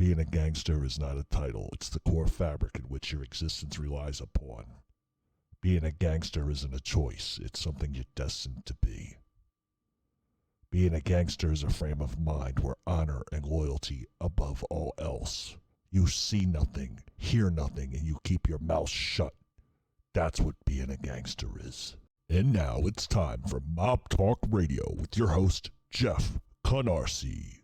Being a gangster is not a title, it's the core fabric in which your existence relies upon. Being a gangster isn't a choice, it's something you're destined to be. Being a gangster is a frame of mind where honor and loyalty above all else. You see nothing, hear nothing, and you keep your mouth shut. That's what being a gangster is. And now it's time for Mob Talk Radio with your host, Jeff Canarsie.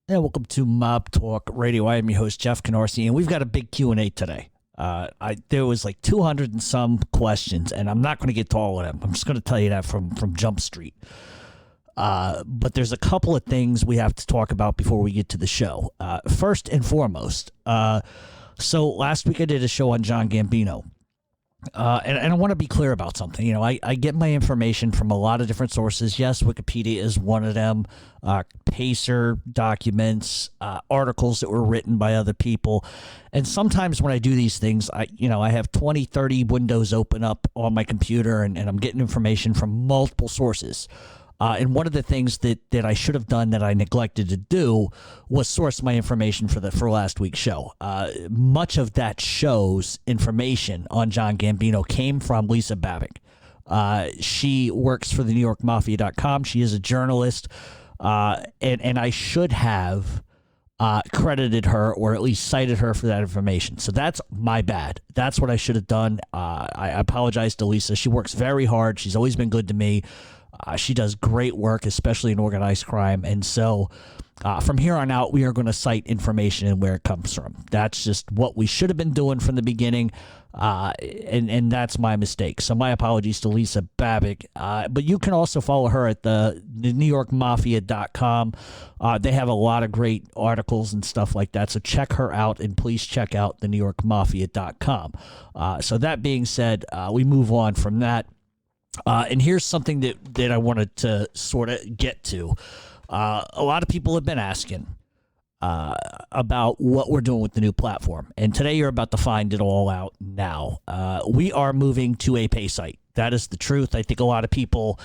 And welcome to Mob Talk Radio. I am your host, Jeff Canarsie, and we've got a big Q&A today. There was like 200 and some questions, and I'm not going to get to all of them. I'm just going to tell you that from Jump Street. But there's a couple of things we have to talk about before we get to the show. First and foremost, so last week I did a show on John Gambino. And I want to be clear about something. You know, I get my information from a lot of different sources. Yes, Wikipedia is one of them. Pacer documents, articles that were written by other people. And sometimes when I do these things, I have 20, 30 windows open up on my computer and I'm getting information from multiple sources. And one of the things that I should have done that I neglected to do was source my information for last week's show. Much of that show's information on John Gambino came from Lisa Babick. She works for the NewYorkMafia.com. She is a journalist, and I should have credited her or at least cited her for that information. So that's my bad. That's what I should have done. I apologize to Lisa. She works very hard. She's always been good to me. She does great work, especially in organized crime. And so from here on out, we are going to cite information and where it comes from. That's just what we should have been doing from the beginning. And that's my mistake. So my apologies to Lisa Babick. But you can also follow her at the NewYorkMafia.com. They have a lot of great articles and stuff like that. So check her out and please check out the NewYorkMafia.com. So that being said, we move on from that. And here's something that I wanted to sort of get to. A lot of people have been asking about what we're doing with the new platform. And today you're about to find it all out now. We are moving to a pay site. That is the truth. I think a lot of people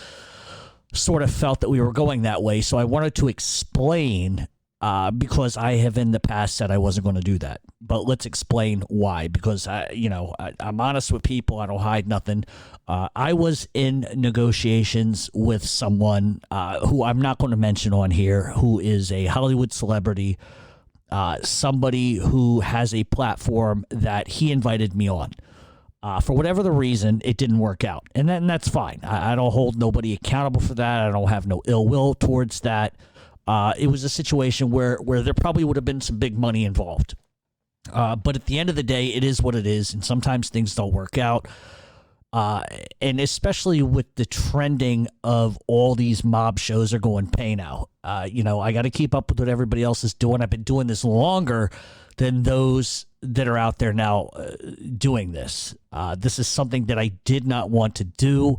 sort of felt that we were going that way. So I wanted to explain because I have in the past said I wasn't going to do that. But let's explain why. Because, I'm honest with people. I don't hide nothing. I was in negotiations with someone who I'm not going to mention on here, who is a Hollywood celebrity, somebody who has a platform that he invited me on. For whatever the reason, it didn't work out. And that's fine. I don't hold nobody accountable for that. I don't have no ill will towards that. It was a situation where there probably would have been some big money involved. But at the end of the day, it is what it is. And sometimes things don't work out. And especially with the trending of all these mob shows are going pay now. I got to keep up with what everybody else is doing. I've been doing this longer than those that are out there now doing this. This is something that I did not want to do.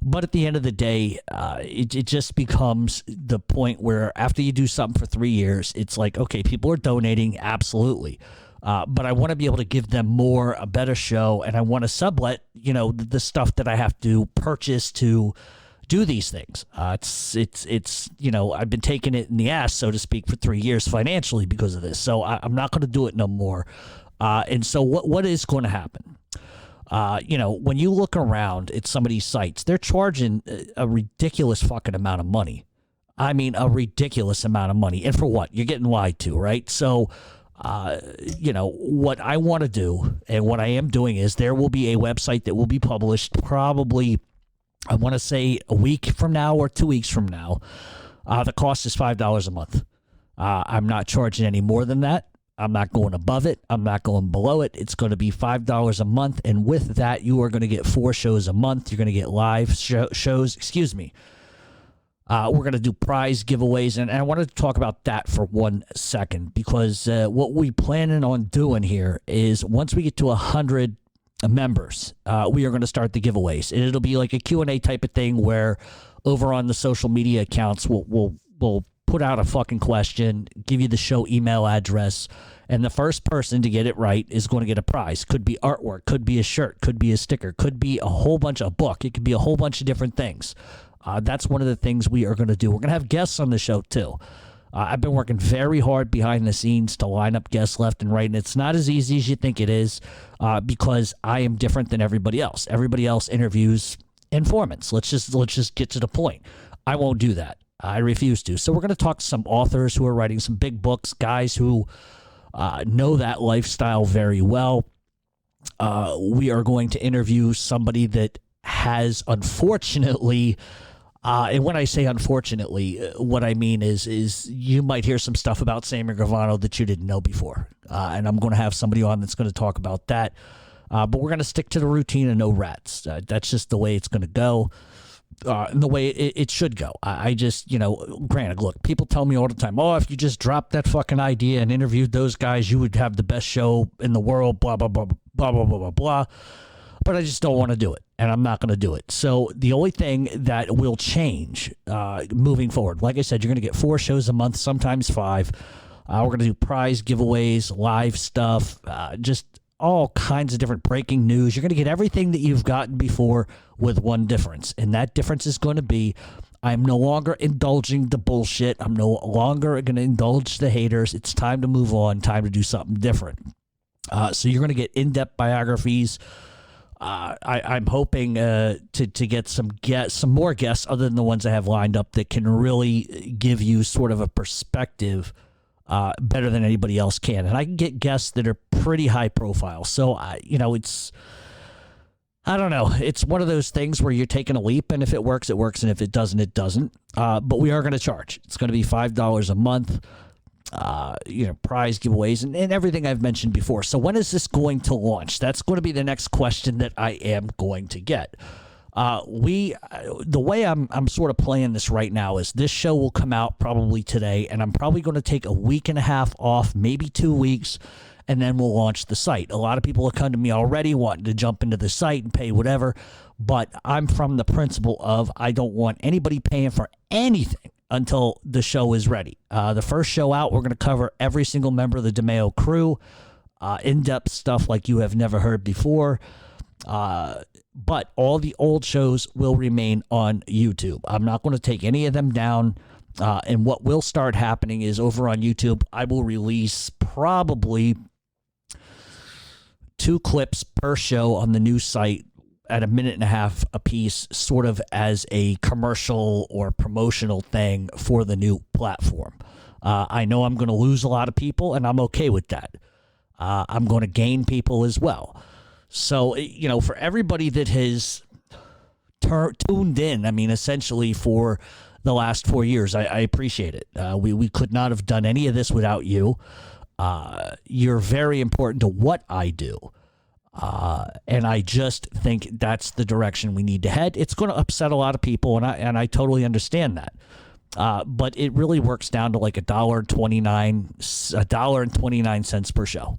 But at the end of the day, it just becomes the point where after you do something for 3 years, it's like, okay, people are donating, absolutely. But I want to be able to give them more, a better show, and I want to sublet, the stuff that I have to purchase to do these things. It's I've been taking it in the ass, so to speak, for 3 years financially because of this. So I'm not going to do it no more. And so what is going to happen? When you look around at some of these sites, they're charging a ridiculous fucking amount of money. I mean, a ridiculous amount of money. And for what? You're getting lied to, right? So, what I want to do and what I am doing is there will be a website that will be published probably, I want to say a week from now or 2 weeks from now. The cost is $5 a month. I'm not charging any more than that. I'm not going above it. I'm not going below it. It's going to be $5 a month. And with that, you are going to get 4 shows a month. You're going to get live shows. Excuse me. We're going to do prize giveaways. And I wanted to talk about that for 1 second, because what we planning on doing here is once we get to 100 members, we are going to start the giveaways. And it'll be like a Q&A type of thing where over on the social media accounts, we'll put out a fucking question, give you the show email address, and the first person to get it right is going to get a prize. Could be artwork, could be a shirt, could be a sticker, could be a whole bunch of book. It could be a whole bunch of different things. That's one of the things we are going to do. We're going to have guests on the show too. I've been working very hard behind the scenes to line up guests left and right, and it's not as easy as you think it is, because I am different than everybody else. Everybody else interviews informants. Let's just get to the point. I won't do that. I refuse to. So we're going to talk to some authors who are writing some big books, guys who know that lifestyle very well. We are going to interview somebody that has, unfortunately, and when I say unfortunately, what I mean is you might hear some stuff about Sammy Gravano that you didn't know before. And I'm going to have somebody on that's going to talk about that. But we're going to stick to the routine and no rats. That's just the way it's going to go. And the way it should go. I just, granted, look, people tell me all the time, oh, if you just dropped that fucking idea and interviewed those guys, you would have the best show in the world, blah, blah, blah, blah, blah, blah, blah, blah. But I just don't want to do it, and I'm not going to do it. So the only thing that will change moving forward, like I said, you're going to get 4 shows a month, sometimes 5. We're going to do prize giveaways, live stuff, just all kinds of different breaking news. You're going to get everything that you've gotten before with one difference. And that difference is going to be, I'm no longer indulging the bullshit. I'm no longer going to indulge the haters. It's time to move on, time to do something different. So you're going to get in-depth biographies. I'm hoping to get some more guests other than the ones I have lined up that can really give you sort of a perspective better than anybody else can. And I can get guests that are pretty high profile. So, it's, I don't know. It's one of those things where you're taking a leap, and if it works, it works. And if it doesn't, it doesn't. But we are going to charge. It's going to be $5 a month, prize giveaways and everything I've mentioned before. So when is this going to launch? That's going to be the next question that I am going to get. The way I'm sort of playing this right now is this show will come out probably today, and I'm probably going to take a week and a half off, maybe 2 weeks, and then we'll launch the site. A lot of people have come to me already wanting to jump into the site and pay whatever, but I'm from the principle of I don't want anybody paying for anything until the show is ready. The first show out, we're going to cover every single member of the DeMeo crew, in-depth stuff like you have never heard before. But all the old shows will remain on YouTube. I'm not going to take any of them down. And what will start happening is over on YouTube, I will release probably 2 clips per show on the new site at 1.5 minutes a piece, sort of as a commercial or promotional thing for the new platform. I know I'm going to lose a lot of people, and I'm okay with that. I'm going to gain people as well. So, for everybody that has tuned in, essentially for the last 4 years, I appreciate it. We could not have done any of this without you. You're very important to what I do. And I just think that's the direction we need to head. It's going to upset a lot of people, and I totally understand that. But it really works down to like $1.29 per show.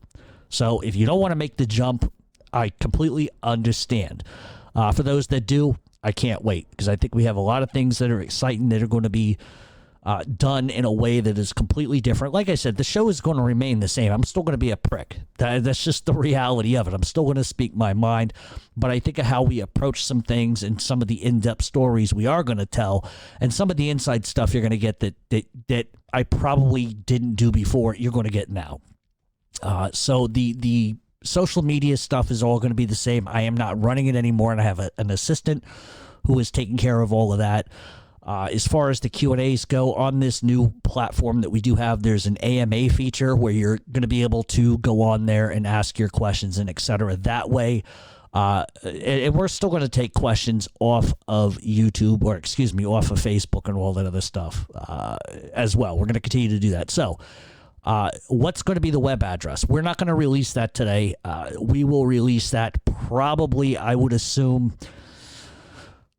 So if you don't want to make the jump, I completely understand. For those that do, I can't wait, because I think we have a lot of things that are exciting that are going to be done in a way that is completely different. Like I said, the show is going to remain the same. I'm still going to be a prick. That's just the reality of it. I'm still going to speak my mind, but I think of how we approach some things and some of the in-depth stories we are going to tell, and some of the inside stuff you're going to get that I probably didn't do before, you're going to get now. So the social media stuff is all going to be the same. I am not running it anymore, and I have an assistant who is taking care of all of that. As far as the Q&As go, on this new platform that we do have, there's an AMA feature where you're going to be able to go on there and ask your questions and et cetera that way. And we're still going to take questions off of YouTube, or excuse me, off of Facebook and all that other stuff as well. We're going to continue to do that. So what's going to be the web address? We're not going to release that today. We will release that probably, I would assume,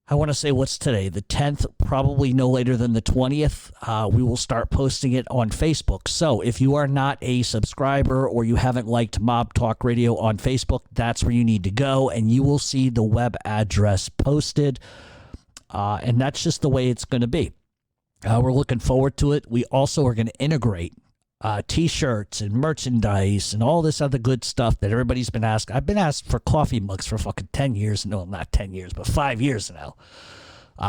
I want to say, what's today? The 10th, probably no later than the 20th. We will start posting it on Facebook. So if you are not a subscriber or you haven't liked Mob Talk Radio on Facebook, that's where you need to go, and you will see the web address posted. And that's just the way it's going to be. We're looking forward to it. We also are going to integrate T-shirts and merchandise and all this other good stuff that everybody's been asked. I've been asked for coffee mugs for fucking 10 years. No, not 10 years, but 5 years now.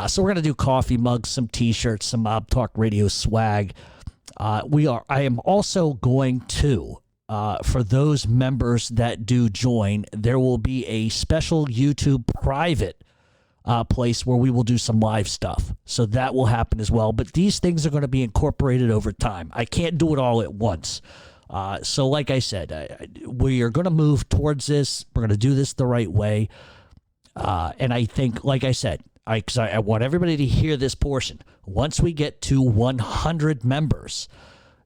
So we're going to do coffee mugs, some T-shirts, some Mob Talk Radio swag. I am also going to, for those members that do join, there will be a special YouTube private place where we will do some live stuff. So that will happen as well. But these things are going to be incorporated over time. I can't do it all at once. So like I said, we are going to move towards this. We're going to do this the right way. And I think, like I said, because I want everybody to hear this portion. Once we get to 100 members,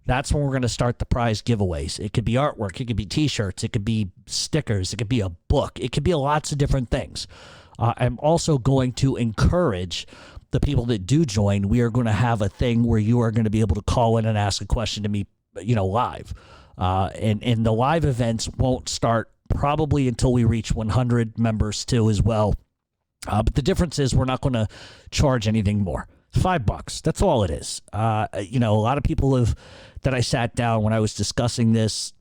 that's when we're going to start the prize giveaways. It could be artwork. It could be T-shirts. It could be stickers. It could be a book. It could be lots of different things. I'm also going to encourage the people that do join. We are going to have a thing where you are going to be able to call in and ask a question to me, live. And the live events won't start probably until we reach 100 members too as well. But the difference is we're not going to charge anything more. $5. That's all it is. A lot of people that I sat down when I was discussing this,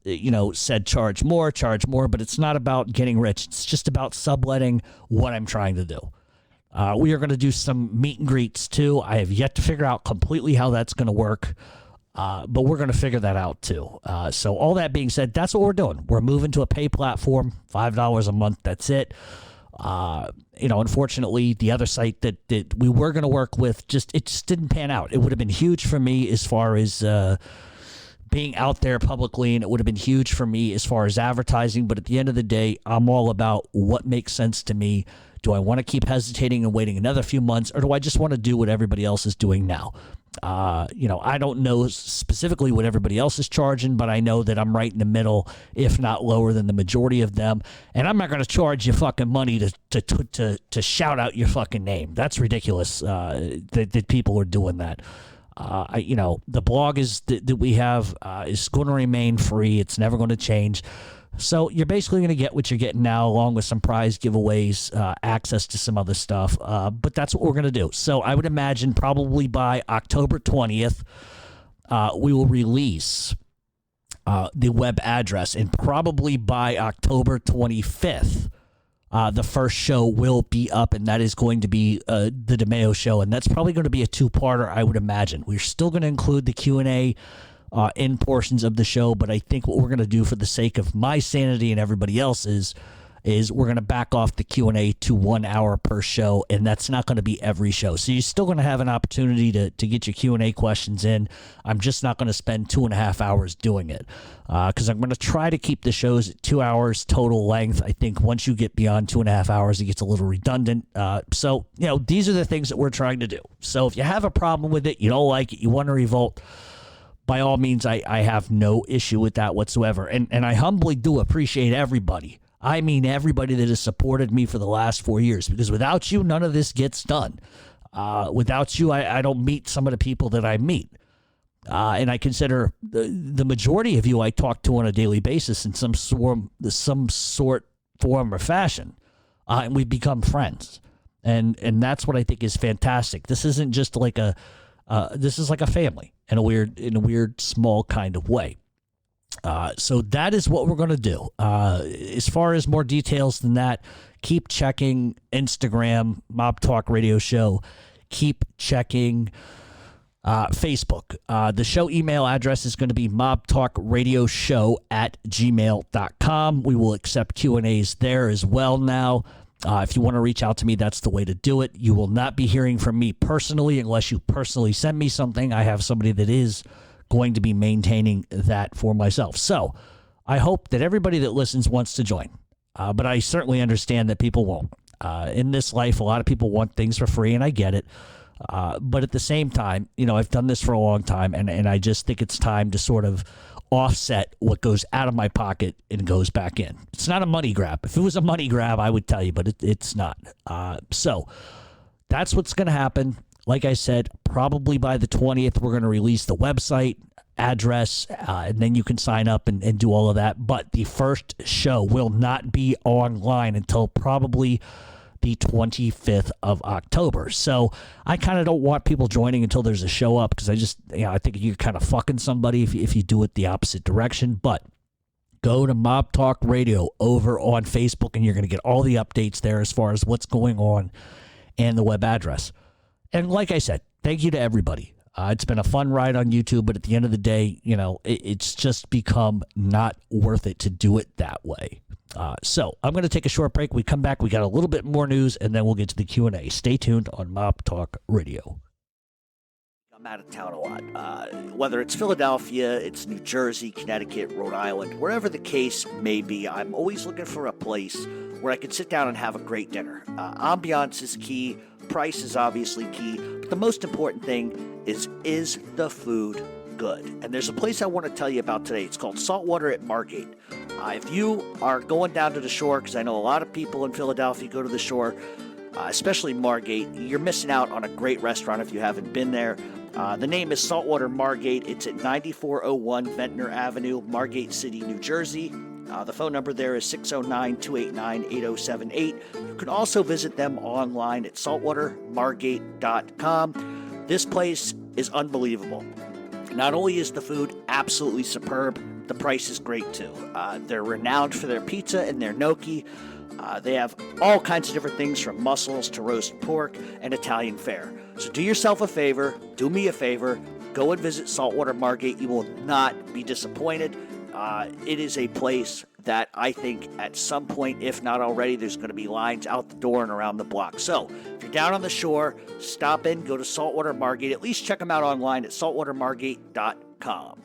said charge more, but it's not about getting rich. It's just about subletting what I'm trying to do. We are going to do some meet and greets too. I have yet to figure out completely how that's going to work, but we're going to figure that out too. So all that being said, that's what we're doing. We're moving to a pay platform, $5 a month. That's it. Unfortunately, the other site that we were going to work with, it just didn't pan out. It would have been huge for me as far as being out there publicly, and it would have been huge for me as far as advertising. But at the end of the day, I'm all about what makes sense to me. Do I want to keep hesitating and waiting another few months, or do I just want to do what everybody else is doing now? I don't know specifically what everybody else is charging, but I know that I'm right in the middle, if not lower than the majority of them. And I'm not going to charge you fucking money to shout out your fucking name. That's ridiculous that people are doing that. The blog that we have is going to remain free. It's never going to change. So you're basically going to get what you're getting now, along with some prize giveaways, access to some other stuff. But that's what we're going to do. So I would imagine probably by October 20th, we will release the web address. And probably by October 25th, the first show will be up, and that is going to be the DeMeo show. And that's probably going to be a two-parter, I would imagine. We're still going to include the Q&A in portions of the show, but I think what we're going to do for the sake of my sanity and everybody else's is we're going to back off the Q&A to 1 hour per show, and that's not going to be every show. So you're still going to have an opportunity to get your Q&A questions in. I'm just not going to spend 2.5 hours doing it because I'm going to try to keep the shows at 2 hours total length. I think once you get beyond 2.5 hours, it gets a little redundant. So these are the things that we're trying to do. So if you have a problem with it, you don't like it, you want to revolt, by all means, I have no issue with that whatsoever. And I humbly do appreciate everybody. I mean, everybody that has supported me for the last 4 years, because without you, none of this gets done. Without you, I don't meet some of the people that I meet. And I consider the majority of you I talk to on a daily basis in some sort, form, or fashion. And we've become friends. And that's what I think is fantastic. This isn't just like this is like a family in a weird small kind of way. So that is what we're going to do. As far as more details than that, keep checking Instagram, Mob Talk Radio Show. Keep checking Facebook. The show email address is going to be mobtalkradioshow@gmail.com. We will accept Q&As there as well now. If you want to reach out to me, that's the way to do it. You will not be hearing from me personally unless you personally send me something. I have somebody that is going to be maintaining that for myself. So I hope that everybody that listens wants to join. But I certainly understand that people won't. In this life, a lot of people want things for free, and I get it. But at the same time, I've done this for a long time, and I just think it's time to sort of offset what goes out of my pocket and goes back in. It's not a money grab. If it was a money grab, I would tell you, but it's not. So that's what's going to happen. Like I said, probably by the 20th, we're going to release the website address, and then you can sign up and do all of that. But the first show will not be online until probably the 25th of October. So I kind of don't want people joining until there's a show up, because I think you're kind of fucking somebody if you do it the opposite direction. But go to Mob Talk Radio over on Facebook, and you're going to get all the updates there as far as what's going on and the web address. And like I said, thank you to everybody. It's been a fun ride on YouTube, but at the end of the day, it's just become not worth it to do it that way. So I'm going to take a short break. We come back. We got a little bit more news, and then we'll get to the Q&A. Stay tuned on Mob Talk Radio. I'm out of town a lot. Whether it's Philadelphia, it's New Jersey, Connecticut, Rhode Island, wherever the case may be, I'm always looking for a place where I can sit down and have a great dinner. Ambiance is key. Price is obviously key. But the most important thing is the food good? And there's a place I want to tell you about today. It's called Saltwater at Margate. If you are going down to the shore, because I know a lot of people in Philadelphia go to the shore, especially Margate, you're missing out on a great restaurant if you haven't been there. The name is Saltwater Margate. It's at 9401 Ventnor Avenue, Margate City, New Jersey. The phone number there is 609-289-8078. You can also visit them online at saltwatermargate.com. This place is unbelievable. Not only is the food absolutely superb, the price is great too. They're renowned for their pizza and their gnocchi. They have all kinds of different things, from mussels to roast pork and Italian fare. So do yourself a favor, do me a favor, go and visit Saltwater Margate. You will not be disappointed. It is a place that I think at some point, if not already, there's going to be lines out the door and around the block. So if you're down on the shore, stop in, go to Saltwater Margate. At least check them out online at saltwatermargate.com.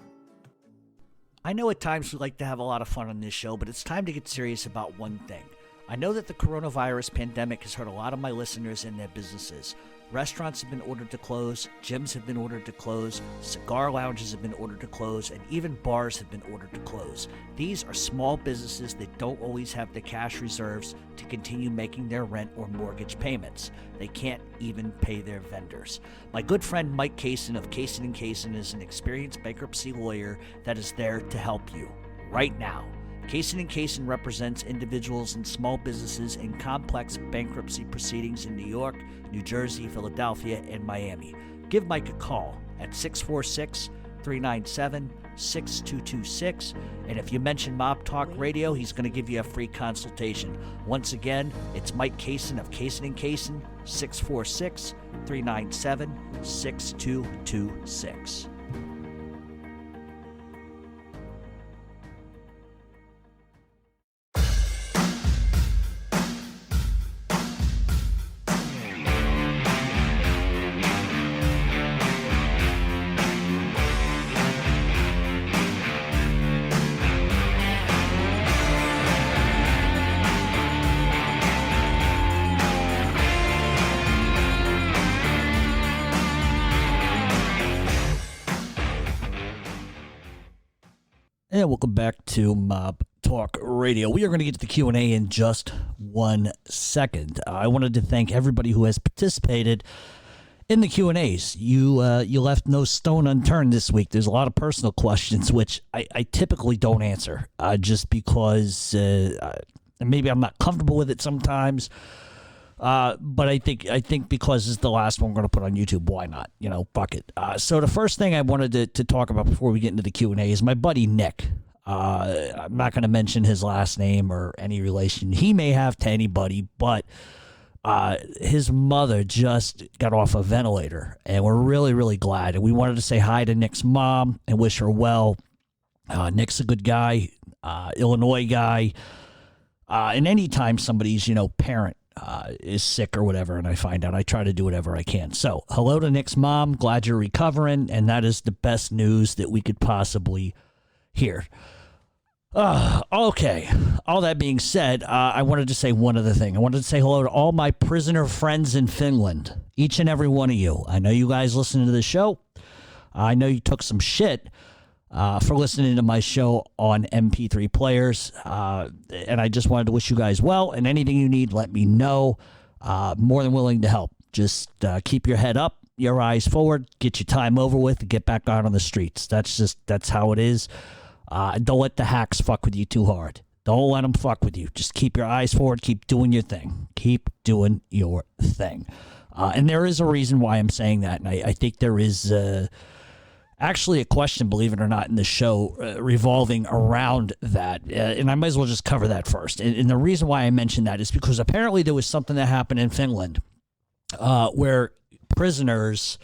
I know at times we like to have a lot of fun on this show, but it's time to get serious about one thing. I know that the coronavirus pandemic has hurt a lot of my listeners and their businesses. Restaurants have been ordered to close, gyms have been ordered to close, cigar lounges have been ordered to close, and even bars have been ordered to close. These are small businesses that don't always have the cash reserves to continue making their rent or mortgage payments. They can't even pay their vendors. My good friend Mike Kaysen of Kaysen & Kaysen is an experienced bankruptcy lawyer that is there to help you right now. Kaysen & Kaysen represents individuals and small businesses in complex bankruptcy proceedings in New York, New Jersey, Philadelphia, and Miami. Give Mike a call at 646-397-6226. And if you mention Mob Talk Radio, he's going to give you a free consultation. Once again, it's Mike Kaysen of Kaysen & Kaysen, 646-397-6226. And welcome back to Mob Talk Radio. We are going to get to the Q&A in just 1 second. I wanted to thank everybody who has participated in the Q&As. You left no stone unturned this week. There's a lot of personal questions, which I typically don't answer, just because maybe I'm not comfortable with it sometimes. But I think because it's the last one we're going to put on YouTube, why not? Fuck it. So the first thing I wanted to talk about before we get into the Q&A is my buddy Nick. I'm not going to mention his last name or any relation he may have to anybody, but his mother just got off a ventilator, and we're really, really glad. And we wanted to say hi to Nick's mom and wish her well. Nick's a good guy, Illinois guy. And anytime somebody's, parent is sick or whatever, and I find out, I try to do whatever I can. So hello to Nick's mom. Glad you're recovering, and that is the best news that we could possibly hear. Okay. All that being said, I wanted to say one other thing. I wanted to say hello to all my prisoner friends in Finland, each and every one of you. I know you guys listen to the show. I know you took some shit for listening to my show on MP3 players, and I just wanted to wish you guys well, and anything you need, let me know. More than willing to help. Just keep your head up, your eyes forward, get your time over with, and get back out on the streets. That's how it is. Don't let the hacks fuck with you too hard. Don't let them fuck with you. Just keep your eyes forward. Keep doing your thing. Keep doing your thing. And there is a reason why I'm saying that. And I think there is actually a question, believe it or not, in the show revolving around that. And I might as well just cover that first. And the reason why I mentioned that is because apparently there was something that happened in Finland where prisoners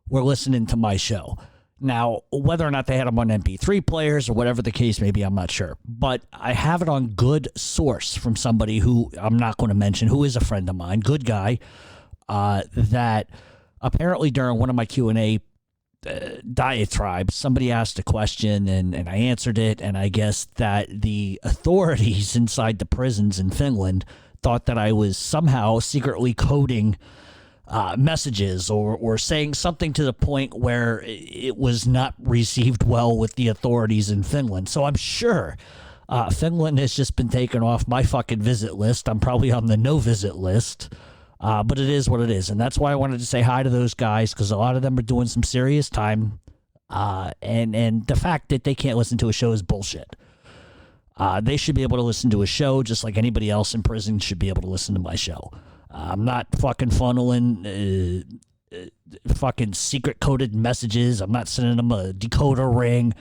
were listening to my show. Now, whether or not they had them on MP3 players or whatever the case may be, I'm not sure. But I have it on good source from somebody who I'm not going to mention, who is a friend of mine, good guy, that apparently during one of my Q&A diatribes, somebody asked a question and I answered it. And I guess that the authorities inside the prisons in Finland thought that I was somehow secretly coding messages or saying something to the point where it was not received well with the authorities in Finland. So I'm sure Finland has just been taken off my fucking visit list. I'm probably on the no visit list, but it is what it is. And that's why I wanted to say hi to those guys, because a lot of them are doing some serious time. And the fact that they can't listen to a show is bullshit. They should be able to listen to a show just like anybody else in prison should be able to listen to my show. I'm not fucking funneling fucking secret coded messages. I'm not sending them a decoder ring.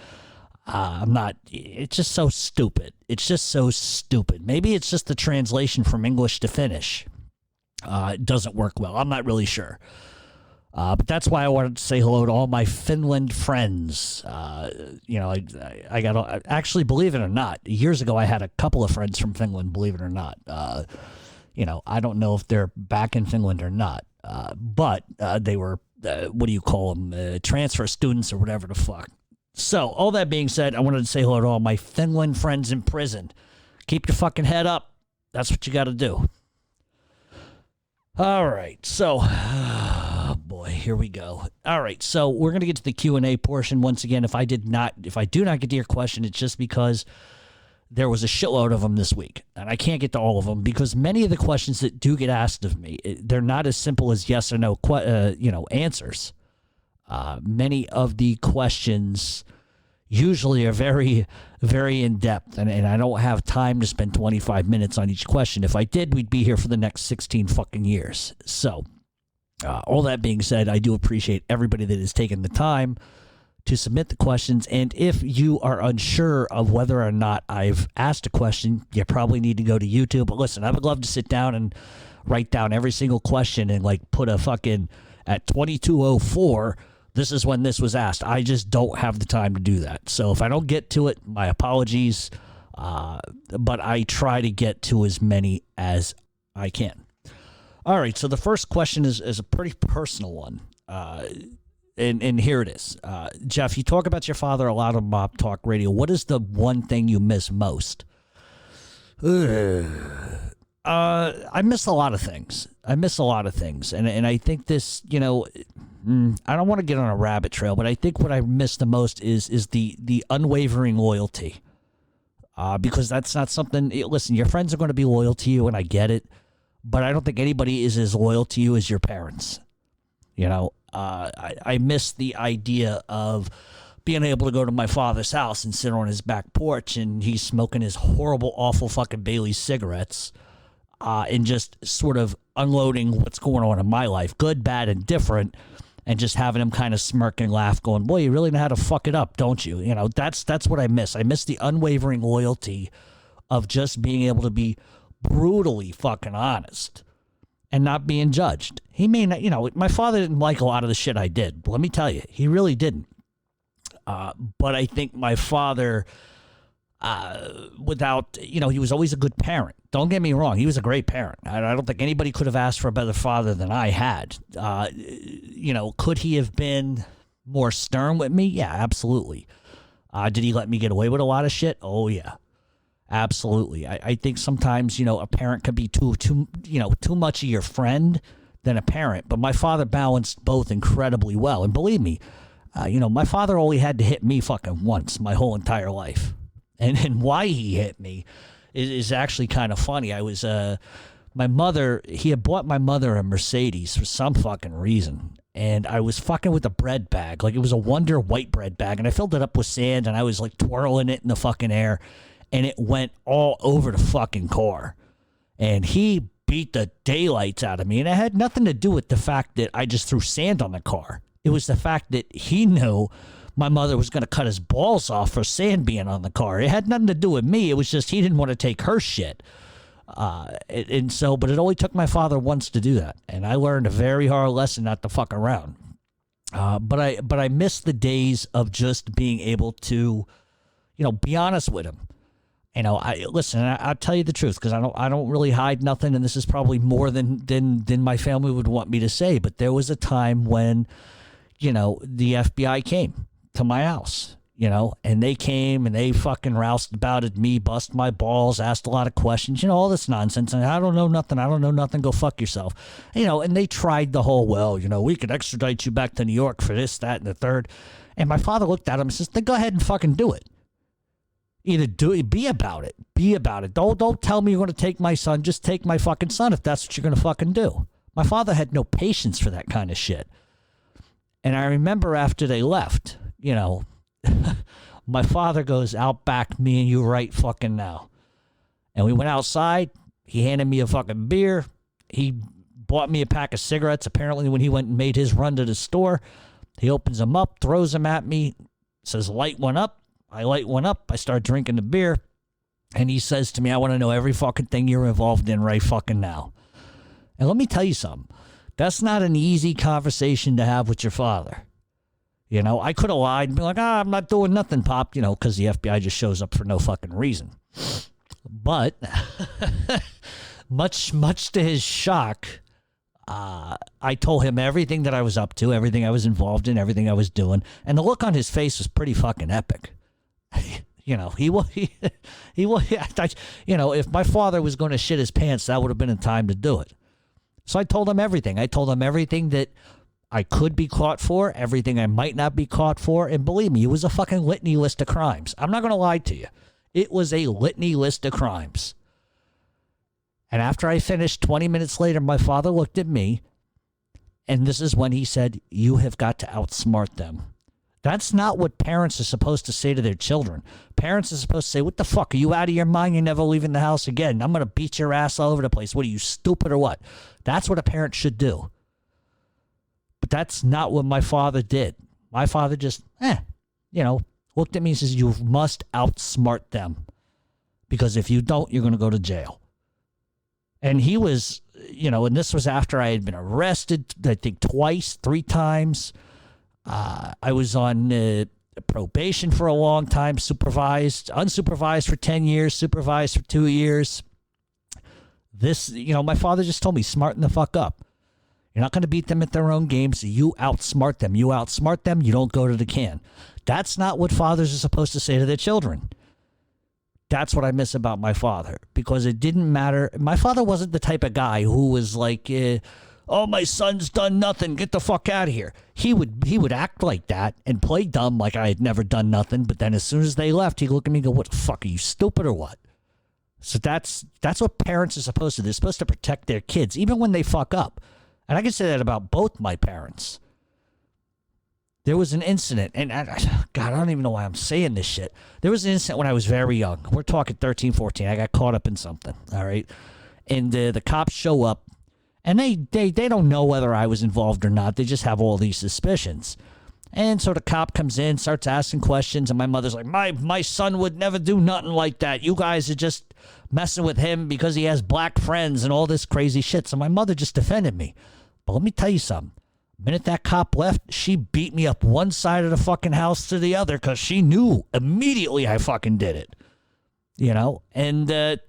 I'm not. It's just so stupid. It's just so stupid. Maybe it's just the translation from English to Finnish. It doesn't work well. I'm not really sure. But that's why I wanted to say hello to all my Finland friends. I got actually, believe it or not, years ago I had a couple of friends from Finland. Believe it or not. I don't know if they're back in Finland or not, but they were, what do you call them, transfer students or whatever the fuck. So, all that being said, I wanted to say hello to all my Finland friends in prison. Keep your fucking head up. That's what you got to do. All right, so, oh boy, here we go. All right, so we're going to get to the Q&A portion. Once again, if I do not get to your question, it's just because there was a shitload of them this week, and I can't get to all of them because many of the questions that do get asked of me, they're not as simple as yes or no, answers. Many of the questions usually are very, very in-depth, and I don't have time to spend 25 minutes on each question. If I did, we'd be here for the next 16 fucking years. So, all that being said, I do appreciate everybody that has taken the time to submit the questions, and if you are unsure of whether or not I've asked a question, you probably need to go to YouTube. But listen, I would love to sit down and write down every single question and put a fucking at 22:04. This is when this was asked. I just don't have the time to do that. So if I don't get to it, my apologies. But I try to get to as many as I can. All right. So the first question is a pretty personal one. And here it is. Jeff, you talk about your father a lot on Mob Talk Radio. What is the one thing you miss most? I miss a lot of things. And I think this, I don't want to get on a rabbit trail, but I think what I miss the most is the unwavering loyalty. Because that's not something, listen, your friends are going to be loyal to you, and I get it, but I don't think anybody is as loyal to you as your parents. I miss the idea of being able to go to my father's house and sit on his back porch and he's smoking his horrible, awful fucking Bailey's cigarettes and just sort of unloading what's going on in my life, good, bad, and different, and just having him kind of smirk and laugh going, boy, you really know how to fuck it up, don't you? That's what I miss. I miss the unwavering loyalty of just being able to be brutally fucking honest and not being judged. He may not, my father didn't like a lot of the shit I did. But let me tell you, he really didn't. But I think my father, he was always a good parent. Don't get me wrong. He was a great parent. I don't think anybody could have asked for a better father than I had. Could he have been more stern with me? Yeah, absolutely. Did he let me get away with a lot of shit? Oh, yeah. Absolutely. I think sometimes, a parent could be too much of your friend than a parent. But my father balanced both incredibly well. And believe me, my father only had to hit me fucking once my whole entire life. And why he hit me is actually kind of funny. I was, my mother, he had bought my mother a Mercedes for some fucking reason. And I was fucking with a bread bag. Like, it was a Wonder white bread bag. And I filled it up with sand, and I was, like, twirling it in the fucking air. And it went all over the fucking car. And he beat the daylights out of me. And it had nothing to do with the fact that I just threw sand on the car. It was the fact that he knew my mother was going to cut his balls off for sand being on the car. It had nothing to do with me. It was just he didn't want to take her shit. But it only took my father once to do that. And I learned a very hard lesson not to fuck around. But I miss the days of just being able to, be honest with him. I'll tell you the truth, because I don't really hide nothing, and this is probably more than my family would want me to say. But there was a time when, the FBI came to my house, and they came and they fucking roused about at me, bust my balls, asked a lot of questions, all this nonsense. And I don't know nothing, go fuck yourself. And they tried the whole, we could extradite you back to New York for this, that, and the third. And my father looked at him and says, then go ahead and fucking do it. Either do it, be about it. Don't tell me you're going to take my son. Just take my fucking son if that's what you're going to fucking do. My father had no patience for that kind of shit. And I remember after they left, my father goes, out back, me and you right fucking now. And we went outside. He handed me a fucking beer. He bought me a pack of cigarettes. Apparently when he went and made his run to the store, he opens them up, throws them at me, says, light one up. I light one up. I start drinking the beer. And he says to me, I want to know every fucking thing you're involved in right fucking now. And let me tell you something. That's not an easy conversation to have with your father. I could have lied and be like, I'm not doing nothing, Pop, because the FBI just shows up for no fucking reason. But much to his shock, I told him everything that I was up to, everything I was involved in, everything I was doing. And the look on his face was pretty fucking epic. He was, if my father was going to shit his pants, that would have been a time to do it. So I told him everything. I told him everything that I could be caught for, everything I might not be caught for. And believe me, it was a fucking litany list of crimes. I'm not going to lie to you. It was a litany list of crimes. And after I finished, 20 minutes later, my father looked at me, and this is when he said, you have got to outsmart them. That's not what parents are supposed to say to their children. Parents are supposed to say, what the fuck? Are you out of your mind? You're never leaving the house again. I'm going to beat your ass all over the place. What are you, stupid or what? That's what a parent should do. But that's not what my father did. My father just, looked at me and says, you must outsmart them. Because if you don't, you're going to go to jail. And he was, and this was after I had been arrested, I think twice, 3 times. I was on probation for a long time, unsupervised for 10 years, supervised for 2 years. This, my father just told me, smarten the fuck up. You're not going to beat them at their own games. You outsmart them. You outsmart them, you don't go to the can. That's not what fathers are supposed to say to their children. That's what I miss about my father, because it didn't matter. My father wasn't the type of guy who was like, oh, my son's done nothing, get the fuck out of here. He would act like that and play dumb like I had never done nothing, but then as soon as they left, he'd look at me and go, what the fuck, are you stupid or what? So that's what parents are supposed to do. They're supposed to protect their kids, even when they fuck up. And I can say that about both my parents. There was an incident, and God, I don't even know why I'm saying this shit. There was an incident when I was very young. We're talking 13, 14. I got caught up in something, all right? And the cops show up, and they don't know whether I was involved or not. They just have all these suspicions. And so the cop comes in, starts asking questions, and my mother's like, my son would never do nothing like that. You guys are just messing with him because he has black friends and all this crazy shit. So my mother just defended me. But let me tell you something. The minute that cop left, she beat me up one side of the fucking house to the other because she knew immediately I fucking did it. And,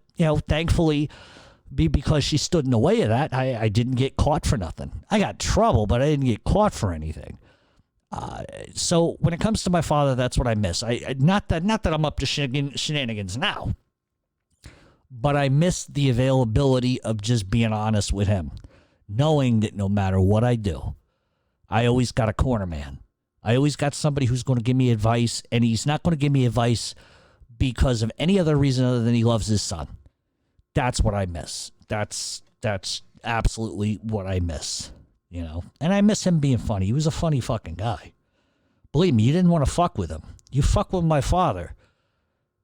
thankfully, because she stood in the way of that, I didn't get caught for nothing. I got trouble, but I didn't get caught for anything. So when it comes to my father, that's what I miss. Not that I'm up to shenanigans now, but I miss the availability of just being honest with him, knowing that no matter what I do, I always got a corner man. I always got somebody who's going to give me advice, and he's not going to give me advice because of any other reason other than he loves his son. That's what I miss. That's absolutely what I miss, you know. And I miss him being funny. He was a funny fucking guy. Believe me, you didn't want to fuck with him. You fuck with my father.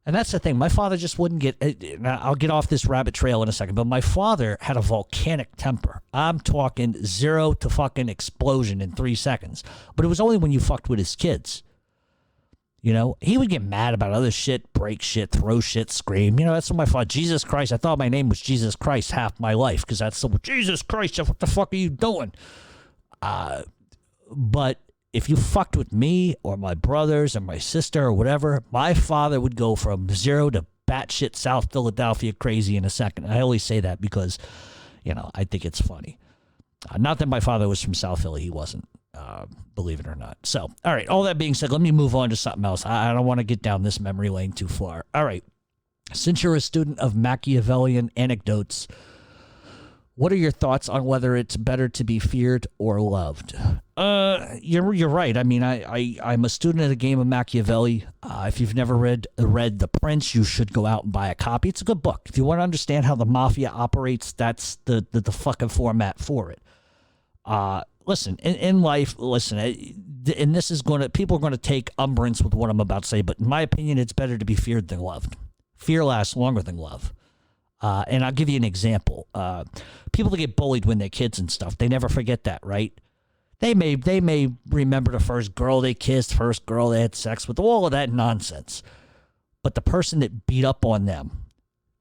And that's the thing. My father just wouldn't get... Now, I'll get off this rabbit trail in a second, but my father had a volcanic temper. I'm talking 0 to fucking explosion in 3 seconds. But it was only when you fucked with his kids. You know, he would get mad about other shit, break shit, throw shit, scream. You know, that's what my father... Jesus Christ, I thought my name was Jesus Christ half my life, because that's so... Jesus Christ, what the fuck are you doing? But... if you fucked with me or my brothers or my sister or whatever, my father would go from 0 to batshit South Philadelphia crazy in a second. I always say that because, you know, I think it's funny. Not that my father was from South Philly. He wasn't, believe it or not. So, all right, all that being said, let me move on to something else. I don't want to get down this memory lane too far. All right, since you're a student of Machiavellian anecdotes, what are your thoughts on whether it's better to be feared or loved? You're right. I mean, I'm a student of the game of Machiavelli. If you've never read The Prince, you should go out and buy a copy. It's a good book. If you want to understand how the mafia operates, that's the fucking format for it. Listen, in life, and this is people are going to take umbrance with what I'm about to say, but in my opinion, it's better to be feared than loved. Fear lasts longer than love. And I'll give you an example. People that get bullied when they're kids and stuff, they never forget that, right? They may remember the first girl they kissed, first girl they had sex with, all of that nonsense. But the person that beat up on them,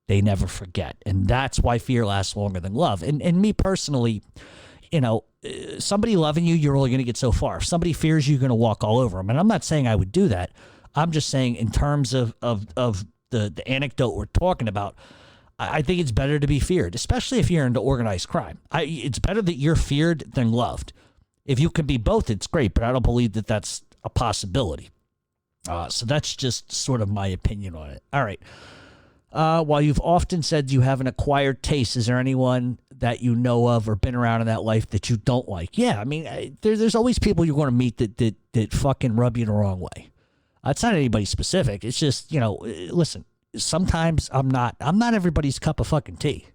they never forget. And that's why fear lasts longer than love. And me personally, you know, somebody loving you, you're only going to get so far. If somebody fears you, you're going to walk all over them. And I'm not saying I would do that. I'm just saying in terms of the anecdote we're talking about, I think it's better to be feared, especially if you're into organized crime. It's better that you're feared than loved. If you can be both, it's great, but I don't believe that that's a possibility. So that's just sort of my opinion on it. All right. While you've often said you have an acquired taste, is there anyone that you know of or been around in that life that you don't like? Yeah, I mean, there's always people you're going to meet that fucking rub you the wrong way. It's not anybody specific. It's just, you know, listen. Sometimes I'm not everybody's cup of fucking tea,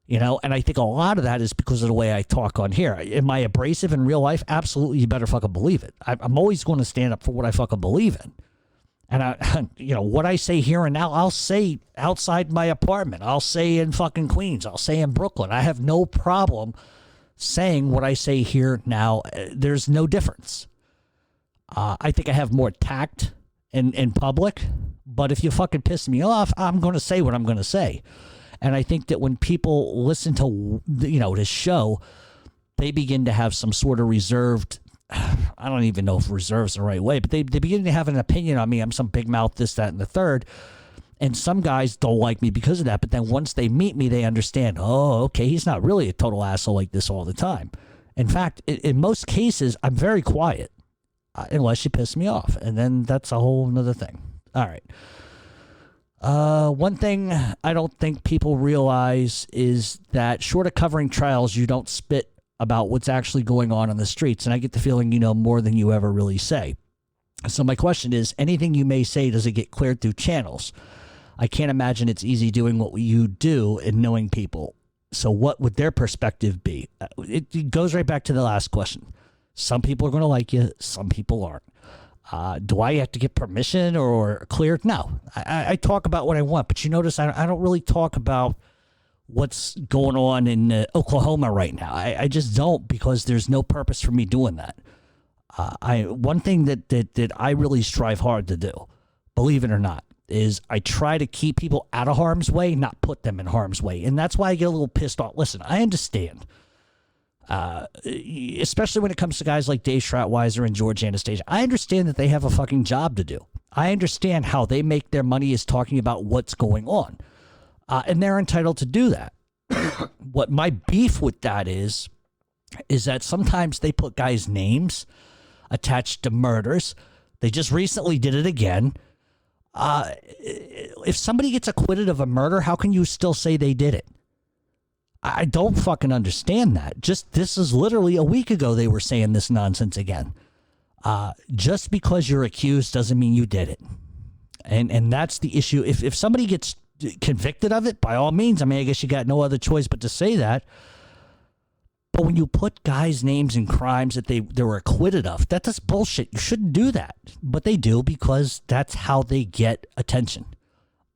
you know, and I think a lot of that is because of the way I talk on here. Am I abrasive in real life? Absolutely. You better fucking believe it. I'm always going to stand up for what I fucking believe in. And you know, what I say here and now, I'll say outside my apartment. I'll say in fucking Queens. I'll say in Brooklyn. I have no problem saying what I say here now. There's no difference. I think I have more tact in public. But if you fucking piss me off, I'm going to say what I'm going to say. And I think that when people listen to, you know, this show, they begin to have some sort of reserved, I don't even know if reserve's the right way, but they begin to have an opinion on me. I'm some big mouth, this, that, and the third. And some guys don't like me because of that. But then once they meet me, they understand, oh, okay, he's not really a total asshole like this all the time. In fact, in most cases, I'm very quiet unless you piss me off. And then that's a whole nother thing. All right. One thing I don't think people realize is that short of covering trials, you don't spit about what's actually going on the streets. And I get the feeling you know more than you ever really say. So my question is, anything you may say, does it get cleared through channels? I can't imagine it's easy doing what you do and knowing people. So what would their perspective be? It goes right back to the last question. Some people are going to like you. Some people aren't. Do I have to get permission or cleared? No, I talk about what I want, but you notice I don't really talk about what's going on in Oklahoma right now. I just don't, because there's no purpose for me doing that. One thing that I really strive hard to do, believe it or not, is I try to keep people out of harm's way, not put them in harm's way. And that's why I get a little pissed off. Listen, I understand. Especially when it comes to guys like Dave Stratweiser and George Anastasia. I understand that they have a fucking job to do. I understand how they make their money is talking about what's going on. And they're entitled to do that. What my beef with that is that sometimes they put guys' names attached to murders. They just recently did it again. If somebody gets acquitted of a murder, how can you still say they did it? I don't fucking understand that. This is literally a week ago they were saying this nonsense again. Just because you're accused doesn't mean you did it. And that's the issue. If somebody gets convicted of it, by all means, I mean, I guess you got no other choice but to say that. But when you put guys' names in crimes that they were acquitted of, that's just bullshit. You shouldn't do that. But they do because that's how they get attention.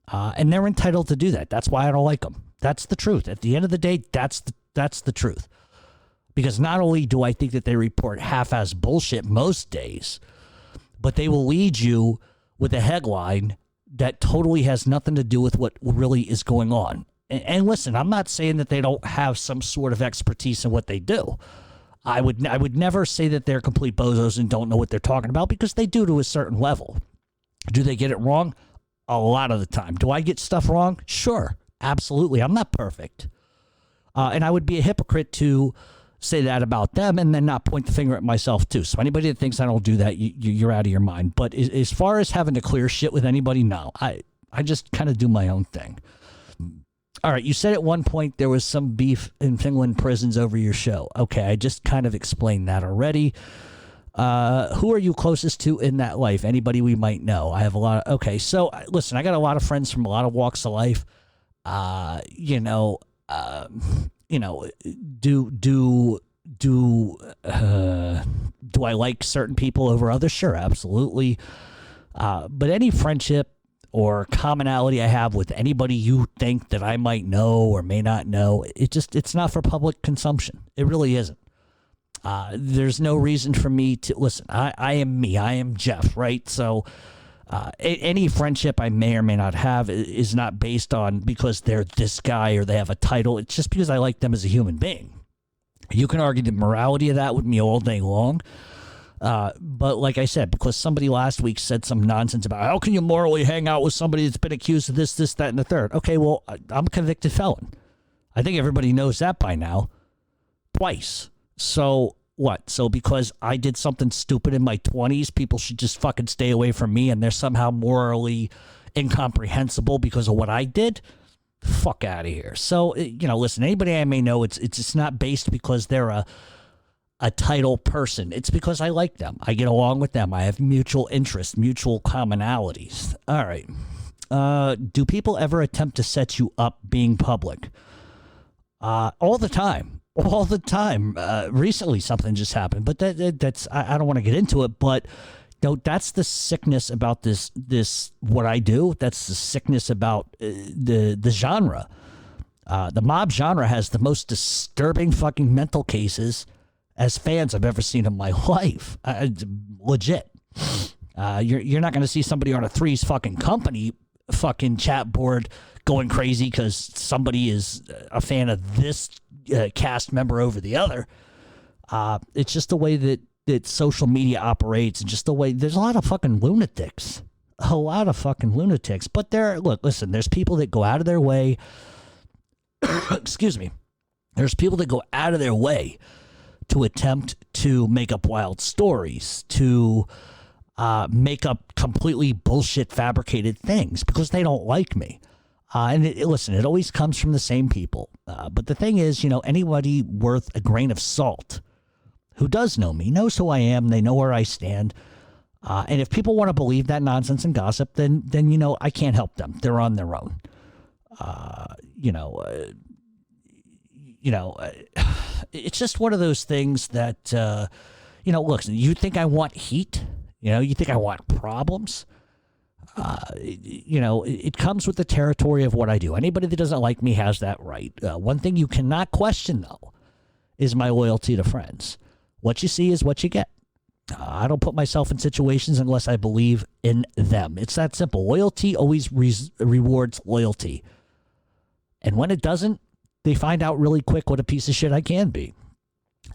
And they're entitled to do that. That's why I don't like them. That's the truth. At the end of the day, that's the truth. Because not only do I think that they report half-ass bullshit most days, but they will lead you with a headline that totally has nothing to do with what really is going on. And listen, I'm not saying that they don't have some sort of expertise in what they do. I would never say that they're complete bozos and don't know what they're talking about, because they do to a certain level. Do they get it wrong? A lot of the time. Do I get stuff wrong? Sure. Absolutely. I'm not perfect. And I would be a hypocrite to say that about them and then not point the finger at myself too. So anybody that thinks I don't do that, you're out of your mind. But as far as having to clear shit with anybody, no. I just kind of do my own thing. All right, you said at one point there was some beef in Finland prisons over your show. Okay, I just kind of explained that already. Who are you closest to in that life? Anybody we might know? I have a lot of... Okay, so listen, I got a lot of friends from a lot of walks of life. Do I like certain people over others? Sure, absolutely. But any friendship or commonality I have with anybody you think that I might know or may not know, it's not for public consumption. It really isn't. There's no reason for me to listen. I am me. I am Jeff, right? So any friendship I may or may not have is not based on because they're this guy or they have a title. It's just because I like them as a human being. You can argue the morality of that with me all day long. But like I said, because somebody last week said some nonsense about how can you morally hang out with somebody that's been accused of this, that, and the third. Okay, well, I'm a convicted felon. I think everybody knows that by now. Twice. So what? So because I did something stupid in my 20s, people should just fucking stay away from me and they're somehow morally incomprehensible because of what I did? Fuck out of here. So, listen, anybody I may know, it's just not based because they're a title person. It's because I like them. I get along with them. I have mutual interests, mutual commonalities. All right. Do people ever attempt to set you up being public? All the time. All the time. Recently, something just happened, but that's I don't want to get into it. But that's the sickness about this what I do. That's the sickness about the genre. The mob genre has the most disturbing fucking mental cases as fans I've ever seen in my life. Legit. You're not going to see somebody on a Three's fucking Company fucking chat board going crazy because somebody is a fan of this cast member over the other. It's just the way that social media operates, and just the way there's a lot of fucking lunatics. But listen, there's people that go out of their way. Excuse me. There's people that go out of their way to attempt to make up wild stories, to make up completely bullshit fabricated things because they don't like me. Listen, it always comes from the same people. But the thing is, anybody worth a grain of salt who does know me knows who I am. They know where I stand. And if people want to believe that nonsense and gossip, then I can't help them. They're on their own. It's just one of those things that, look, you think I want heat? You think I want problems? It comes with the territory of what I do. Anybody that doesn't like me has that right. One thing you cannot question, though, is my loyalty to friends. What you see is what you get. I don't put myself in situations unless I believe in them. It's that simple. Loyalty always rewards loyalty. And when it doesn't, they find out really quick what a piece of shit I can be.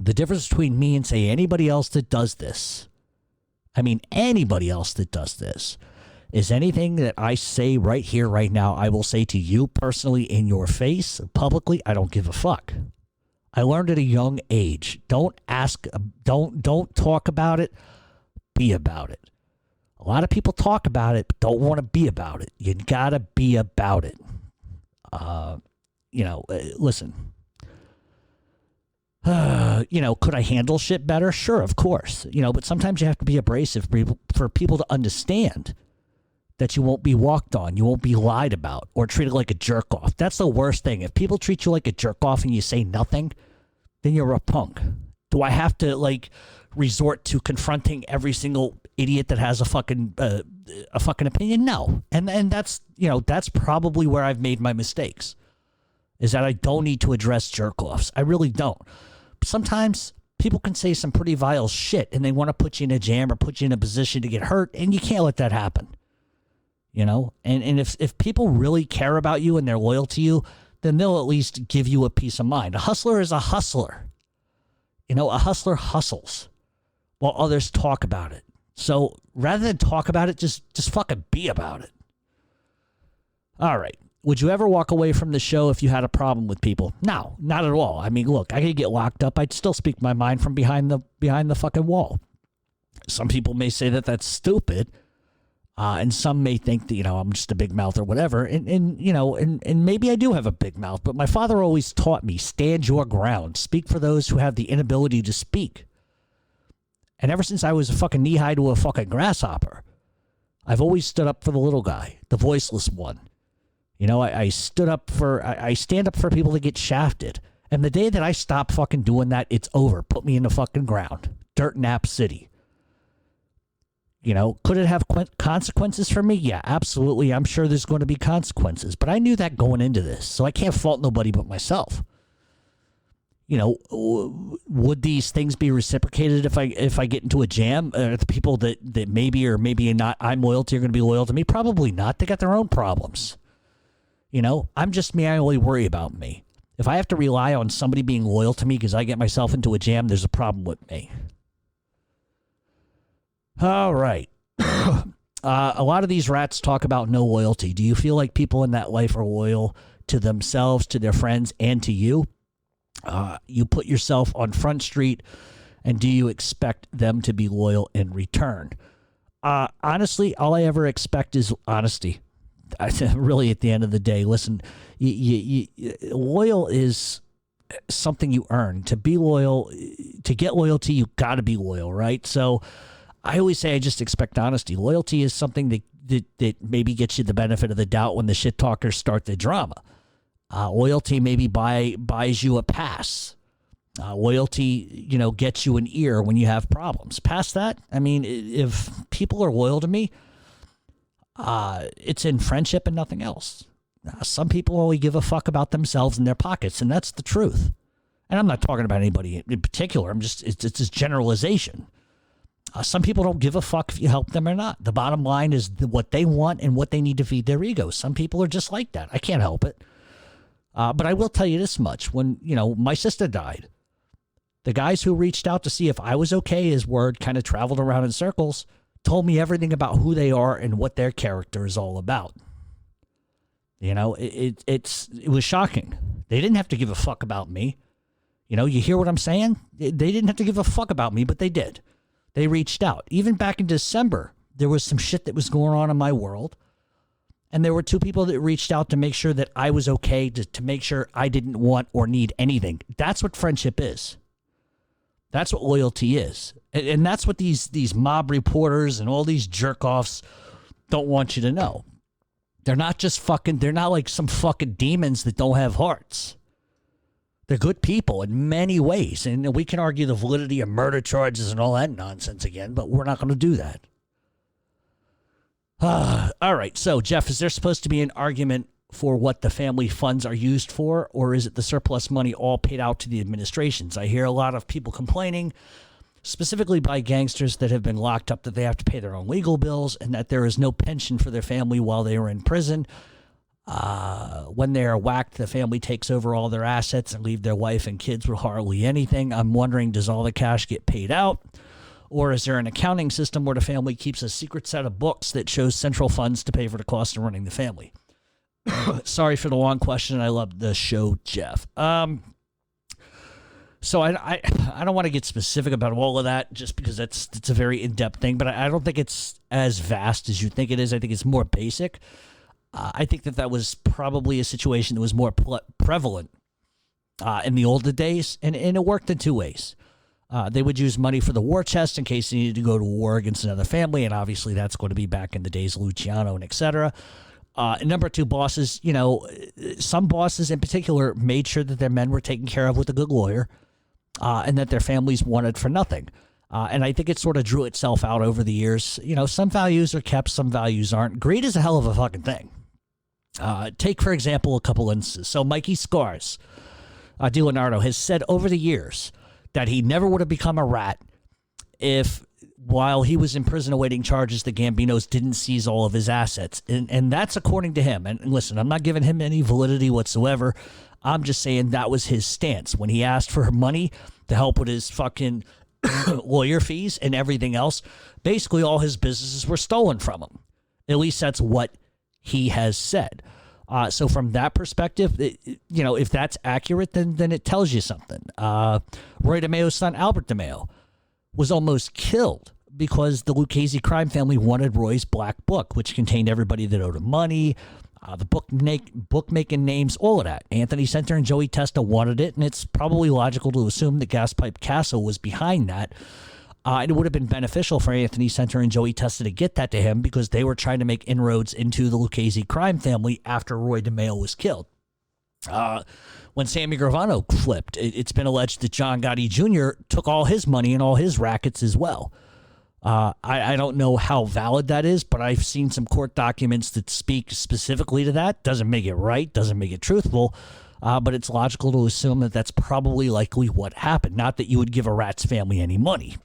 The difference between me and, say, anybody else that does this, anybody else that does this, is anything that I say right here, right now, I will say to you personally in your face, publicly, I don't give a fuck. I learned at a young age. Don't talk about it be about it. A lot of people talk about it, but don't want to be about it. You got to be about it. Listen. Could I handle shit better? Sure, of course. But sometimes you have to be abrasive for people to understand that you won't be walked on, you won't be lied about, or treated like a jerk off. That's the worst thing. If people treat you like a jerk off and you say nothing, then you're a punk. Do I have to resort to confronting every single idiot that has a fucking opinion? No. And that's probably where I've made my mistakes, is that I don't need to address jerk offs. I really don't. Sometimes people can say some pretty vile shit and they want to put you in a jam or put you in a position to get hurt, and you can't let that happen. And if people really care about you and they're loyal to you, then they'll at least give you a peace of mind. A hustler is a hustler. A hustler hustles while others talk about it. So rather than talk about it, just fucking be about it. All right. Would you ever walk away from the show if you had a problem with people? No, not at all. I mean, look, I could get locked up. I'd still speak my mind from behind the fucking wall. Some people may say that that's stupid. And some may think that, I'm just a big mouth or whatever. And maybe I do have a big mouth, but my father always taught me, stand your ground. Speak for those who have the inability to speak. And ever since I was a fucking knee-high to a fucking grasshopper, I've always stood up for the little guy, the voiceless one. I stand up for people that get shafted. And the day that I stop fucking doing that, it's over. Put me in the fucking ground. Dirt Nap City. Could it have consequences for me? Yeah, absolutely. I'm sure there's going to be consequences. But I knew that going into this, so I can't fault nobody but myself. Would these things be reciprocated if I get into a jam? The people that maybe or maybe not I'm loyal to are going to be loyal to me? Probably not. They got their own problems. I'm just me. I only worry about me. If I have to rely on somebody being loyal to me because I get myself into a jam, there's a problem with me. All right. A lot of these rats talk about no loyalty. Do you feel like people in that life are loyal to themselves, to their friends, and to you? You put yourself on Front Street, and do you expect them to be loyal in return? Honestly, all I ever expect is honesty. Really, at the end of the day, listen, loyal is something you earn. To be loyal, to get loyalty, you got to be loyal, right? So I always say I just expect honesty. Loyalty is something that maybe gets you the benefit of the doubt when the shit talkers start the drama. Loyalty maybe buys you a pass. Loyalty, gets you an ear when you have problems. Past that, I mean, if people are loyal to me, it's in friendship and nothing else. Some people only give a fuck about themselves and their pockets, and that's the truth. And I'm not talking about anybody in particular. It's a generalization. Some people don't give a fuck if you help them or not. The bottom line is what they want and what they need to feed their ego. Some people are just like that. I can't help it. But I will tell you this much. When, my sister died, the guys who reached out to see if I was okay, as word kind of traveled around in circles, told me everything about who they are and what their character is all about. It was shocking. They didn't have to give a fuck about me. You hear what I'm saying? They didn't have to give a fuck about me, but they did. They reached out. Even back in December, there was some shit that was going on in my world. And there were two people that reached out to make sure that I was okay, to make sure I didn't want or need anything. That's what friendship is. That's what loyalty is. And that's what these mob reporters and all these jerk-offs don't want you to know. They're not they're not like some fucking demons that don't have hearts. They're good people in many ways. And we can argue the validity of murder charges and all that nonsense again, but we're not going to do that. All right. So, Jeff, is there supposed to be an argument for what the family funds are used for, or is it the surplus money all paid out to the administrations? I hear a lot of people complaining, specifically by gangsters that have been locked up, that they have to pay their own legal bills and that there is no pension for their family while they are in prison. When they are whacked, the family takes over all their assets and leave their wife and kids with hardly anything. I'm wondering, does all the cash get paid out? Or is there an accounting system where the family keeps a secret set of books that shows central funds to pay for the cost of running the family? Sorry for the long question. I love the show, Jeff. So I don't want to get specific about all of that just because it's a very in-depth thing, but I don't think it's as vast as you think it is. I think it's more basic. I think that was probably a situation that was more prevalent in the older days, and it worked in two ways. They would use money for the war chest in case they needed to go to war against another family, and obviously that's going to be back in the days of Luciano and etc. And number two, bosses, some bosses in particular made sure that their men were taken care of with a good lawyer. And that their families wanted for nothing. And I think it sort of drew itself out over the years. Some values are kept, some values aren't. Greed is a hell of a fucking thing. Take, for example, a couple instances. So Mikey Scars, DiLeonardo, has said over the years that he never would have become a rat if, while he was in prison awaiting charges, the Gambinos didn't seize all of his assets. And that's according to him. And listen, I'm not giving him any validity whatsoever. I'm just saying that was his stance. When he asked for money to help with his fucking lawyer fees and everything else, basically all his businesses were stolen from him. At least that's what he has said. So from that perspective, if that's accurate, then it tells you something. Roy DeMeo's son, Albert DeMeo, was almost killed because the Lucchese crime family wanted Roy's black book, which contained everybody that owed him money, the bookmaking names, all of that. Anthony Center and Joey Testa wanted it, and it's probably logical to assume that Gaspipe Castle was behind that. And it would have been beneficial for Anthony Center and Joey Testa to get that to him because they were trying to make inroads into the Lucchese crime family after Roy DeMeo was killed. When Sammy Gravano flipped, it's been alleged that John Gotti Jr. took all his money and all his rackets as well. I don't know how valid that is, but I've seen some court documents that speak specifically to that. Doesn't make it right, doesn't make it truthful, but it's logical to assume that that's probably likely what happened. Not that you would give a rat's family any money,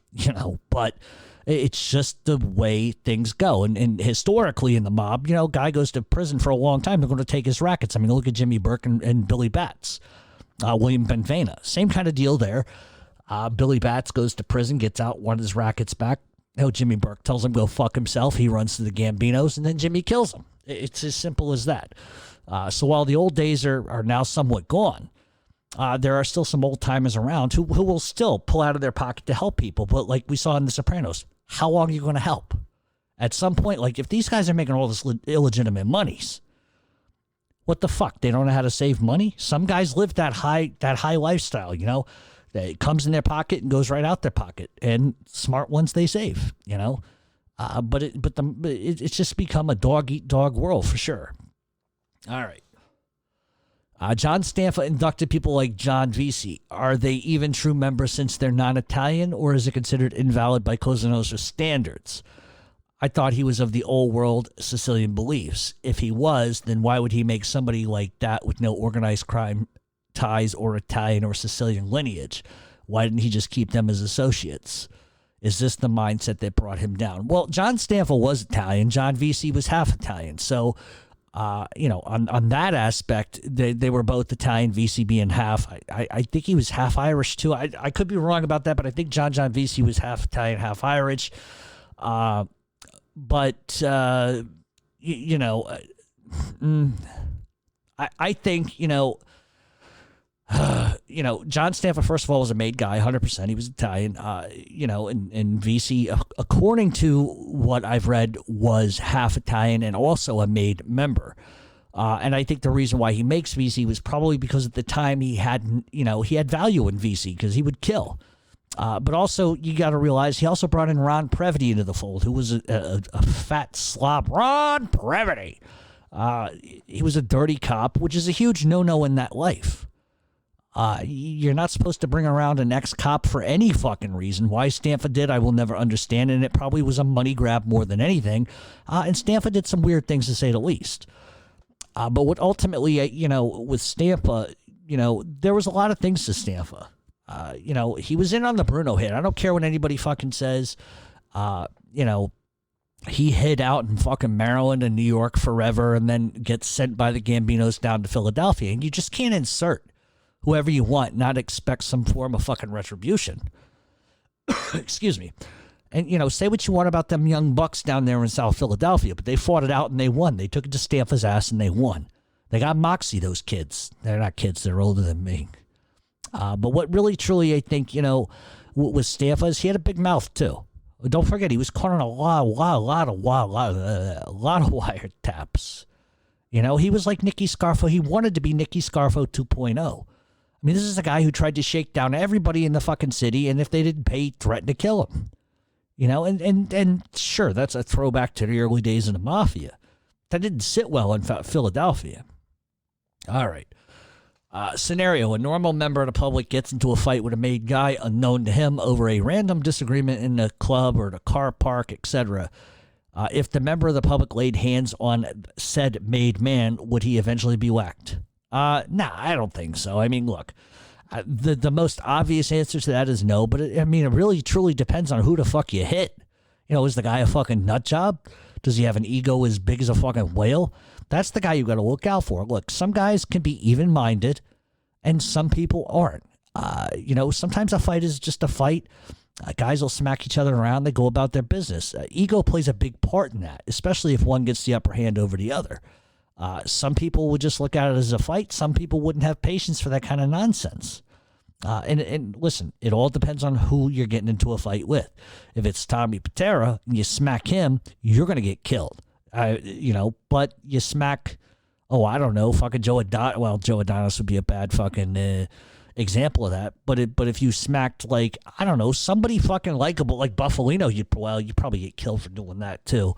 but it's just the way things go. And historically in the mob, guy goes to prison for a long time, they're going to take his rackets. I mean, look at Jimmy Burke and Billy Batts, William Benvena. Same kind of deal there. Billy Batts goes to prison, gets out, wanted his rackets back. Jimmy Burke tells him go fuck himself. He runs to the Gambinos, and then Jimmy kills him. It's as simple as that. So while the old days are now somewhat gone, there are still some old timers around who will still pull out of their pocket to help people. But like we saw in The Sopranos, how long are you going to help? At some point, like if these guys are making all this illegitimate monies, what the fuck? They don't know how to save money? Some guys live that high lifestyle, It comes in their pocket and goes right out their pocket, and smart ones they save, But it's just become a dog eat dog world for sure. All right. John Stanfa inducted people like John Vesey. Are they even true members since they're non-Italian, or is it considered invalid by Cosa Nostra standards? I thought he was of the old world Sicilian beliefs. If he was, then why would he make somebody like that with no organized crime ties or Italian or Sicilian lineage? Why didn't he just keep them as associates? Is this the mindset that brought him down? Well, John Stanfa was Italian. John Vesey was half Italian. So, on that aspect, they were both Italian, Vesey being half. I think he was half Irish too. I could be wrong about that, but I think John Vesey was half Italian, half Irish. I think, John Stanfa, first of all, was a made guy, 100%. He was Italian, and Vesey, according to what I've read, was half Italian and also a made member. And I think the reason why he makes Vesey was probably because at the time he had value in Vesey because he would kill. But also, you got to realize he also brought in Ron Previty into the fold, who was a fat slob. Ron Previty. He was a dirty cop, which is a huge no-no in that life. You're not supposed to bring around an ex-cop for any fucking reason. Why Stanfa did, I will never understand, and it probably was a money grab more than anything. And Stanfa did some weird things, to say the least. But what ultimately, with Stanfa, there was a lot of things to Stanfa. He was in on the Bruno hit. I don't care what anybody fucking says. He hid out in fucking Maryland and New York forever and then gets sent by the Gambinos down to Philadelphia. And you just can't insert whoever you want, not expect some form of fucking retribution. Excuse me. And, say what you want about them young bucks down there in South Philadelphia, but they fought it out and they won. They took it to Stanfa's ass and they won. They got moxie, those kids. They're not kids. They're older than me. But what really, truly, I think, with Stanfa is he had a big mouth, too. Don't forget, he was caught on a lot of wiretaps. He was like Nicky Scarfo. He wanted to be Nicky Scarfo 2.0. I mean, this is a guy who tried to shake down everybody in the fucking city, and if they didn't pay, he threatened to kill him. And sure, that's a throwback to the early days of the mafia. That didn't sit well in Philadelphia. All right. Scenario: a normal member of the public gets into a fight with a made guy unknown to him over a random disagreement in the club or the car park, etc. If the member of the public laid hands on said made man, would he eventually be whacked? Nah, I don't think so. I mean, look, the most obvious answer to that is no, but it really truly depends on who the fuck you hit. Is the guy a fucking nut job? Does he have an ego as big as a fucking whale? That's the guy you got to look out for. Look, some guys can be even-minded, and some people aren't. Sometimes a fight is just a fight. Guys will smack each other around. They go about their business. Ego plays a big part in that, especially if one gets the upper hand over the other. Some people would just look at it as a fight. Some people wouldn't have patience for that kind of nonsense. And listen, it all depends on who you're getting into a fight with. If it's Tommy Patera and you smack him, you're going to get killed. But you smack, I don't know, fucking Joe Adonis. Well, Joe Adonis would be a bad fucking example of that. But if you smacked, like, I don't know, somebody fucking likable like Buffalino, you'd probably get killed for doing that too.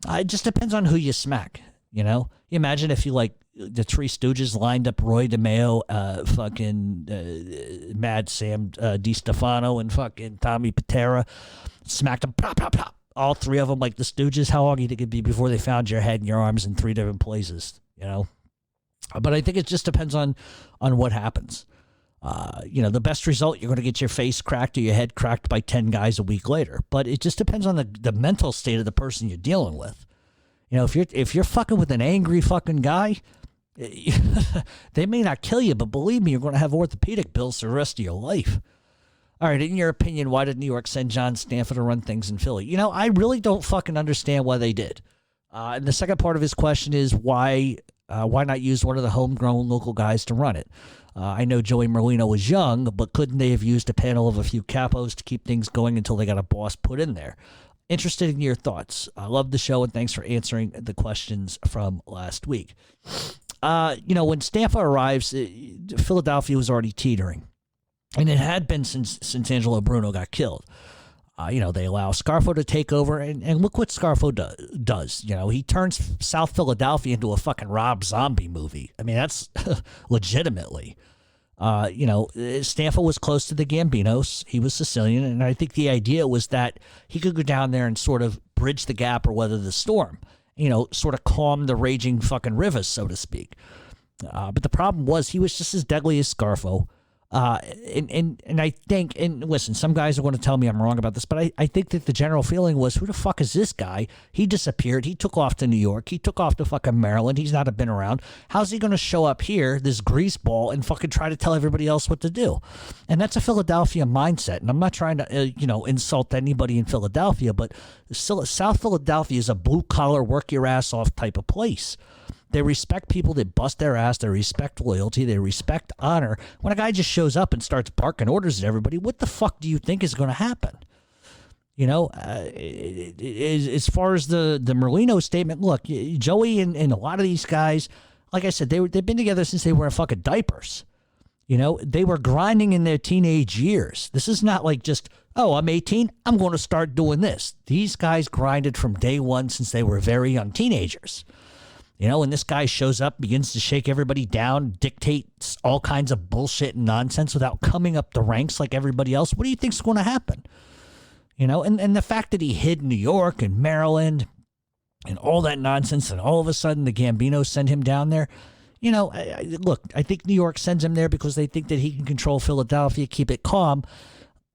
It just depends on who you smack. You imagine if you like the Three Stooges lined up Roy DeMeo, Mad Sam DiStefano, and fucking Tommy Patera, smacked them, pop, pop, pop. All three of them like the Stooges. How long do you think it'd be before they found your head and your arms in three different places? But I think it just depends on what happens. The best result, you're going to get your face cracked or your head cracked by 10 guys a week later. But it just depends on the mental state of the person you're dealing with. If you're fucking with an angry fucking guy, they may not kill you, but believe me, you're going to have orthopedic bills for the rest of your life. All right, in your opinion, why did New York send John Stanfa to run things in Philly? I really don't fucking understand why they did. And the second part of his question is why not use one of the homegrown local guys to run it? I know Joey Merlino was young, but couldn't they have used a panel of a few capos to keep things going until they got a boss put in there? Interested in your thoughts. I love the show, and thanks for answering the questions from last week. When Stanfa arrives, Philadelphia was already teetering. And it had been since Angelo Bruno got killed. They allow Scarfo to take over, and look what Scarfo does. He turns South Philadelphia into a fucking Rob Zombie movie. I mean, that's legitimately. Stanfa was close to the Gambinos. He was Sicilian, and I think the idea was that he could go down there and sort of bridge the gap or weather the storm. Sort of calm the raging fucking rivers, so to speak. But the problem was he was just as deadly as Scarfo. And I think, and listen, some guys are going to tell me I'm wrong about this, but I think that the general feeling was, who the fuck is this guy? He disappeared. He took off to New York. He took off to fucking Maryland. He's not been around. How's he going to show up here, this greaseball, and fucking try to tell everybody else what to do? And that's a Philadelphia mindset. And I'm not trying to, insult anybody in Philadelphia, but South Philadelphia is a blue collar, work your ass off type of place. They respect people that bust their ass. They respect loyalty. They respect honor. When a guy just shows up and starts barking orders at everybody, what the fuck do you think is going to happen? As far as the Merlino statement, look, Joey and a lot of these guys, like I said, they've been together since they were in fucking diapers. They were grinding in their teenage years. This is not like just, I'm 18, I'm going to start doing this. These guys grinded from day one since they were very young teenagers. When this guy shows up, begins to shake everybody down, dictates all kinds of bullshit and nonsense without coming up the ranks like everybody else, what do you think's going to happen? And the fact that he hid New York and Maryland and all that nonsense, and all of a sudden the Gambinos send him down there. I think New York sends him there because they think that he can control Philadelphia, keep it calm,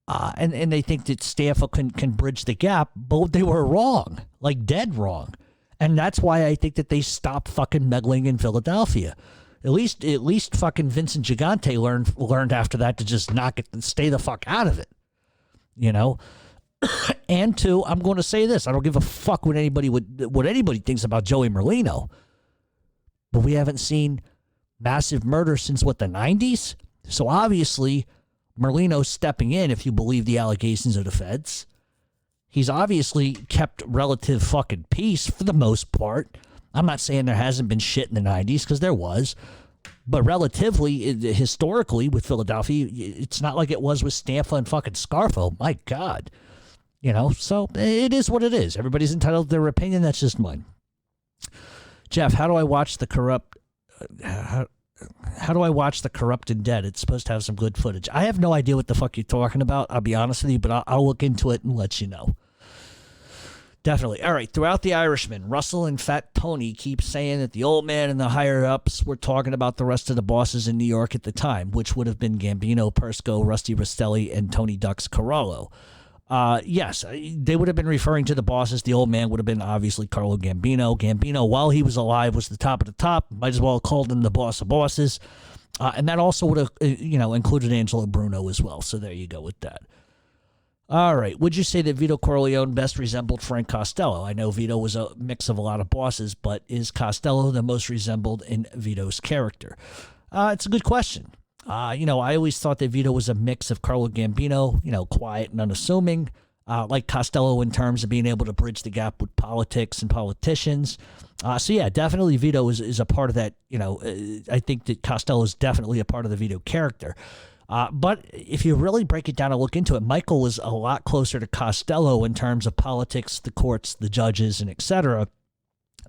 and they think that Stanfa can bridge the gap, but they were wrong, like dead wrong. And that's why I think that they stopped fucking meddling in Philadelphia. At least fucking Vincent Gigante learned after that to just knock it and stay the fuck out of it. And two, I'm going to say this. I don't give a fuck what anybody thinks about Joey Merlino. But we haven't seen massive murder since, the 90s? So obviously, Merlino's stepping in, if you believe the allegations of the feds. He's obviously kept relative fucking peace for the most part. I'm not saying there hasn't been shit in the 90s, because there was. But relatively, historically, with Philadelphia, it's not like it was with Stampa and fucking Scarfo. My God. You know, so it is what it is. Everybody's entitled to their opinion. That's just mine. Jeff, how do I watch the corrupt... How do I watch The Corrupt and Dead? It's supposed to have some good footage. I have no idea what the fuck you're talking about. I'll be honest with you, but I'll look into it and let you know. Definitely. All right. Throughout The Irishman, Russell and Fat Tony keep saying that the old man and the higher-ups were talking about the rest of the bosses in New York at the time, which would have been Gambino, Persco, Rusty Rastelli, and Tony Ducks Carollo. Yes, they would have been referring to the bosses. The old man would have been obviously Carlo Gambino. Gambino, while he was alive, was the top of the top. Might as well have called him the boss of bosses. And that also would have, included Angelo Bruno as well. So there you go with that. All right. Would you say that Vito Corleone best resembled Frank Costello? I know Vito was a mix of a lot of bosses, but is Costello the most resembled in Vito's character? It's a good question. I always thought that Vito was a mix of Carlo Gambino, quiet and unassuming, like Costello in terms of being able to bridge the gap with politics and politicians. So, yeah, definitely Vito is a part of that. I think that Costello is definitely a part of the Vito character. But if you really break it down and look into it, Michael was a lot closer to Costello in terms of politics, the courts, the judges, and et cetera.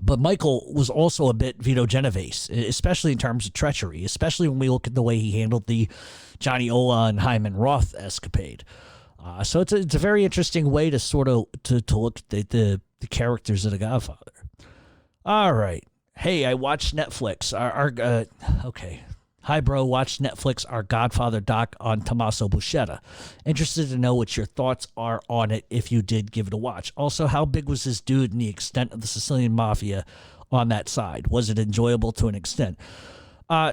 But Michael was also a bit Vito Genovese, especially in terms of treachery, especially when we look at the way he handled the Johnny Ola and Hyman Roth escapade. So it's a very interesting way to sort of to look at the characters of The Godfather. All right. Hey, I watched Netflix. Okay. Hi, bro. Watched Netflix, Our Godfather doc on Tommaso Buscetta. Interested to know what your thoughts are on it if you did give it a watch. Also, how big was this dude and the extent of the Sicilian Mafia on that side? Was it enjoyable to an extent?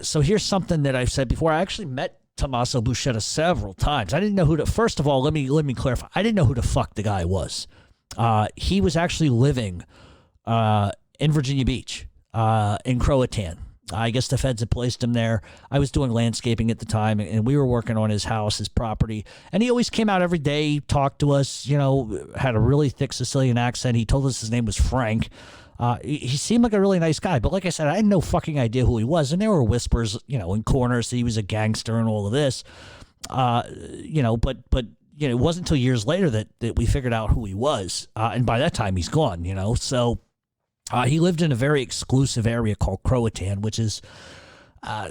So here's something that I've said before. I actually met Tommaso Buscetta several times. I didn't know who to... First of all, let me clarify. I didn't know who the fuck the guy was. He was actually living in Virginia Beach, in Croatan. I guess the feds had placed him there. I was doing landscaping at the time, and we were working on his house, his property. And he always came out every day, talked to us, had a really thick Sicilian accent. He told us his name was Frank. He seemed like a really nice guy. But like I said, I had no fucking idea who he was. And there were whispers, in corners that he was a gangster and all of this. But it wasn't until years later that we figured out who he was. And by that time, he's gone, So... he lived in a very exclusive area called Croatan, which is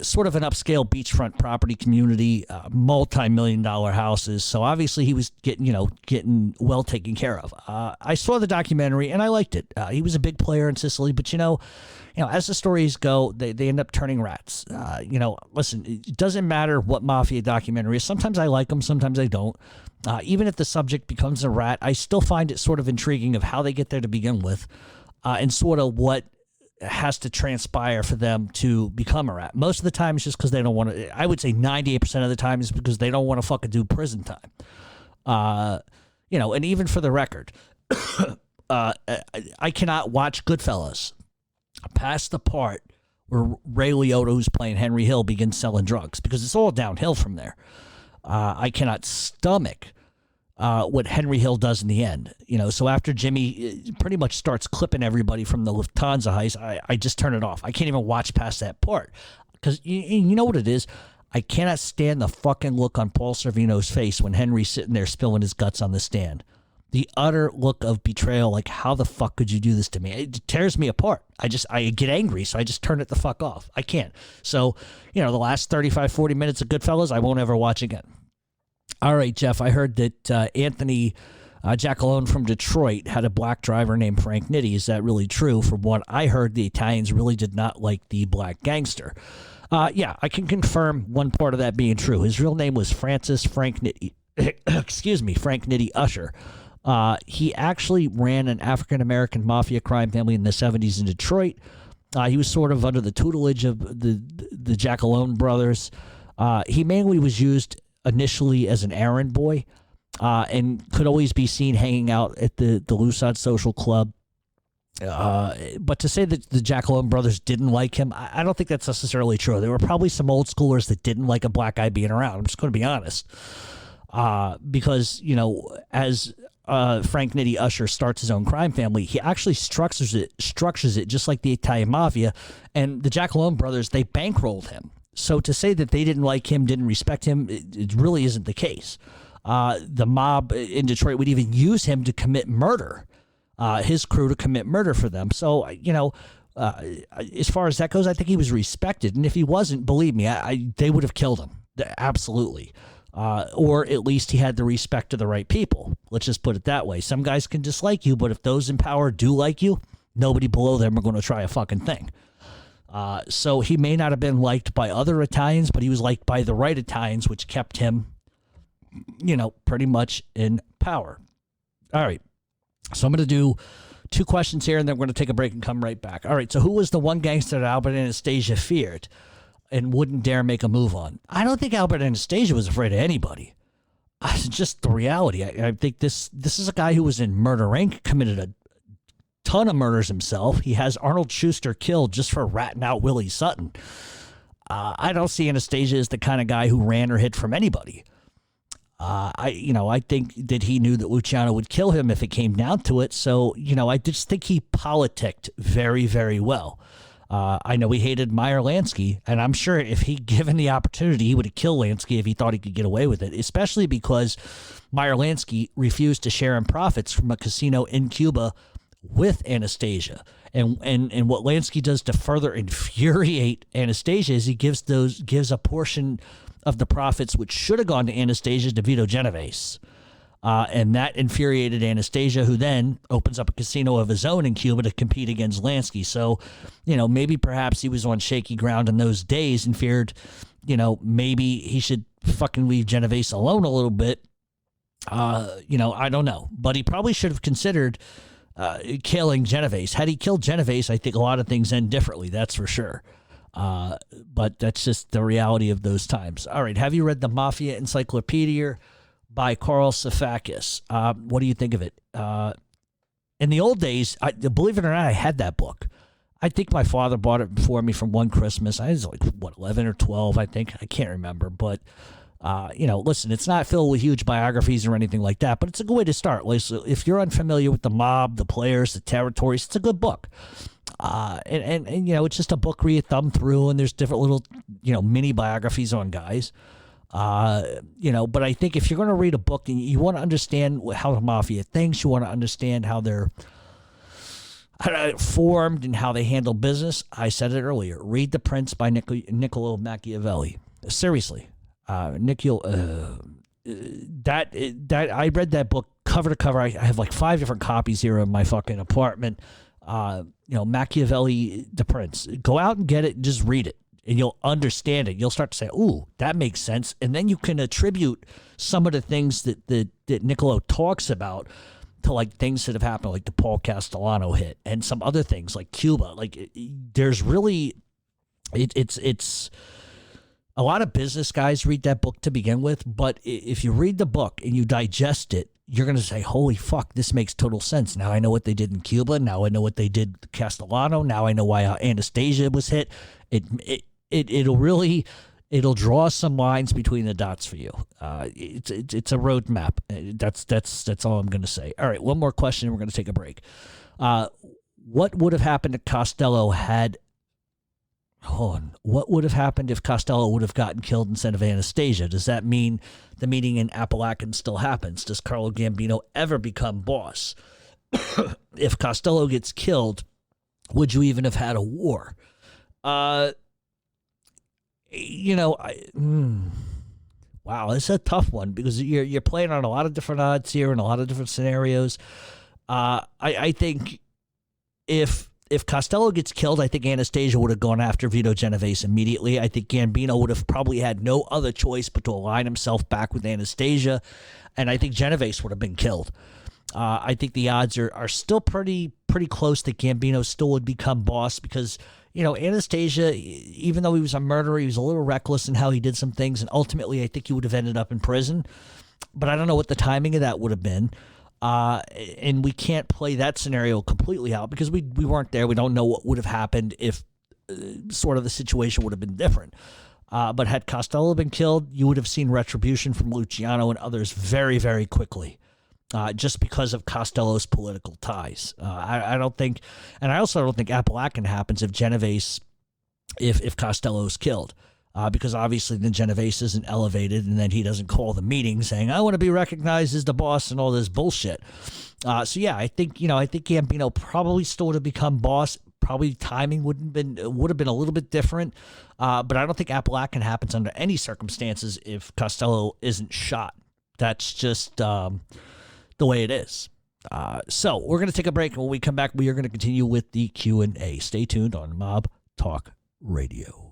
sort of an upscale beachfront property community, multi-million-dollar houses. So obviously he was getting well taken care of. I saw the documentary and I liked it. He was a big player in Sicily, but as the stories go, they end up turning rats. Listen, it doesn't matter what mafia documentary is. Sometimes I like them, sometimes I don't. Even if the subject becomes a rat, I still find it sort of intriguing of how they get there to begin with. And sort of what has to transpire for them to become a rat. Most of the time, it's just because they don't want to. I would say 98% of the time is because they don't want to fucking do prison time. And even for the record, I cannot watch Goodfellas past the part where Ray Liotta, who's playing Henry Hill, begins selling drugs, because it's all downhill from there. I cannot stomach what Henry Hill does in the end. So after Jimmy pretty much starts clipping everybody from the Lufthansa heist, I just turn it off. I can't even watch past that part, because you know what it is? I cannot stand the fucking look on Paul Sorvino's face when Henry's sitting there spilling his guts on the stand. The utter look of betrayal, like, how the fuck could you do this to me? It tears me apart. I get angry, so I just turn it the fuck off. I can't. So, the last 35, 40 minutes of Goodfellas, I won't ever watch again. All right, Jeff, I heard that Anthony Giacalone from Detroit had a black driver named Frank Nitti. Is that really true? From what I heard, the Italians really did not like the black gangster. Yeah, I can confirm one part of that being true. His real name was Francis Frank Nitti. Excuse me, Frank Nitti Usher. He actually ran an African-American mafia crime family in the 70s in Detroit. He was sort of under the tutelage of the Giacalone brothers. He mainly was used initially as an errand boy, and could always be seen hanging out at the Lusad Social Club. But to say that the Jackalope brothers didn't like him, I don't think that's necessarily true. There were probably some old schoolers that didn't like a black guy being around. I'm just going to be honest. Because, as Frank Nitti Usher starts his own crime family, he actually structures it just like the Italian Mafia. And the Jackalope brothers, they bankrolled him. So to say that they didn't like him, didn't respect him, it really isn't the case. The mob in Detroit would even use him to commit murder. His crew to commit murder for them. So, as far as that goes, I think he was respected. And if he wasn't, believe me, they would have killed him. Absolutely. Or at least he had the respect of the right people. Let's just put it that way. Some guys can dislike you, but if those in power do like you, nobody below them are going to try a fucking thing. So he may not have been liked by other Italians, but he was liked by the right Italians, which kept him, pretty much in power. All right. So I'm going to do 2 questions here, and then we're going to take a break and come right back. All right, so who was the one gangster that Albert Anastasia feared and wouldn't dare make a move on? I don't think Albert Anastasia was afraid of anybody. It's just the reality. I think this is a guy who was in Murder Inc., committed a ton of murders himself. He has Arnold Schuster killed just for ratting out Willie Sutton. I don't see Anastasia as the kind of guy who ran or hid from anybody. I think that he knew that Luciano would kill him if it came down to it. So, I just think he politicked very, very well. I know he hated Meyer Lansky, and I'm sure if he'd given the opportunity, he would have killed Lansky if he thought he could get away with it, especially because Meyer Lansky refused to share in profits from a casino in Cuba with Anastasia. And what Lansky does to further infuriate Anastasia is he gives a portion of the profits which should have gone to Anastasia to Vito Genovese. And that infuriated Anastasia, who then opens up a casino of his own in Cuba to compete against Lansky. So, maybe perhaps he was on shaky ground in those days and feared, maybe he should fucking leave Genovese alone a little bit. I don't know. But he probably should have considered killing Genovese. Had he killed Genovese, I think a lot of things end differently, that's for sure. But that's just the reality of those times. All right. Have you read the Mafia Encyclopedia by Carl Safakis? What do you think of it? In the old days, believe it or not, I had that book. I think my father bought it for me from one Christmas. I was like, 11 or 12, I think. I can't remember. But, listen, it's not filled with huge biographies or anything like that, but it's a good way to start. Like, so if you're unfamiliar with the mob, the players, the territories, it's a good book. And it's just a book where you thumb through, and there's different little, mini biographies on guys. But I think if you're going to read a book and you want to understand how the mafia thinks, you want to understand how they're formed and how they handle business, I said it earlier, read The Prince by Niccolo Machiavelli. Seriously. I read that book cover to cover. I have like 5 different copies here in my fucking apartment. Machiavelli, The Prince. Go out and get it and just read it, and you'll understand it. You'll start to say, ooh, that makes sense. And then you can attribute some of the things that Niccolo talks about to like things that have happened, like the Paul Castellano hit and some other things like Cuba. Like there's really, it's a lot of business guys read that book to begin with, but if you read the book and you digest it, you're going to say, holy fuck, this makes total sense. Now I know what they did in Cuba. Now I know what they did to Castellano. Now I know why Anastasia was hit. It'll draw some lines between the dots for you. It's a roadmap. That's all I'm going to say. All right, one more question, and we're going to take a break. What would have happened if Costello had... Hold on. What would have happened if Costello would have gotten killed instead of Anastasia? Does that mean the meeting in Appalachian still happens? Does Carlo Gambino ever become boss? If Costello gets killed, would you even have had a war? Wow, it's a tough one because you're playing on a lot of different odds here and a lot of different scenarios. I think if Costello gets killed, I think Anastasia would have gone after Vito Genovese immediately. I think Gambino would have probably had no other choice but to align himself back with Anastasia, and I think Genovese would have been killed. I think the odds are still pretty close that Gambino still would become boss because, Anastasia, even though he was a murderer, he was a little reckless in how he did some things, and ultimately I think he would have ended up in prison. But I don't know what the timing of that would have been. And we can't play that scenario completely out because we weren't there. We don't know what would have happened if sort of the situation would have been different. But had Costello been killed, you would have seen retribution from Luciano and others very, very quickly, just because of Costello's political ties. I don't think, and I also don't think Appalachian happens if Genovese, if Costello's killed. Because obviously then Genovese isn't elevated, and then he doesn't call the meeting saying, I want to be recognized as the boss and all this bullshit. So yeah, I think Gambino probably still would have become boss. Probably timing would have been a little bit different. But I don't think Appalachian happens under any circumstances if Costello isn't shot. That's just the way it is. So we're going to take a break, and when we come back, we are going to continue with the Q&A. Stay tuned on Mob Talk Radio.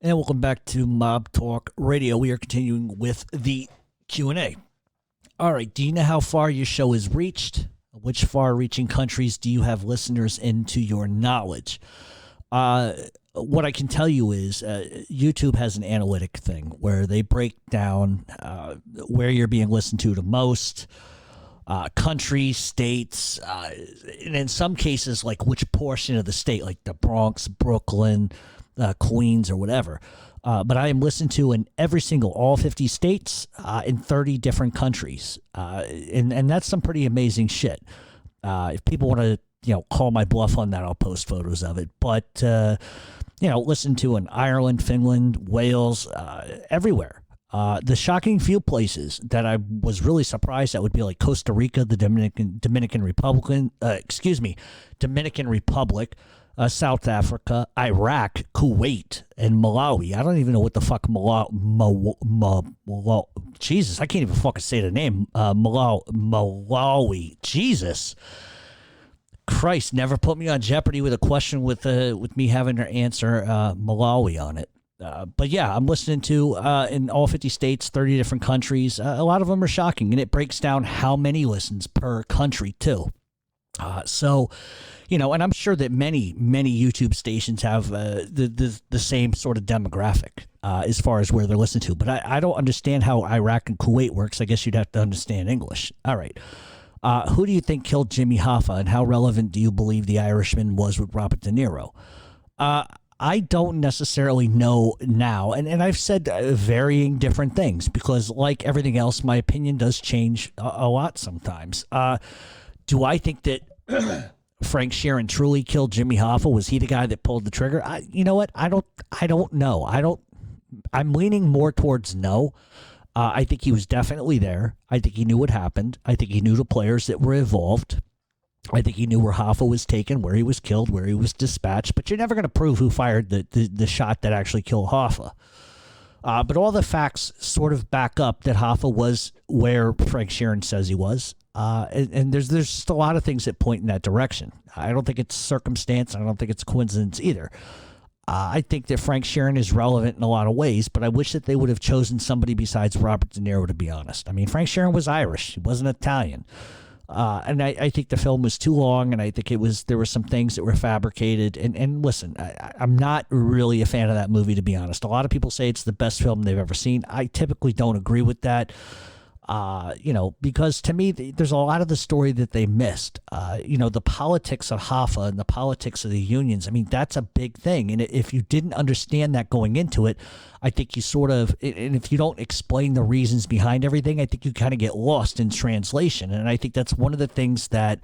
And welcome back to Mob Talk Radio. We are continuing with the Q&A. All right, do you know how far your show has reached? Which far-reaching countries do you have listeners in to your knowledge? What I can tell you is YouTube has an analytic thing where they break down where you're being listened to the most, countries, states, and in some cases, like which portion of the state, like the Bronx, Brooklyn, Queens, or whatever. But I am listened to in all 50 states, in 30 different countries. And that's some pretty amazing shit. If people want to, call my bluff on that, I'll post photos of it. But, listen to in Ireland, Finland, Wales, everywhere. The shocking few places that I was really surprised at would be like Costa Rica, the Dominican Republic, South Africa, Iraq, Kuwait, and Malawi. I don't even know what the fuck Jesus, I can't even fucking say the name. Malawi. Jesus Christ, never put me on Jeopardy with a question with me having to answer Malawi on it. But yeah, I'm listening to in all 50 states, 30 different countries. A lot of them are shocking, and it breaks down how many listens per country too. And I'm sure that many YouTube stations have the same sort of demographic as far as where they're listened to. But I don't understand how Iraq and Kuwait works. I guess you'd have to understand English. All right. Who do you think killed Jimmy Hoffa, and how relevant do you believe The Irishman was with Robert De Niro? I don't necessarily know now, and I've said varying different things because, like everything else, my opinion does change a lot sometimes. Do I think that Frank Sheeran truly killed Jimmy Hoffa? Was he the guy that pulled the trigger? You know what? I don't know. I'm leaning more towards no. I think he was definitely there. I think he knew what happened. I think he knew the players that were involved. I think he knew where Hoffa was taken, where he was killed, where he was dispatched. But you're never going to prove who fired the shot that actually killed Hoffa. But all the facts sort of back up that Hoffa was where Frank Sheeran says he was. And there's just a lot of things that point in that direction. I don't think it's circumstance. I don't think it's coincidence either. I think that Frank Sheeran is relevant in a lot of ways, but I wish that they would have chosen somebody besides Robert De Niro, to be honest. I mean, Frank Sheeran was Irish. He wasn't Italian. And I think the film was too long, and I think there were some things that were fabricated. And listen, I'm not really a fan of that movie, to be honest. A lot of people say it's the best film they've ever seen. I typically don't agree with that. Because to me, there's a lot of the story that they missed. The politics of Hoffa and the politics of the unions. I mean, that's a big thing. And if you didn't understand that going into it, I think you and if you don't explain the reasons behind everything, I think you kind of get lost in translation. And I think that's one of the things that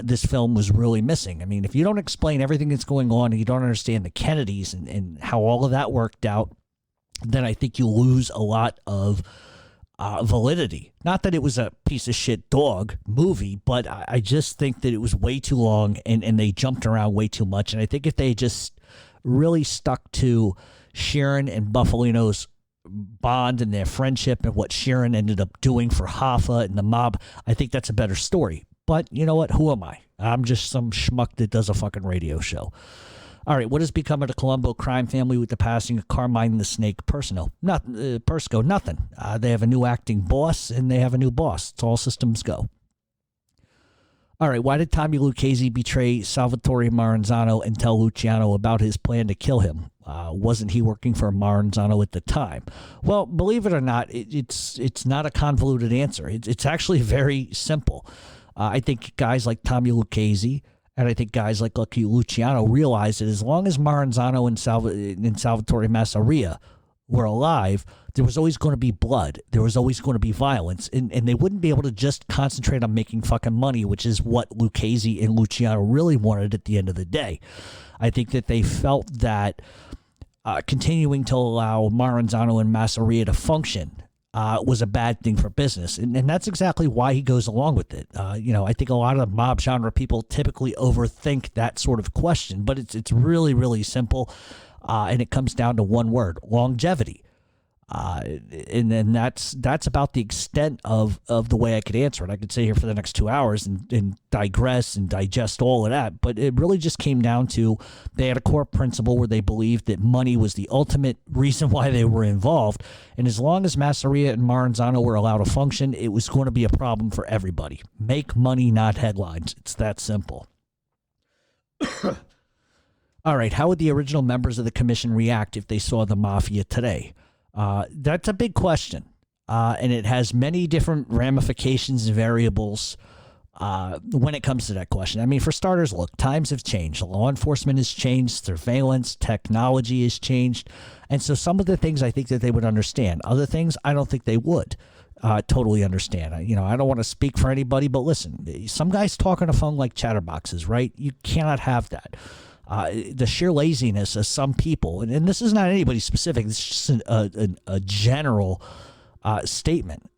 this film was really missing. I mean, if you don't explain everything that's going on and you don't understand the Kennedys and how all of that worked out, then I think you lose a lot of validity. Not that it was a piece of shit dog movie, but I just think that it was way too long and they jumped around way too much. And I think if they just really stuck to Sharon and Buffalino's bond and their friendship and what Sharon ended up doing for Hoffa and the mob, I think that's a better story. But you know what? Who am I? I'm just some schmuck that does a fucking radio show. All right, what has become of the Colombo crime family with the passing of Carmine the Snake Persco? Nothing. They have a new acting boss, and they have a new boss. It's all systems go. All right, why did Tommy Lucchese betray Salvatore Maranzano and tell Luciano about his plan to kill him? Wasn't he working for Maranzano at the time? Well, believe it or not, it's not a convoluted answer. It's actually very simple. I think guys like Tommy Lucchese, and I think guys like Lucky Luciano realized that as long as Maranzano and Salvatore Masseria were alive, there was always going to be blood. There was always going to be violence. And they wouldn't be able to just concentrate on making fucking money, which is what Lucchese and Luciano really wanted at the end of the day. I think that they felt that continuing to allow Maranzano and Masseria to function was a bad thing for business. And that's exactly why he goes along with it. I think a lot of mob genre people typically overthink that sort of question, but it's really, really simple. And it comes down to one word: longevity. And then that's about the extent of the way I could answer it. I could sit here for the next 2 hours and digress and digest all of that, but it really just came down to they had a core principle where they believed that money was the ultimate reason why they were involved, and as long as Masseria and Maranzano were allowed to function, it was going to be a problem for everybody. Make money, not headlines. It's that simple. All right, how would the original members of the commission react if they saw the mafia today? That's a big question, and it has many different ramifications and variables when it comes to that question. I mean, for starters, look, times have changed. Law enforcement has changed. Surveillance, technology has changed. And so some of the things I think that they would understand. Other things I don't think they would totally understand. I don't want to speak for anybody, but listen, some guys talk on a phone like chatterboxes, right? You cannot have that. The sheer laziness of some people, and this is not anybody specific, it's just a general statement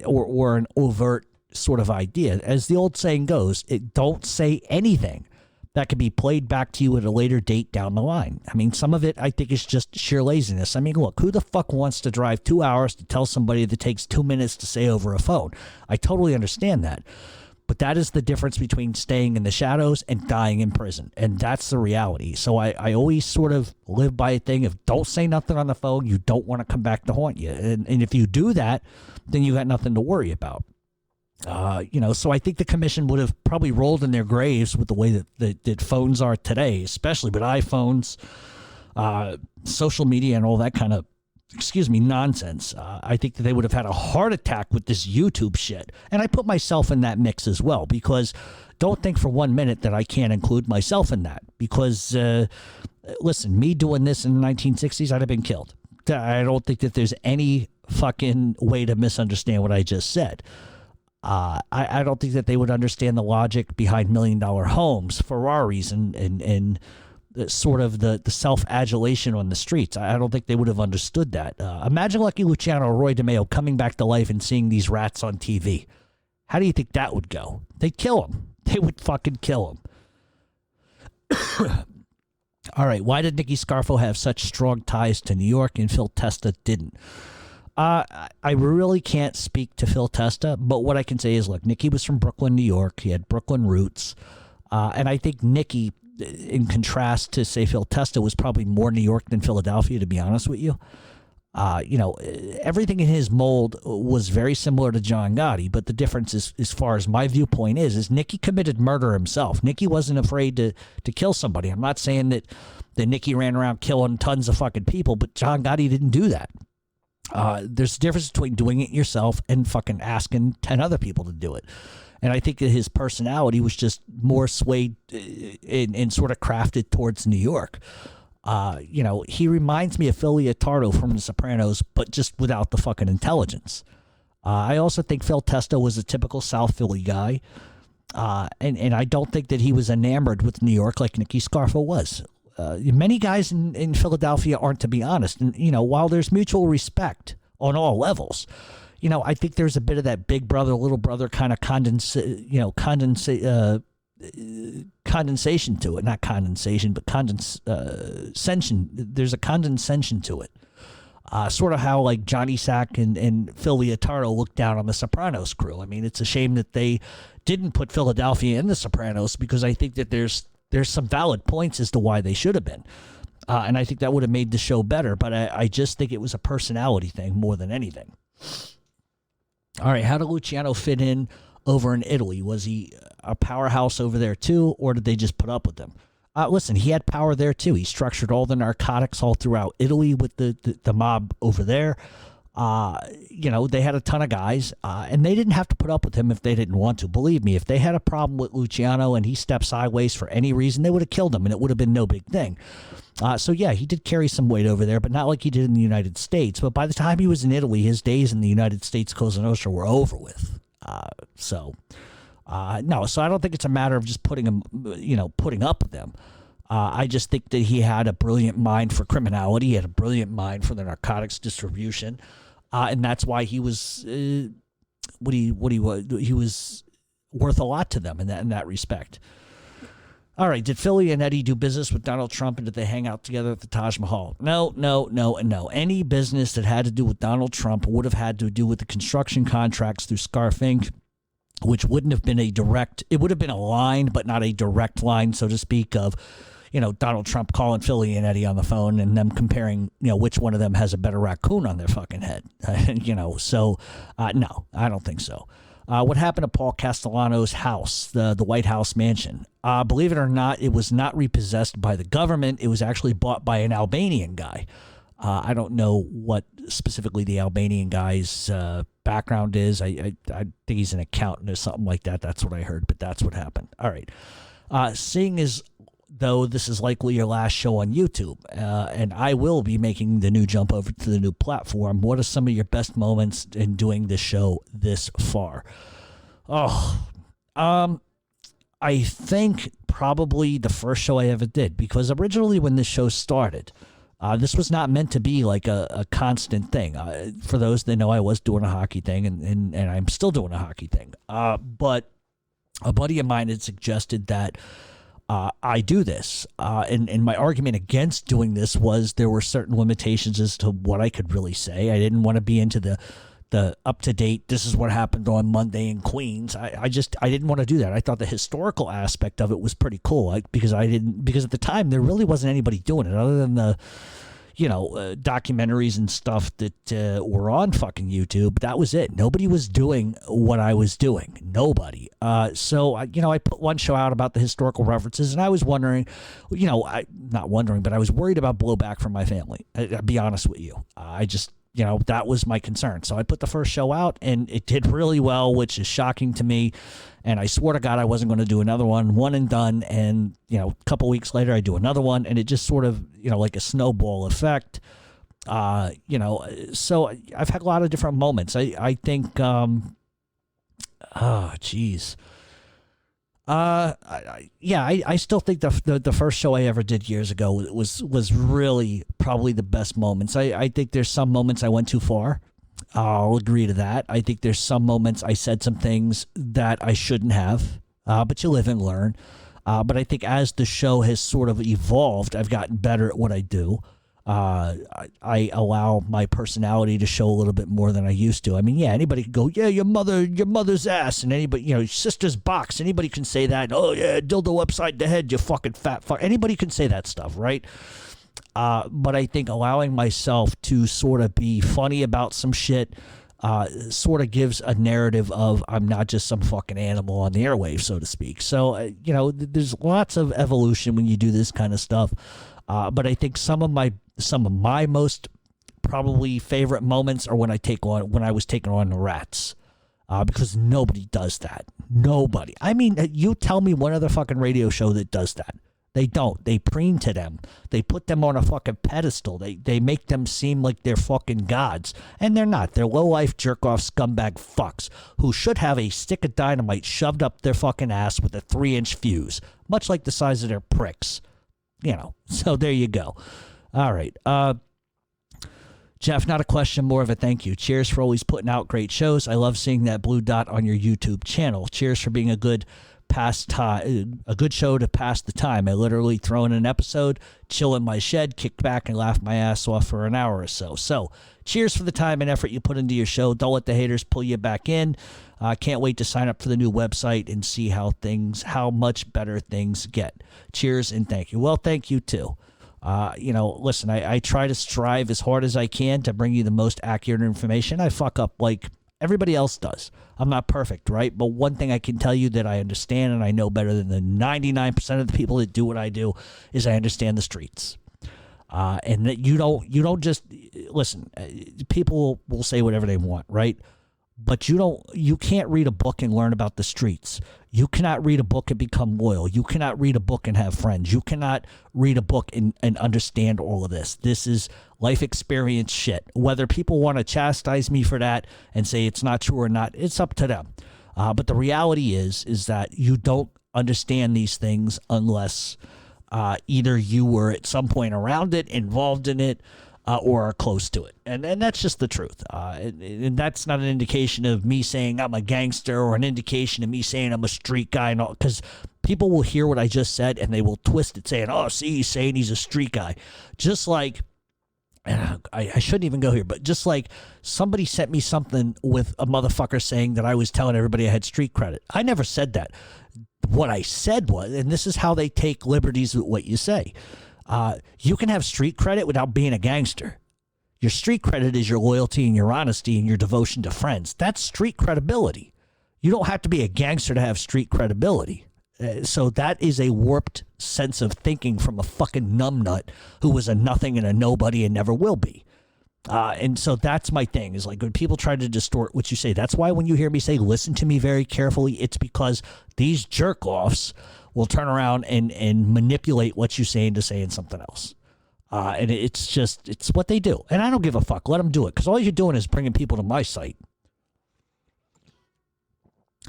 or an overt sort of idea. As the old saying goes, don't say anything that could be played back to you at a later date down the line. I mean, some of it I think is just sheer laziness. I mean, look, who the fuck wants to drive 2 hours to tell somebody that takes 2 minutes to say over a phone? I totally understand that. But that is the difference between staying in the shadows and dying in prison. And that's the reality. So I always sort of live by a thing of don't say nothing on the phone. You don't want to come back to haunt you. And if you do that, then you got nothing to worry about. So I think the commission would have probably rolled in their graves with the way that phones are today, especially with iPhones, social media and all that kind of nonsense. I think that they would have had a heart attack with this YouTube shit. And I put myself in that mix as well, because don't think for 1 minute that I can't include myself in that. Because, listen, me doing this in the 1960s, I'd have been killed. I don't think that there's any fucking way to misunderstand what I just said. I don't think that they would understand the logic behind $1 million homes, Ferraris, and sort of the self-adulation on the streets. I don't think they would have understood that. Imagine Lucky Luciano or Roy DeMeo coming back to life and seeing these rats on TV. How do you think that would go? They'd kill him. They would fucking kill him. All right, why did Nicky Scarfo have such strong ties to New York and Phil Testa didn't? I really can't speak to Phil Testa, but what I can say is, look, Nicky was from Brooklyn, New York. He had Brooklyn roots. And I think Nicky, in contrast to, say, Phil Testa, was probably more New York than Philadelphia, to be honest with you. Everything in his mold was very similar to John Gotti, but the difference is, as far as my viewpoint is Nicky committed murder himself. Nicky wasn't afraid to kill somebody. I'm not saying that Nicky ran around killing tons of fucking people, but John Gotti didn't do that. There's a difference between doing it yourself and fucking asking 10 other people to do it. And I think that his personality was just more swayed and sort of crafted towards New York. He reminds me of Philly Attardo from The Sopranos, but just without the fucking intelligence. I also think Phil Testo was a typical South Philly guy. And I don't think that he was enamored with New York like Nicky Scarfo was. Many guys in Philadelphia aren't, to be honest. And, while there's mutual respect on all levels, I think there's a bit of that big brother, little brother kind of condensation to it. Not condensation, but condescension. There's a condescension to it. Sort of how like Johnny Sack and Phil Leotardo looked down on the Sopranos crew. I mean, it's a shame that they didn't put Philadelphia in the Sopranos, because I think that there's some valid points as to why they should have been. And I think that would have made the show better, but I just think it was a personality thing more than anything. All right, how did Luciano fit in over in Italy? Was he a powerhouse over there too, or did they just put up with him? Listen, he had power there too. He structured all the narcotics all throughout Italy with the mob over there. They had a ton of guys, and they didn't have to put up with him if they didn't want to. Believe me, if they had a problem with Luciano and he stepped sideways for any reason, they would have killed him, and it would have been no big thing. So yeah, he did carry some weight over there, but not like he did in the United States. But by the time he was in Italy, his days in the United States Cosa Nostra were over with. So I don't think it's a matter of just putting up with them. I just think that he had a brilliant mind for criminality. He had a brilliant mind for the narcotics distribution. And that's why he was what he was. He was worth a lot to them in that respect. All right, did Philly and Eddie do business with Donald Trump, and did they hang out together at the Taj Mahal? No, and no. Any business that had to do with Donald Trump would have had to do with the construction contracts through Scarf Inc., which wouldn't have been it would have been a line, but not a direct line, so to speak, of Donald Trump calling Philly and Eddie on the phone and them comparing, which one of them has a better raccoon on their fucking head. No, I don't think so. What happened to Paul Castellano's house, the White House mansion? Believe it or not, it was not repossessed by the government. It was actually bought by an Albanian guy. I don't know what specifically the Albanian guy's background is. I think he's an accountant or something like that. That's what I heard, but that's what happened. All right. Seeing as though this is likely your last show on YouTube, and I will be making the new jump over to the new platform, what are some of your best moments in doing this show this far? I think probably the first show I ever did, because originally when this show started, this was not meant to be like a constant thing. For those that know, I was doing a hockey thing, and I'm still doing a hockey thing. But a buddy of mine had suggested that I do this. And my argument against doing this was there were certain limitations as to what I could really say. I didn't want to be into the up-to-date, this is what happened on Monday in Queens. I didn't want to do that. I thought the historical aspect of it was pretty cool, because at the time there really wasn't anybody doing it other than the documentaries and stuff that were on fucking YouTube. That was it. Nobody was doing what I was doing. Nobody. So I put one show out about the historical references, and I was wondering, not wondering, but I was worried about blowback from my family. I'll be honest with you. That was my concern. So I put the first show out, and it did really well, which is shocking to me. And I swore to God I wasn't going to do another one and done. And, a couple weeks later, I do another one, and it just sort of, like a snowball effect. So I've had a lot of different moments. I think, I still think the first show I ever did years ago was really probably the best moments. I think there's some moments I went too far. I'll agree to that. I think there's some moments I said some things that I shouldn't have, but you live and learn. But I think as the show has sort of evolved, I've gotten better at what I do. I allow my personality to show a little bit more than I used to. I mean, yeah, anybody can go, yeah, your mother's ass, and anybody, your sister's box. Anybody can say that. Oh yeah, dildo upside the head, you fucking fat fuck. Anybody can say that stuff, right? But I think allowing myself to sort of be funny about some shit sort of gives a narrative of I'm not just some fucking animal on the airwaves, so to speak. So, there's lots of evolution when you do this kind of stuff. But I think some of my most probably favorite moments are when I was taking on the Rats. Because nobody does that. Nobody. I mean, you tell me one other fucking radio show that does that. They don't. They preen to them. They put them on a fucking pedestal. They make them seem like they're fucking gods. And they're not. They're low-life, jerk-off, scumbag fucks who should have a stick of dynamite shoved up their fucking ass with a 3-inch fuse, much like the size of their pricks. So there you go. All right. Jeff, not a question, more of a thank you. Cheers for always putting out great shows. I love seeing that blue dot on your YouTube channel. Cheers for being a good show to pass the time. I literally throw in an episode, chill in my shed, kick back, and laugh my ass off for an hour or so. So, cheers for the time and effort you put into your show. Don't let the haters pull you back in. Can't wait to sign up for the new website and see how much better things get. Cheers and thank you. Well, thank you too. Listen, I try to strive as hard as I can to bring you the most accurate information. I fuck up like everybody else does. I'm not perfect, right? But one thing I can tell you that I understand and I know better than the 99% of the people that do what I do is I understand the streets. And that you don't just listen. People will say whatever they want, right? But you can't read a book and learn about the streets. You cannot read a book and become loyal. You cannot read a book and have friends. You cannot read a book and understand all of this. This is life experience shit. Whether people want to chastise me for that and say it's not true or not, it's up to them. But the reality is that you don't understand these things unless either you were at some point around it, involved in it, or are close to it. And that's just the truth. And that's not an indication of me saying I'm a gangster or an indication of me saying I'm a street guy and all, because people will hear what I just said and they will twist it saying, oh, see, he's saying he's a street guy. Just like, I shouldn't even go here, but just like somebody sent me something with a motherfucker saying that I was telling everybody I had street credit. I never said that. What I said was, and this is how they take liberties with what you say. You can have street credit without being a gangster. Your street credit is your loyalty and your honesty and your devotion to friends. That's street credibility. You don't have to be a gangster to have street credibility. So that is a warped sense of thinking from a fucking numbnut who was a nothing and a nobody and never will be. And so that's my thing, is like when people try to distort what you say. That's why when you hear me say, listen to me very carefully, it's because these jerk-offs will turn around and manipulate what you say into saying something else. And it's what they do. And I don't give a fuck. Let them do it. Because all you're doing is bringing people to my site.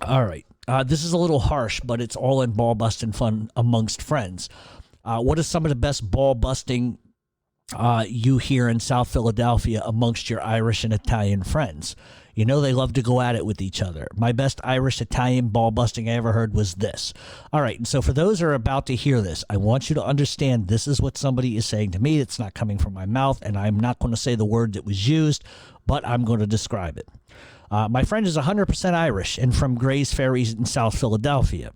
All right. This is a little harsh, but it's all in ball busting fun amongst friends. What is some of the best ball busting you hear in South Philadelphia amongst your Irish and Italian friends? You know they love to go at it with each other. My best Irish-Italian ball busting I ever heard was this. All right, and so for those who are about to hear this, I want you to understand this is what somebody is saying to me. It's not coming from my mouth, and I'm not going to say the word that was used, but I'm going to describe it. My friend is 100% Irish and from Gray's Ferries in South Philadelphia.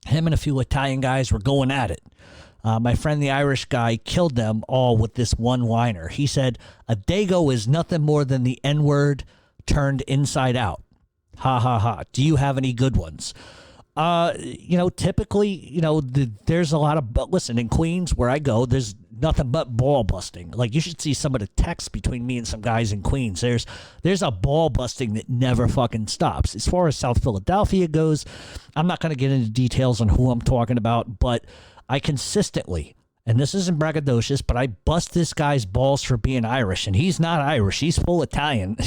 Him and a few Italian guys were going at it. My friend, the Irish guy, killed them all with this one-liner. He said, "A dago is nothing more than the N-word turned inside out." Ha, ha, ha. Do you have any good ones? Typically, there's a lot of, but listen, in Queens, where I go, there's nothing but ball busting. Like, you should see some of the texts between me and some guys in Queens. There's a ball busting that never fucking stops. As far as South Philadelphia goes, I'm not going to get into details on who I'm talking about, but I consistently, and this isn't braggadocious, but I bust this guy's balls for being Irish, and he's not Irish. He's full Italian,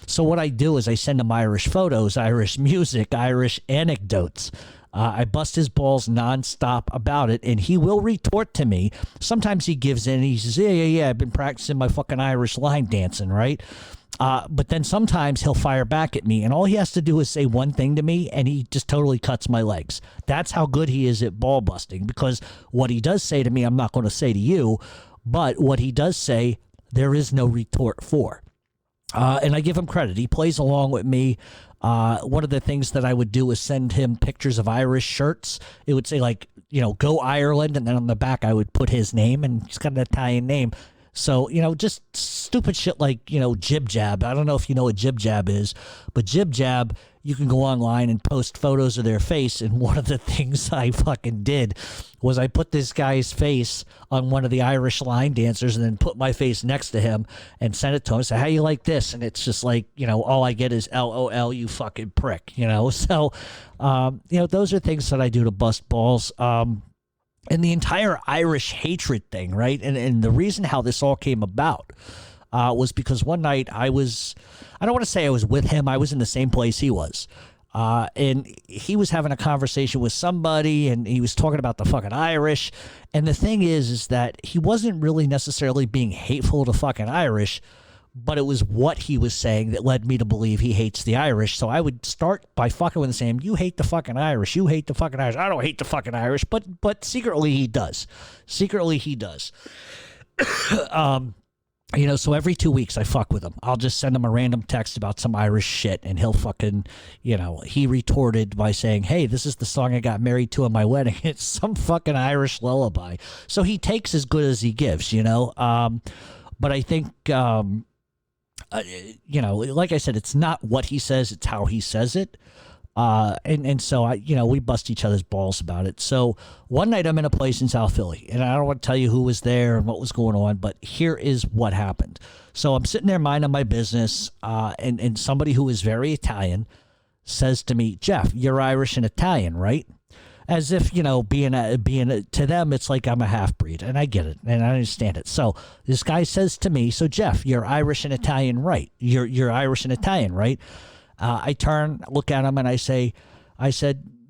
So what I do is I send him Irish photos, Irish music, Irish anecdotes. I bust his balls nonstop about it, and he will retort to me. Sometimes he gives in. He says, yeah, I've been practicing my fucking Irish line dancing, right? But then sometimes he'll fire back at me, and all he has to do is say one thing to me, and he just totally cuts my legs. That's how good he is at ball busting, because what he does say to me, I'm not going to say to you, but what he does say, there is no retort for. And I give him credit. He plays along with me. One of the things that I would do is send him pictures of Irish shirts. It would say, like, Go Ireland, and then on the back I would put his name, and he's got an Italian name. So, just stupid shit like, Jib Jab. I don't know if you know what Jib Jab is, but Jib Jab, you can go online and post photos of their face. And one of the things I fucking did was I put this guy's face on one of the Irish line dancers and then put my face next to him and sent it to him. I said, how you like this? And it's just like, all I get is LOL, you fucking prick, So, those are things that I do to bust balls. And the entire Irish hatred thing, right? And the reason how this all came about was because one night I don't want to say I was with him. I was in the same place he was. And he was having a conversation with somebody, and he was talking about the fucking Irish. And the thing is that he wasn't really necessarily being hateful to fucking Irish, but it was what he was saying that led me to believe he hates the Irish. So I would start by fucking with him saying, you hate the fucking Irish. You hate the fucking Irish. I don't hate the fucking Irish, but secretly he does. Secretly he does. So every 2 weeks I fuck with him. I'll just send him a random text about some Irish shit, and he'll fucking, he retorted by saying, hey, this is the song I got married to at my wedding. It's some fucking Irish lullaby. So he takes as good as he gives, But I think, like I said, it's not what he says, it's how he says it. And so we bust each other's balls about it. So one night I'm in a place in South Philly, and I don't want to tell you who was there and what was going on, but here is what happened. So I'm sitting there minding my business, and somebody who is very Italian says to me, Jeff, you're Irish and Italian, right? As if, being to them, it's like I'm a half-breed, and I get it, and I understand it. So this guy says to me, so Jeff, you're Irish and Italian, right? You're Irish and Italian, right? I turn, look at him, and I said,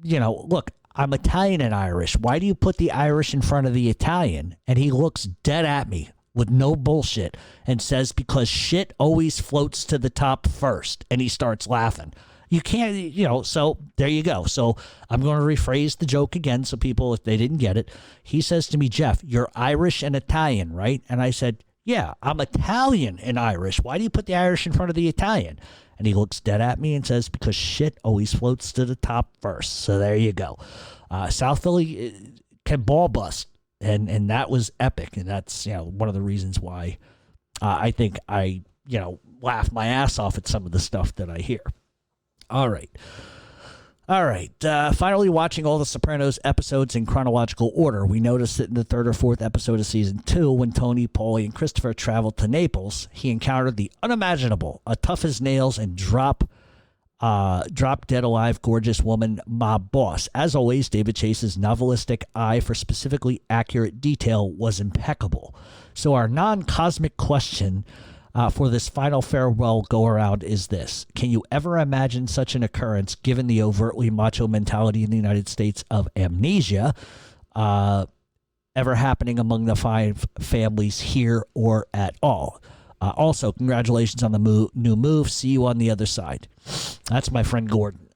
look, I'm Italian and Irish. Why do you put the Irish in front of the Italian? And he looks dead at me with no bullshit and says, because shit always floats to the top first. And he starts laughing. You can't, so there you go. So I'm going to rephrase the joke again so people, if they didn't get it. He says to me, Jeff, you're Irish and Italian, right? And I said, yeah, I'm Italian and Irish. Why do you put the Irish in front of the Italian? And he looks dead at me and says, because shit always floats to the top first. So there you go. South Philly can ball bust. And that was epic. And that's, one of the reasons why I think I, laugh my ass off at some of the stuff that I hear. All right. Finally watching all the Sopranos episodes in chronological order. We noticed that in the third or fourth episode of season 2, when Tony, Paulie, and Christopher traveled to Naples, he encountered the unimaginable, a tough as nails and drop dead alive gorgeous woman mob boss. As always, David Chase's novelistic eye for specifically accurate detail was impeccable. So our non-cosmic question for this final farewell go-around is this. Can you ever imagine such an occurrence given the overtly macho mentality in the United States of amnesia ever happening among the 5 families here or at all? Also, congratulations on the new move. See you on the other side. That's my friend Gordon,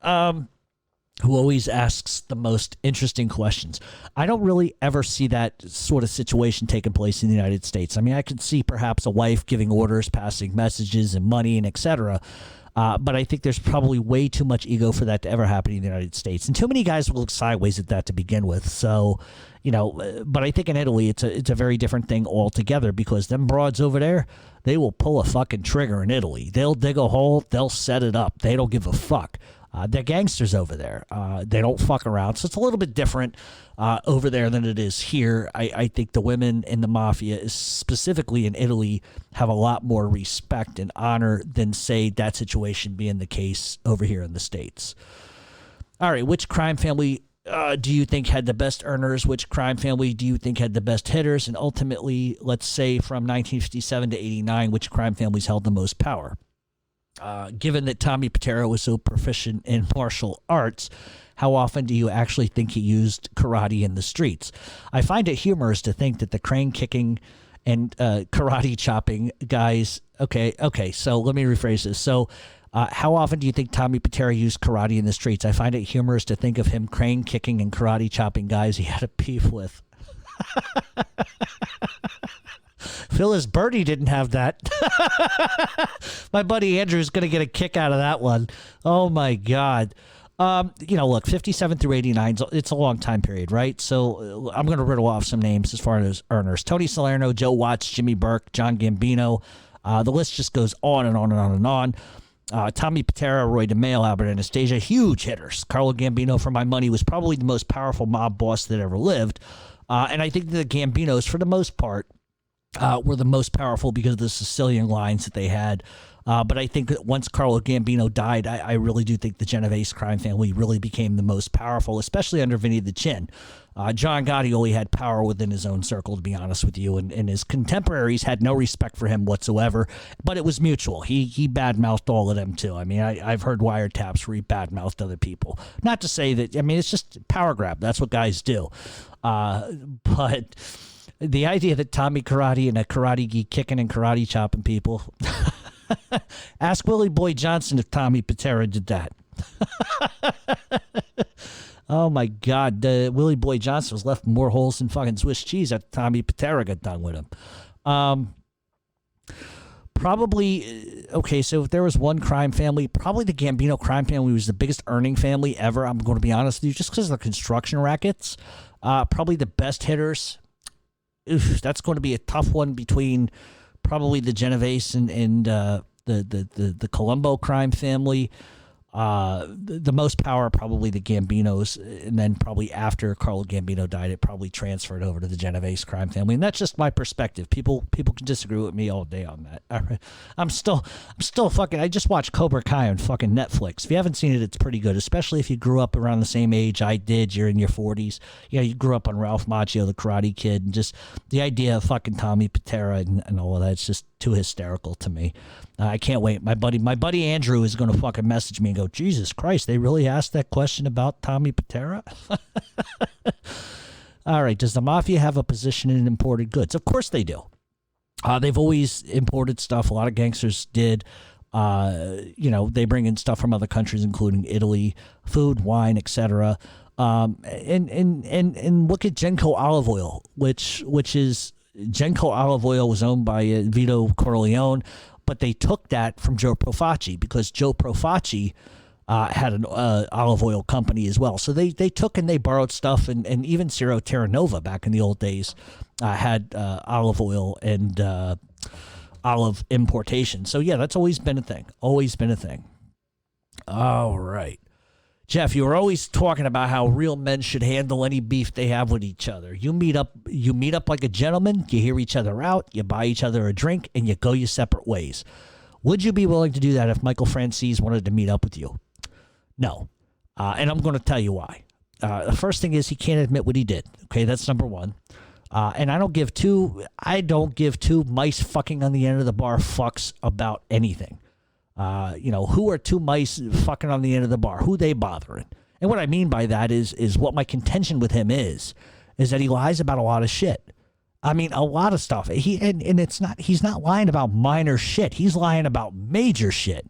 who always asks the most interesting questions. I don't really ever see that sort of situation taking place in the United States. I mean, I could see perhaps a wife giving orders, passing messages and money and etc. But I think there's probably way too much ego for that to ever happen in the United States. And too many guys will look sideways at that to begin with. So, but I think in Italy, it's a very different thing altogether, because them broads over there, they will pull a fucking trigger in Italy. They'll dig a hole. They'll set it up. They don't give a fuck. They're gangsters over there. They don't fuck around. So it's a little bit different over there than it is here. I think the women in the mafia, specifically in Italy, have a lot more respect and honor than, say, that situation being the case over here in the States. All right, which crime family do you think had the best earners? Which crime family do you think had the best hitters? And ultimately, let's say from 1957 to 89, which crime families held the most power? Given that Tommy Patera was so proficient in martial arts, how often do you actually think he used karate in the streets? I find it humorous to think that the crane kicking and karate chopping guys... Okay, so let me rephrase this. So how often do you think Tommy Patera used karate in the streets? I find it humorous to think of him crane kicking and karate chopping guys he had a beef with. Phyllis Birdie didn't have that. My buddy Andrew's going to get a kick out of that one. Oh, my God. Look, 57 through 89, it's a long time period, right? So I'm going to riddle off some names as far as earners. Tony Salerno, Joe Watts, Jimmy Burke, John Gambino. The list just goes on and on and on and on. Tommy Patera, Roy DeMeo, Albert Anastasia, huge hitters. Carlo Gambino, for my money, was probably the most powerful mob boss that ever lived. And I think the Gambinos, for the most part, were the most powerful because of the Sicilian lines that they had. But I think that once Carlo Gambino died, I really do think the Genovese crime family really became the most powerful, especially under Vinny the Chin. John Gotti only had power within his own circle, to be honest with you, and his contemporaries had no respect for him whatsoever, but it was mutual. He badmouthed all of them, too. I mean, I've heard wiretaps where he badmouthed other people. Not to say that, I mean, it's just power grab. That's what guys do. But the idea that Tommy Karate and a karate gi kicking and karate chopping people... Ask Willie Boy Johnson if Tommy Patera did that. Oh, my God. Willie Boy Johnson was left more holes than fucking Swiss cheese after Tommy Patera got done with him. Probably, okay, so if there was one crime family, probably the Gambino crime family was the biggest earning family ever. I'm going to be honest with you, just because of the construction rackets. Probably the best hitters. Oof, that's going to be a tough one between... probably the Genovese and the Colombo crime family. The most power, probably the Gambinos, and then probably after Carlo Gambino died, it probably transferred over to the Genovese crime family. And that's just my perspective. People can disagree with me all day on that. I'm still fucking. I just watched Cobra Kai on fucking Netflix. If you haven't seen it, it's pretty good. Especially if you grew up around the same age I did. You're in your 40s. You grew up on Ralph Macchio, the Karate Kid, and just the idea of fucking Tommy Patera and all of that. It's just too hysterical to me. I can't wait. My buddy Andrew is going to fucking message me and go, Jesus Christ, they really asked that question about Tommy Patera? All right, does the Mafia have a position in imported goods? Of course they do. They've always imported stuff. A lot of gangsters did. They bring in stuff from other countries, including Italy, food, wine, etc. And look at Genco olive oil, which is Genco olive oil was owned by Vito Corleone. But they took that from Joe Profaci because Joe Profaci had an olive oil company as well. So they took and they borrowed stuff, and even Ciro Terranova back in the old days had olive oil and olive importation. So, yeah, that's always been a thing. Always been a thing. All right. Jeff, you were always talking about how real men should handle any beef they have with each other. You meet up like a gentleman, you hear each other out, you buy each other a drink, and you go your separate ways. Would you be willing to do that if Michael Franzese wanted to meet up with you? No. And I'm going to tell you why. The first thing is he can't admit what he did. Okay, that's number one. And I don't give two mice fucking on the end of the bar fucks about anything. Who are two mice fucking on the end of the bar? Who they bothering? And what I mean by that is what my contention with him is that he lies about a lot of shit. I mean, a lot of stuff. He's not lying about minor shit. He's lying about major shit.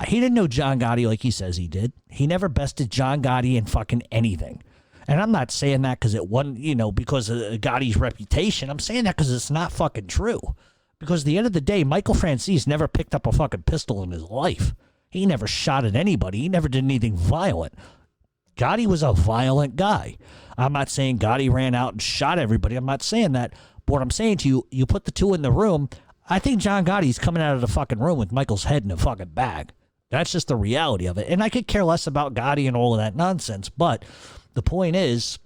He didn't know John Gotti like he says he did. He never bested John Gotti in fucking anything. And I'm not saying that because because of Gotti's reputation. I'm saying that because it's not fucking true. Because at the end of the day, Michael Franzese never picked up a fucking pistol in his life. He never shot at anybody. He never did anything violent. Gotti was a violent guy. I'm not saying Gotti ran out and shot everybody. I'm not saying that. But what I'm saying to you, you put the two in the room, I think John Gotti's coming out of the fucking room with Michael's head in a fucking bag. That's just the reality of it. And I could care less about Gotti and all of that nonsense. But the point is,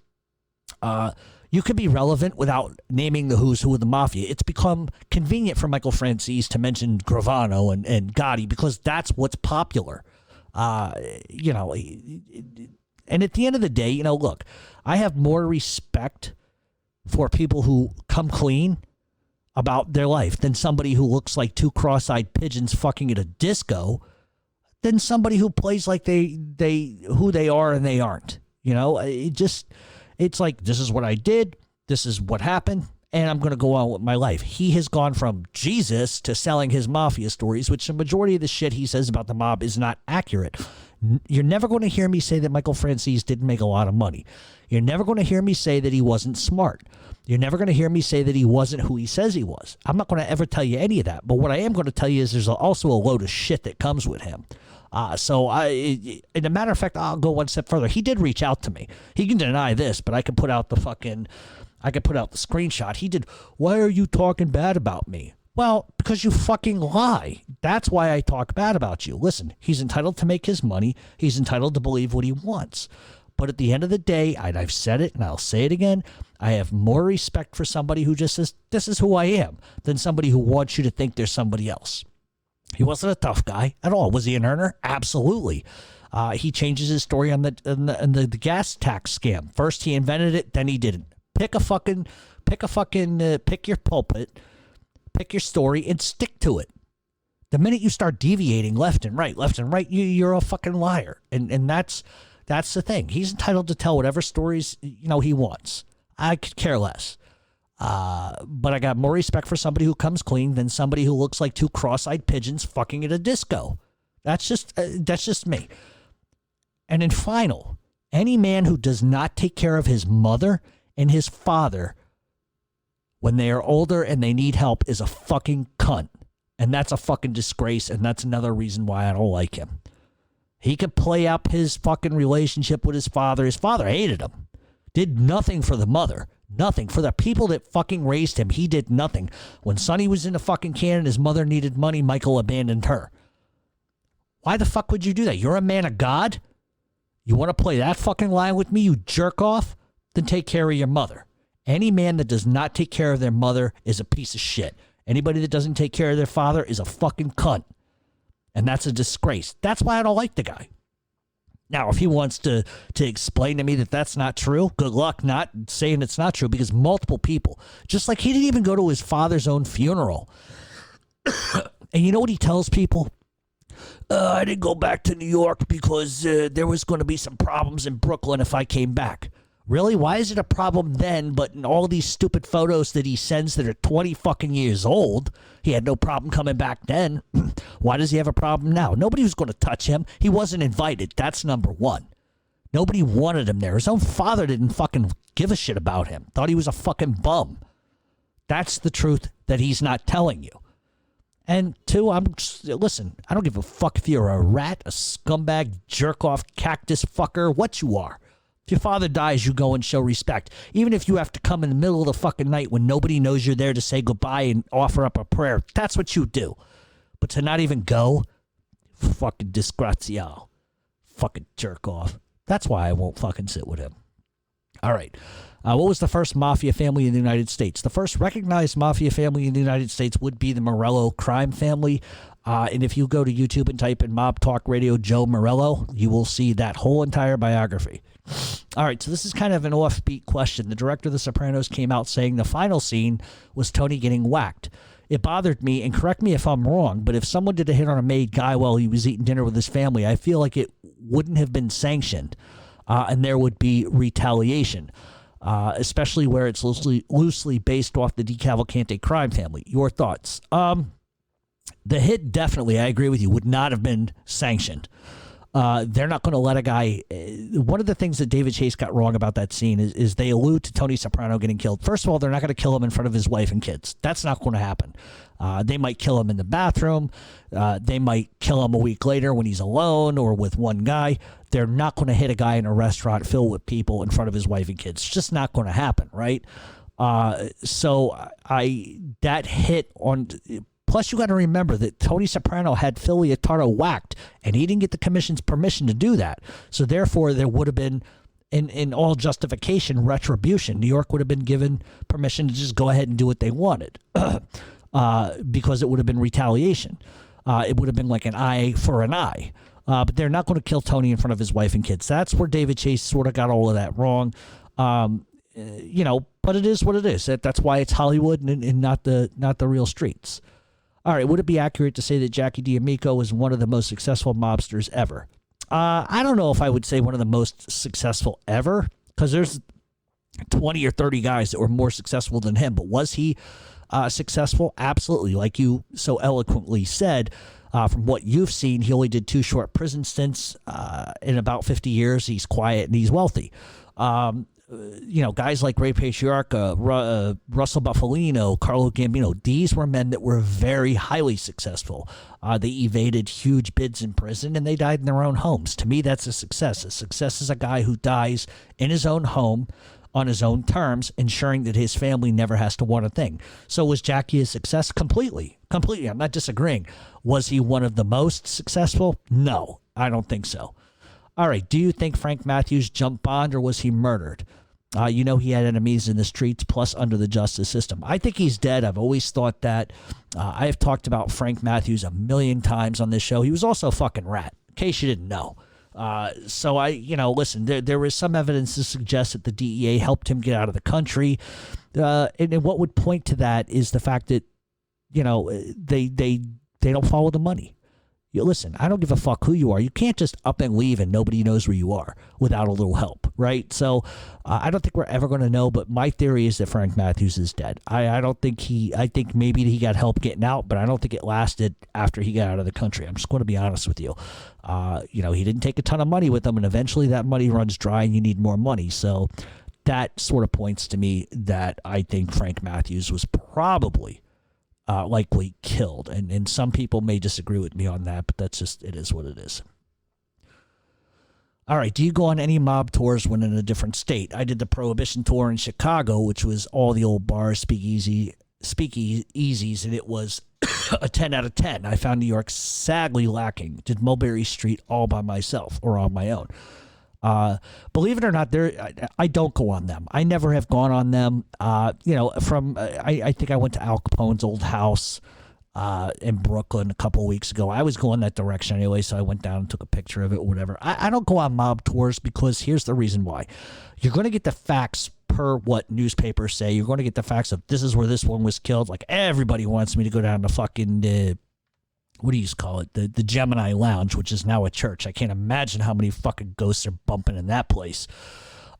you could be relevant without naming the who's who of the Mafia. It's become convenient for Michael Franzese to mention Gravano and Gotti because that's what's popular. And at the end of the day, look, I have more respect for people who come clean about their life than somebody who looks like two cross-eyed pigeons fucking at a disco than somebody who plays like they who they are and they aren't. It's like, this is what I did, this is what happened, and I'm going to go on with my life. He has gone from Jesus to selling his Mafia stories, which the majority of the shit he says about the mob is not accurate. You're never going to hear me say that Michael Franzese didn't make a lot of money. You're never going to hear me say that he wasn't smart. You're never going to hear me say that he wasn't who he says he was. I'm not going to ever tell you any of that. But what I am going to tell you is there's also a load of shit that comes with him. In a matter of fact, I'll go one step further. He did reach out to me. He can deny this, but I could put out the screenshot. He did. Why are you talking bad about me? Well, because you fucking lie. That's why I talk bad about you. Listen, he's entitled to make his money. He's entitled to believe what he wants. But at the end of the day, and I've said it and I'll say it again, I have more respect for somebody who just says, this is who I am, than somebody who wants you to think there's somebody else. He wasn't a tough guy at all. Was he an earner? Absolutely. He changes his story on the gas tax scam. First he invented it, then he didn't. Pick your pulpit, pick your story, and stick to it. The minute you start deviating left and right, you're a fucking liar. And that's the thing. He's entitled to tell whatever stories he wants. I could care less. But I got more respect for somebody who comes clean than somebody who looks like two cross-eyed pigeons fucking at a disco. That's just me. And in final, any man who does not take care of his mother and his father when they are older and they need help is a fucking cunt. And that's a fucking disgrace, and that's another reason why I don't like him. He could play up his fucking relationship with his father. His father hated him. Did nothing for the mother. Nothing. For the people that fucking raised him, he did nothing. When Sonny was in a fucking can and his mother needed money, Michael abandoned her. Why the fuck would you do that? You're a man of God? You want to play that fucking line with me, you jerk off? Then take care of your mother. Any man that does not take care of their mother is a piece of shit. Anybody that doesn't take care of their father is a fucking cunt. And that's a disgrace. That's why I don't like the guy. Now, if he wants to explain to me that that's not true, good luck not saying it's not true, because multiple people, just like he didn't even go to his father's own funeral. And you know what he tells people? I didn't go back to New York because there was going to be some problems in Brooklyn if I came back. Really? Why is it a problem then, but in all these stupid photos that he sends that are 20 fucking years old, he had no problem coming back then. Why does he have a problem now? Nobody was going to touch him. He wasn't invited. That's number one. Nobody wanted him there. His own father didn't fucking give a shit about him. Thought he was a fucking bum. That's the truth that he's not telling you. And two, listen, I don't give a fuck if you're a rat, a scumbag, jerk-off, cactus fucker, what you are. If your father dies, you go and show respect. Even if you have to come in the middle of the fucking night when nobody knows you're there to say goodbye and offer up a prayer, that's what you do. But to not even go, fucking disgraziato. Fucking jerk off. That's why I won't fucking sit with him. All right. What was the first mafia family in the United States? The first recognized mafia family in the United States would be the Morello crime family. And if you go to YouTube and type in Mob Talk Radio Joe Morello, you will see that whole entire biography. All right, so this is kind of an offbeat question. The director of The Sopranos came out saying the final scene was Tony getting whacked. It bothered me, and correct me if I'm wrong, but if someone did a hit on a made guy while he was eating dinner with his family, I feel like it wouldn't have been sanctioned, and there would be retaliation. Especially where it's loosely based off the DeCavalcante crime family. Your thoughts? The hit definitely, I agree with you, would not have been sanctioned. They're not going to let a guy... one of the things that David Chase got wrong about that scene is they allude to Tony Soprano getting killed. First of all, they're not going to kill him in front of his wife and kids. That's not going to happen. They might kill him in the bathroom. They might kill him a week later when he's alone or with one guy. They're not going to hit a guy in a restaurant filled with people in front of his wife and kids. It's just not going to happen, right? That hit on... Plus, you got to remember that Tony Soprano had Phil Leotardo whacked, and he didn't get the commission's permission to do that. So, therefore, there would have been, in all justification, retribution. New York would have been given permission to just go ahead and do what they wanted because it would have been retaliation. It would have been like an eye for an eye. But they're not going to kill Tony in front of his wife and kids. That's where David Chase sort of got all of that wrong. But it is what it is. That's why it's Hollywood and not the real streets. All right, would it be accurate to say that Jackie D'Amico was one of the most successful mobsters ever? I don't know if I would say one of the most successful ever, because there's 20 or 30 guys that were more successful than him. But was he successful? Absolutely. Like you so eloquently said, from what you've seen, he only did 2 short prison stints in about 50 years. He's quiet and he's wealthy. guys like Ray Patriarca, Russell Buffalino, Carlo Gambino, these were men that were very highly successful. They evaded huge bids in prison and they died in their own homes. To me, that's a success. A success is a guy who dies in his own home on his own terms, ensuring that his family never has to want a thing. So was Jackie a success? Completely. I'm not disagreeing. Was he one of the most successful? No, I don't think so. All right, do you think Frank Matthews jumped bond or was he murdered? He had enemies in the streets plus under the justice system. I think he's dead. I've always thought that. I have talked about Frank Matthews a million times on this show. He was also a fucking rat, in case you didn't know. Listen, there was some evidence to suggest that the DEA helped him get out of the country. And what would point to that is the fact that, they don't follow the money. Listen, I don't give a fuck who you are. You can't just up and leave and nobody knows where you are without a little help, right? So I don't think we're ever going to know, but my theory is that Frank Matthews is dead. I think maybe he got help getting out, but I don't think it lasted after he got out of the country. I'm just going to be honest with you. He didn't take a ton of money with him, and eventually that money runs dry and you need more money. So that sort of points to me that I think Frank Matthews was probably likely killed. And some people may disagree with me on that, but it is what it is. All right, do you go on any mob tours when in a different state? I did the Prohibition tour in Chicago, which was all the old bars, speakeasies, and it was a 10 out of 10. I found New York sadly lacking. Did Mulberry Street all by myself or on my own. Believe it or not, I don't go on them. I never have gone on them. I think I went to Al Capone's old house in Brooklyn a couple of weeks ago. I was going that direction anyway, so I went down and took a picture of it or whatever. I don't go on mob tours because here's the reason why. You're going to get the facts per what newspapers say. You're going to get the facts of this is where this one was killed. Like everybody wants me to go down to fucking what do you call it? The Gemini Lounge, which is now a church. I can't imagine how many fucking ghosts are bumping in that place.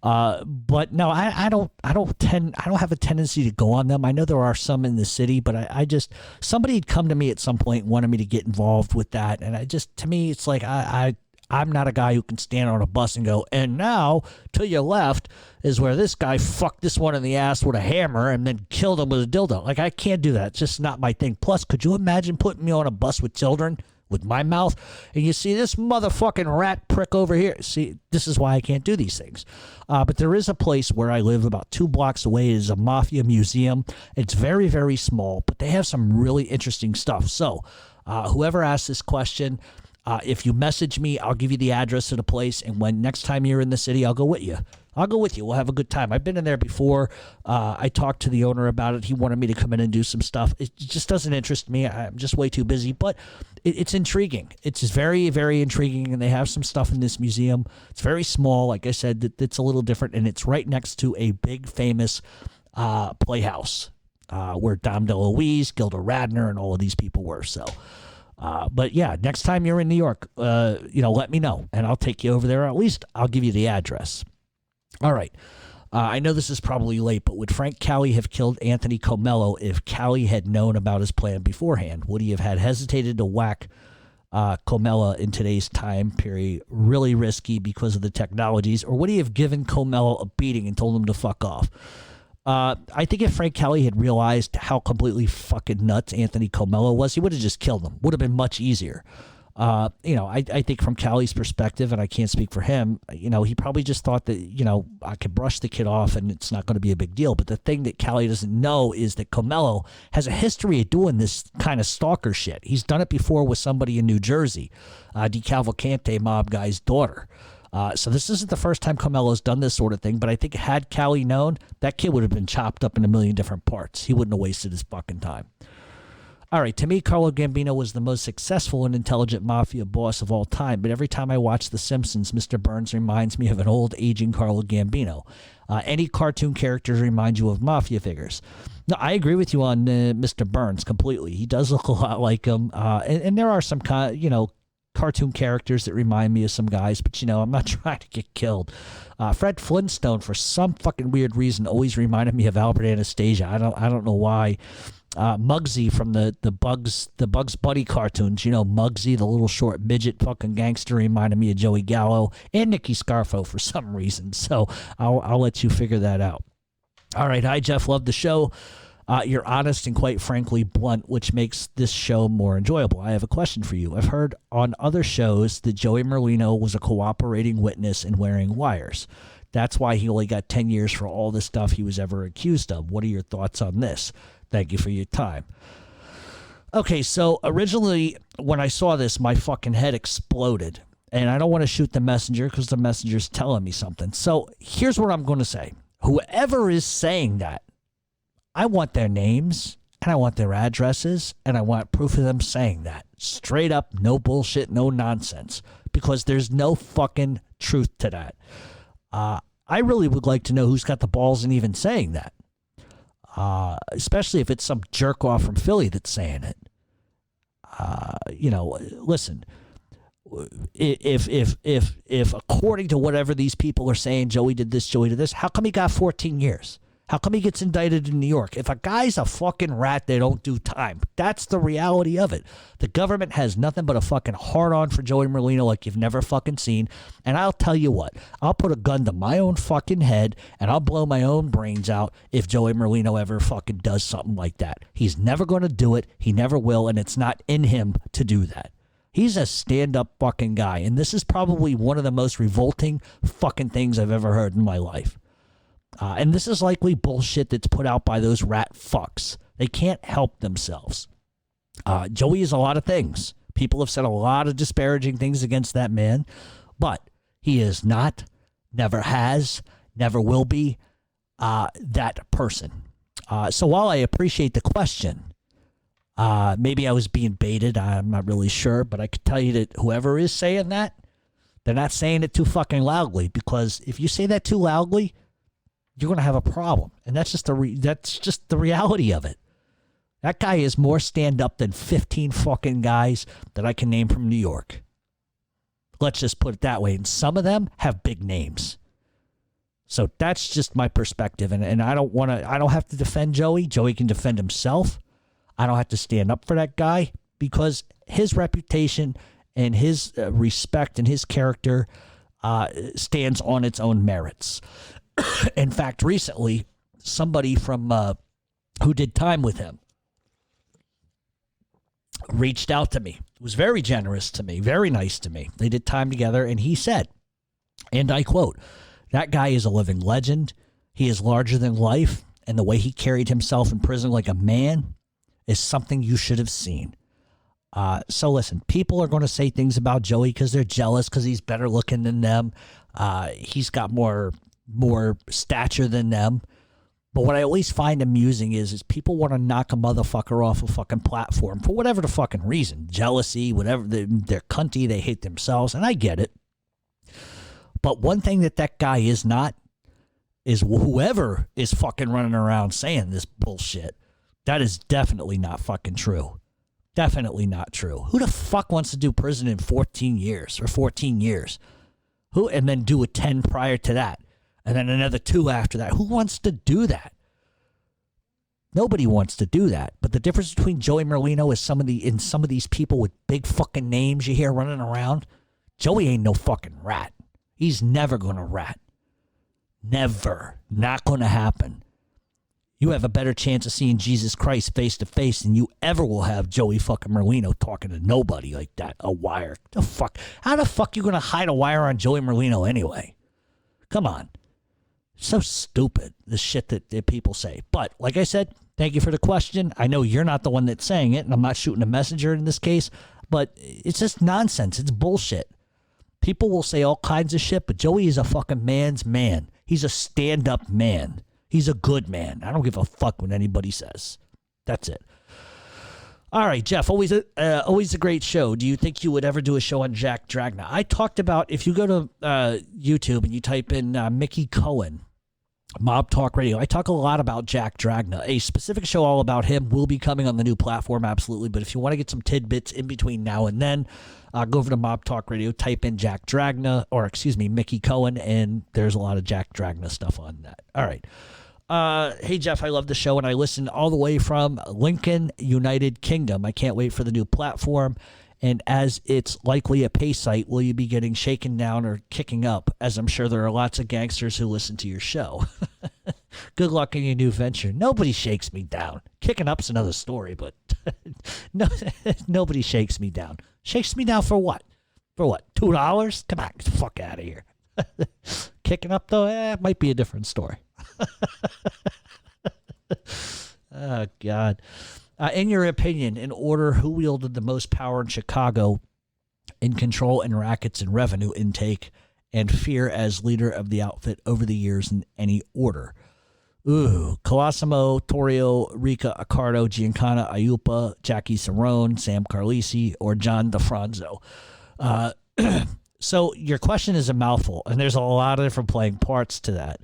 But no, I don't have a tendency to go on them. I know there are some in the city, but somebody had come to me at some point and wanted me to get involved with that. And to me, it's like, I'm not a guy who can stand on a bus and go, and now to your left is where this guy fucked this one in the ass with a hammer and then killed him with a dildo. Like, I can't do that. It's just not my thing. Plus, could you imagine putting me on a bus with children with my mouth? And you see this motherfucking rat prick over here. See, this is why I can't do these things. But there is a place where I live about 2 blocks away. It is a mafia museum. It's very, very small, but they have some really interesting stuff. So whoever asked this question, if you message me, I'll give you the address of the place. And when next time you're in the city, I'll go with you. We'll have a good time. I've been in there before. I talked to the owner about it. He wanted me to come in and do some stuff. It just doesn't interest me. I'm just way too busy. But it's intriguing. It's very, very intriguing. And they have some stuff in this museum. It's very small. Like I said, it's a little different. And it's right next to a big, famous playhouse where Dom DeLuise, Gilda Radner, and all of these people were. So... but yeah, next time you're in New York, let me know and I'll take you over there. Or at least I'll give you the address. All right. I know this is probably late, but would Frank Cali have killed Anthony Comello if Cali had known about his plan beforehand? Would he have hesitated to whack Comello in today's time period really risky because of the technologies? Or would he have given Comello a beating and told him to fuck off? I think if Frank Cali had realized how completely fucking nuts Anthony Comello was, he would have just killed him. Would have been much easier. I think from Cali's perspective, and I can't speak for him, he probably just thought that, I could brush the kid off and it's not going to be a big deal. But the thing that Cali doesn't know is that Comello has a history of doing this kind of stalker shit. He's done it before with somebody in New Jersey, DeCavalcante mob guy's daughter. So this isn't the first time Comello's done this sort of thing, but I think had Cali known, that kid would have been chopped up in a million different parts. He wouldn't have wasted his fucking time. All right, to me, Carlo Gambino was the most successful and intelligent mafia boss of all time, but every time I watch The Simpsons, Mr. Burns reminds me of an old, aging Carlo Gambino. Any cartoon characters remind you of mafia figures. No, I agree with you on Mr. Burns completely. He does look a lot like him, and there are some cartoon characters that remind me of some guys, but I'm not trying to get killed. Fred Flintstone, for some fucking weird reason, always reminded me of Albert Anastasia. I don't know why. Muggsy from the Bugs Bunny cartoons. You know, Muggsy, the little short midget fucking gangster, reminded me of Joey Gallo and Nicky Scarfo for some reason. So I'll let you figure that out. All right. Hi, Jeff. Love the show. You're honest and quite frankly blunt, which makes this show more enjoyable. I have a question for you. I've heard on other shows that Joey Merlino was a cooperating witness in wearing wires. That's why he only got 10 years for all the stuff he was ever accused of. What are your thoughts on this? Thank you for your time. Okay, so originally when I saw this, my fucking head exploded. And I don't want to shoot the messenger because the messenger's telling me something. So here's what I'm going to say. Whoever is saying that, I want their names and I want their addresses and I want proof of them saying that. Straight up, no bullshit, no nonsense. Because there's no fucking truth to that. I really would like to know who's got the balls in even saying that. Especially if it's some jerk off from Philly that's saying it. Listen, if according to whatever these people are saying, Joey did this, how come he got 14 years? How come he gets indicted in New York? If a guy's a fucking rat, they don't do time. That's the reality of it. The government has nothing but a fucking hard-on for Joey Merlino like you've never fucking seen. And I'll tell you what, I'll put a gun to my own fucking head and I'll blow my own brains out if Joey Merlino ever fucking does something like that. He's never going to do it. He never will, and it's not in him to do that. He's a stand-up fucking guy, and this is probably one of the most revolting fucking things I've ever heard in my life. And this is likely bullshit that's put out by those rat fucks. They can't help themselves. Joey is a lot of things. People have said a lot of disparaging things against that man, but he is not, never has, never will be that person. So while I appreciate the question, maybe I was being baited. I'm not really sure, but I could tell you that whoever is saying that, they're not saying it too fucking loudly, because if you say that too loudly, you're going to have a problem. And that's just the reality of it. That guy is more stand-up than 15 fucking guys that I can name from New York. Let's just put it that way. And some of them have big names. So that's just my perspective. And I don't have to defend Joey. Joey can defend himself. I don't have to stand up for that guy because his reputation and his respect and his character stands on its own merits. In fact, recently, somebody from who did time with him reached out to me. Was very generous to me, very nice to me. They did time together, and he said, and I quote, "That guy is a living legend. He is larger than life, and the way he carried himself in prison like a man is something you should have seen." So listen, people are going to say things about Joey because they're jealous because he's better looking than them. He's got more stature than them. But what I always find amusing is people want to knock a motherfucker off a fucking platform for whatever the fucking reason. Jealousy, whatever. They're cunty. They hate themselves. And I get it. But one thing that guy is not is whoever is fucking running around saying this bullshit. That is definitely not fucking true. Definitely not true. Who the fuck wants to do prison in 14 years or 14 years? Who, and then do a 10 prior to that? And then another 2 after that. Who wants to do that? Nobody wants to do that. But the difference between Joey Merlino and some of these people with big fucking names you hear running around, Joey ain't no fucking rat. He's never going to rat. Never. Not going to happen. You have a better chance of seeing Jesus Christ face to face than you ever will have Joey fucking Merlino talking to nobody like that. A wire. The fuck? How the fuck you going to hide a wire on Joey Merlino anyway? Come on. So stupid, the shit that people say. But like I said, thank you for the question. I know you're not the one that's saying it, and I'm not shooting a messenger in this case, but it's just nonsense. It's bullshit. People will say all kinds of shit, but Joey is a fucking man's man. He's a stand-up man. He's a good man. I don't give a fuck what anybody says. That's it. All right, Jeff, always a great show. Do you think you would ever do a show on Jack Dragna? I talked about, if you go to YouTube and you type in Mickey Cohen, Mob Talk Radio, I talk a lot about Jack Dragna. A specific show all about him will be coming on the new platform, absolutely. But if you want to get some tidbits in between now and then, go over to Mob Talk Radio, type in Jack Dragna, or excuse me, Mickey Cohen, and there's a lot of Jack Dragna stuff on that. All right. Hey, Jeff, I love the show, and I listen all the way from Lincoln, United Kingdom. I can't wait for the new platform. And as it's likely a pay site, will you be getting shaken down or kicking up? As I'm sure there are lots of gangsters who listen to your show. Good luck in your new venture. Nobody shakes me down. Kicking up's another story, but no, nobody shakes me down. Shakes me down for what? For what? $2? Come on, get the fuck out of here. Kicking up, though, it might be a different story. Oh, God. In your opinion, in order, who wielded the most power in Chicago in control and rackets and revenue intake and fear as leader of the outfit over the years in any order? Ooh, Colosimo, Torrio, Rica, Accardo, Giancana, Ayupa, Jackie Cerrone, Sam Carlisi, or John DeFranzo. So your question is a mouthful, and there's a lot of different playing parts to that.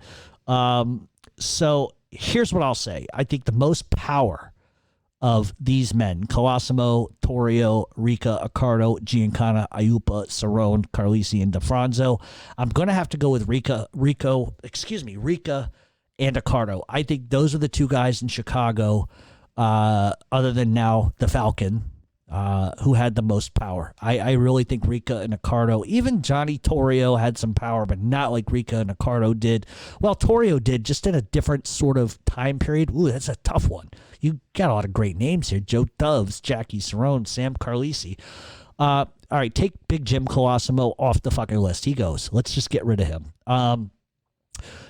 So here's what I'll say. I think the most power of these men, Colosimo, Torrio, Rica, Accardo, Giancana, Ayupa, Cerrone, Carlisi, and DeFranzo. I'm going to have to go with Rica and Accardo. I think those are the two guys in Chicago, other than now the Falcon, who had the most power. I really think Rica and Accardo, even Johnny Torrio had some power, but not like Rica and Accardo did. Well, Torrio did, just in a different sort of time period. Ooh, that's a tough one. You got a lot of great names here. Joe Doves, Jackie Cerrone, Sam Carlisi. All right, take Big Jim Colosimo off the fucking list. He goes. Let's just get rid of him.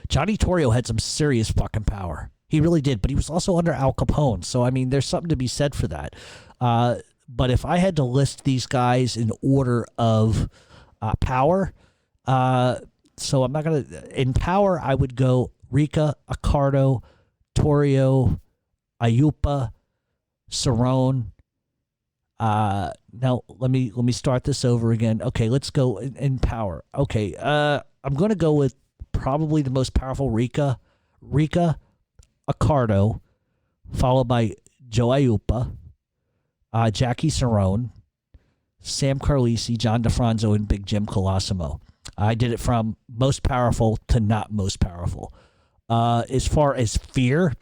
Johnny Torrio had some serious fucking power. He really did, but he was also under Al Capone. So, I mean, there's something to be said for that. But if I had to list these guys in order of power, so I'm not going to... In power, I would go Rica, Accardo, Torrio, Ayupa, Cerrone. Now, let me start this over again. Okay, let's go in power. Okay, I'm going to go with probably the most powerful Rica, Accardo, followed by Joe Ayupa, Jackie Cerrone, Sam Carlisi, John DeFranzo, and Big Jim Colosimo. I did it from most powerful to not most powerful. As far as fear,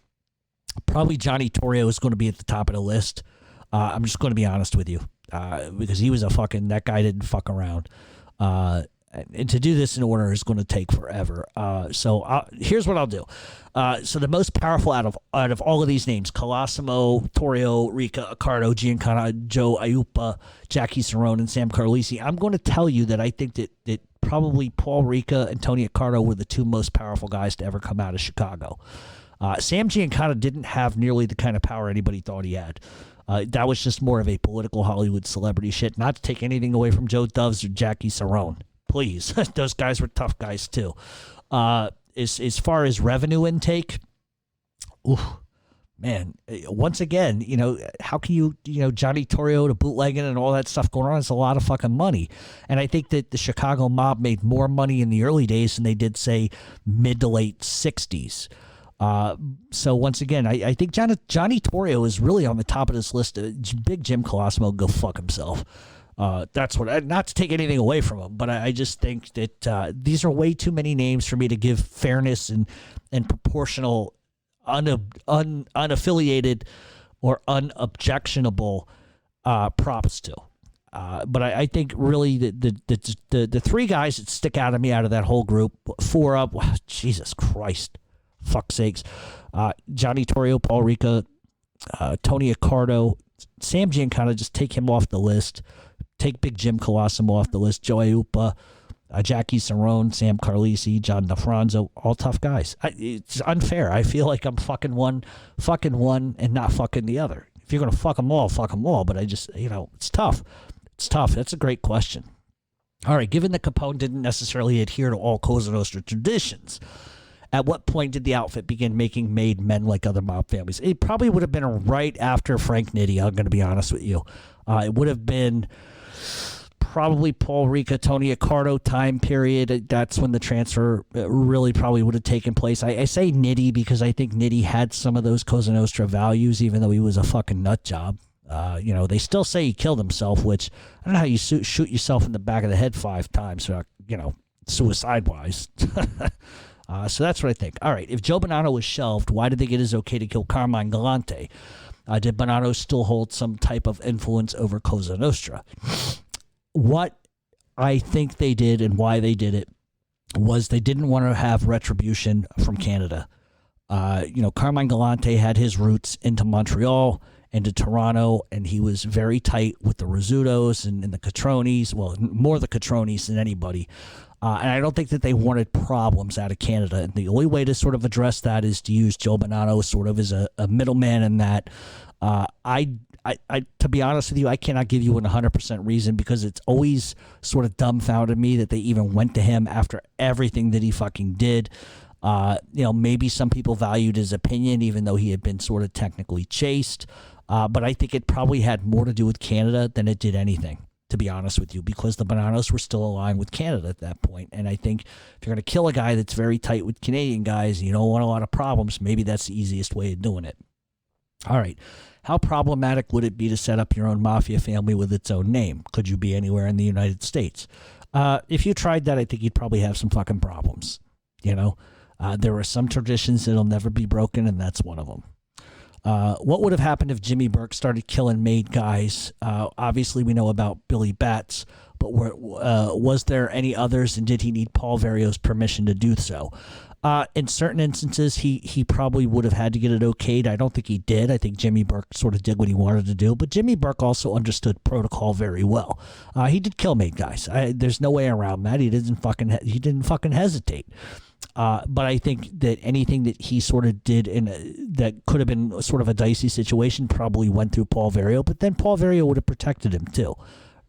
probably Johnny Torrio is going to be at the top of the list. I'm just going to be honest with you, because he was that guy didn't fuck around. And to do this in order is going to take forever. So here's what I'll do. So the most powerful out of all of these names, Colosimo, Torrio, Rica, Accardo, Giancana, Joe Ayupa, Jackie Cerrone, and Sam Carlisi, I'm going to tell you that I think that probably Paul Rica and Tony Accardo were the two most powerful guys to ever come out of Chicago. Sam Giancana didn't have nearly the kind of power anybody thought he had. That was just more of a political Hollywood celebrity shit, not to take anything away from Joe Doves or Jackie Cerrone. Please. Those guys were tough guys too. As far as revenue intake, man, once again, how can you Johnny Torrio to bootlegging and all that stuff going on? It's a lot of fucking money. And I think that the Chicago mob made more money in the early days than they did, say, mid to late 60s. So once again, I think Johnny Torrio is really on the top of this list. Big Jim Colosimo, go fuck himself. That's what, not to take anything away from him, but I just think that these are way too many names for me to give fairness and proportional, unaffiliated or unobjectionable props to. But I think really the three guys that stick out of me out of that whole group, Jesus Christ, fuck's sakes, Johnny Torrio, Paul Rica, Tony Accardo, Sam Giancana, just take him off the list. Take Big Jim Colosimo off the list. Joe Ayupa, Jackie Cerrone, Sam Carlisi, John DeFranzo, all tough guys. It's unfair. I feel like I'm fucking one and not fucking the other. If you're going to fuck them all, fuck them all. But I just, it's tough. It's tough. That's a great question. All right, given that Capone didn't necessarily adhere to all Cosa Nostra traditions, at what point did the outfit begin making made men like other mob families? It probably would have been right after Frank Nitti, I'm going to be honest with you. It would have been probably Paul Rica, Tony Accardo time period. That's when the transfer really probably would have taken place. I say Nitti because I think Nitti had some of those Cosa Nostra values, even though he was a fucking nut job. They still say he killed himself, which I don't know how you shoot yourself in the back of the head 5 times, suicide-wise. So that's what I think. All right, if Joe Bonanno was shelved, why did they get his okay to kill Carmine Galante? Did Bonanno still hold some type of influence over Cosa Nostra? What I think they did and why they did it was they didn't want to have retribution from Canada. Carmine Galante had his roots into Montreal, into Toronto, and he was very tight with the Rizzutos and the Catronis, well, more the Catronis than anybody. And I don't think that they wanted problems out of Canada. And the only way to sort of address that is to use Joe Bonanno sort of as a middleman in that. To be honest with you, I cannot give you a 100% reason because it's always sort of dumbfounded me that they even went to him after everything that he fucking did. Maybe some people valued his opinion, even though he had been sort of technically chased. But I think it probably had more to do with Canada than it did anything, to be honest with you, because the Bonannos were still aligned with Canada at that point. And I think if you're going to kill a guy that's very tight with Canadian guys, you don't want a lot of problems, maybe that's the easiest way of doing it. All right. How problematic would it be to set up your own mafia family with its own name? Could you be anywhere in the United States? If you tried that, I think you'd probably have some fucking problems. There are some traditions that'll never be broken, and that's one of them. What would have happened if Jimmy Burke started killing made guys? Obviously, we know about Billy Batts, but was there any others, and did he need Paul Vario's permission to do so? In certain instances, he probably would have had to get it okayed. I don't think he did. I think Jimmy Burke sort of did what he wanted to do, but Jimmy Burke also understood protocol very well. He did kill made guys. There's no way around that. He didn't fucking hesitate. But I think that anything that he sort of did that could have been sort of a dicey situation probably went through Paul Vario, but then Paul Vario would have protected him too.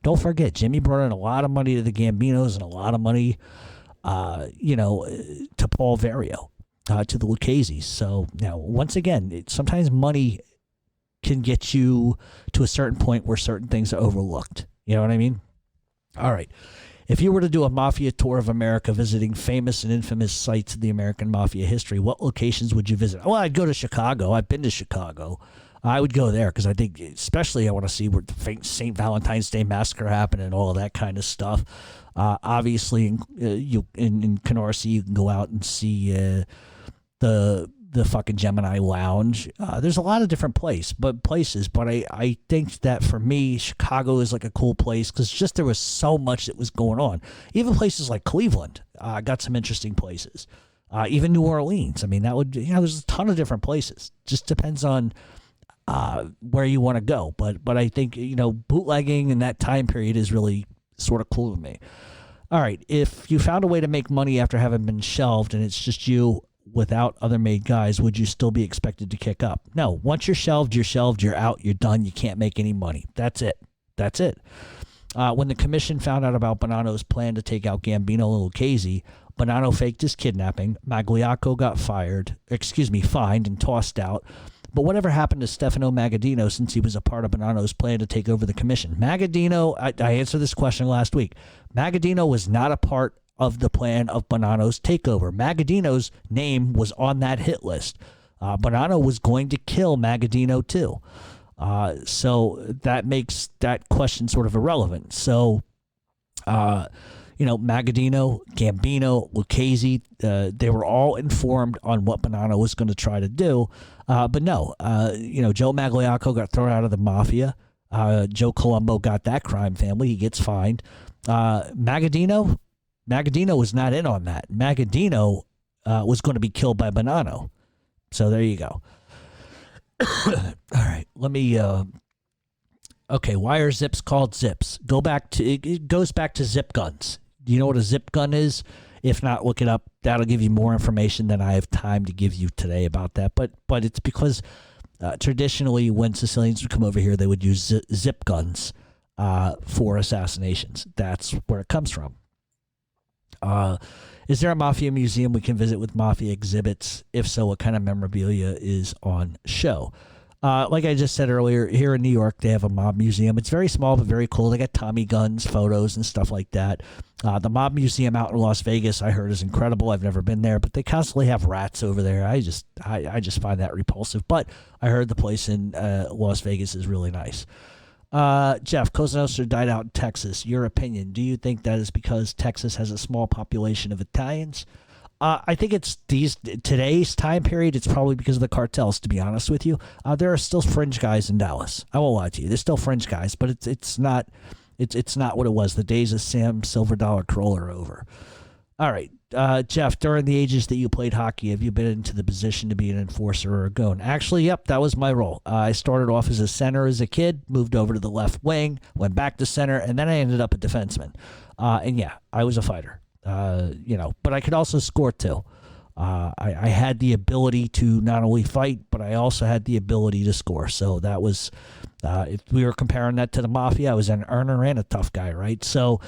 Don't forget, Jimmy brought in a lot of money to the Gambinos and a lot of money, to Paul Vario, to the Lucchese's. So now, once again, sometimes money can get you to a certain point where certain things are overlooked. You know what I mean? All right. If you were to do a mafia tour of America visiting famous and infamous sites of the American mafia history, what locations would you visit? Well, I'd go to Chicago. I've been to Chicago. I would go there because I think, especially, I want to see where the St. Valentine's Day Massacre happened and all of that kind of stuff. Obviously, in Canarsie, you can go out and see the fucking Gemini Lounge. There's a lot of different places, but I think that for me, Chicago is like a cool place because just there was so much that was going on. Even places like Cleveland got some interesting places. Even New Orleans. I mean, that would, there's a ton of different places. Just depends on where you want to go. But I think, bootlegging in that time period is really sort of cool to me. All right. If you found a way to make money after having been shelved and it's just you without other made guys, would you still be expected to kick up? No. Once you're shelved, you're out, you're done. You can't make any money. That's it. When the commission found out about Bonanno's plan to take out Gambino and Lucchese, Bonanno faked his kidnapping. Magliacco got fined and tossed out. But whatever happened to Stefano Magadino since he was a part of Bonanno's plan to take over the commission? Magadino, I answered this question last week. Magadino was not a part of the plan of Bonanno's takeover. Magadino's name was on that hit list. Bonanno was going to kill Magadino too. So that makes that question sort of irrelevant. So, Magadino, Gambino, Lucchese, they were all informed on what Bonanno was going to try to do. But no, Joe Magliacco got thrown out of the mafia. Joe Colombo got that crime family. He gets fined. Magadino was not in on that. Magadino was going to be killed by Bonanno. So there you go. All right, let me... okay, why are zips called zips? It goes back to zip guns. Do you know what a zip gun is? If not, look it up. That'll give you more information than I have time to give you today about that. But it's because traditionally when Sicilians would come over here, they would use zip guns for assassinations. That's where it comes from. Is there a mafia museum we can visit with mafia exhibits? If so, what kind of memorabilia is on show? Like I just said earlier, here in New York, they have a mob museum. It's very small, but very cool. They got Tommy guns, photos, and stuff like that. The mob museum out in Las Vegas, I heard, is incredible. I've never been there, but they constantly have rats over there. I just find that repulsive. But I heard the place in Las Vegas is really nice. Jeff, Cosa Nostra died out in Texas. Your opinion, do you think that is because Texas has a small population of Italians? I think it's today's time period. It's probably because of the cartels, to be honest with you. There are still fringe guys in Dallas. I won't lie to you. There's still fringe guys, but it's not what it was. The days of Sam Silver Dollar Kroll are over. All right, Jeff, during the ages that you played hockey, have you been into the position to be an enforcer or a goon? Actually, yep, that was my role. I started off as a center as a kid, moved over to the left wing, went back to center, and then I ended up a defenseman. And yeah, I was a fighter, but I could also score too. I had the ability to not only fight, but I also had the ability to score. So that was, if we were comparing that to the Mafia, I was an earner and a tough guy, right? So,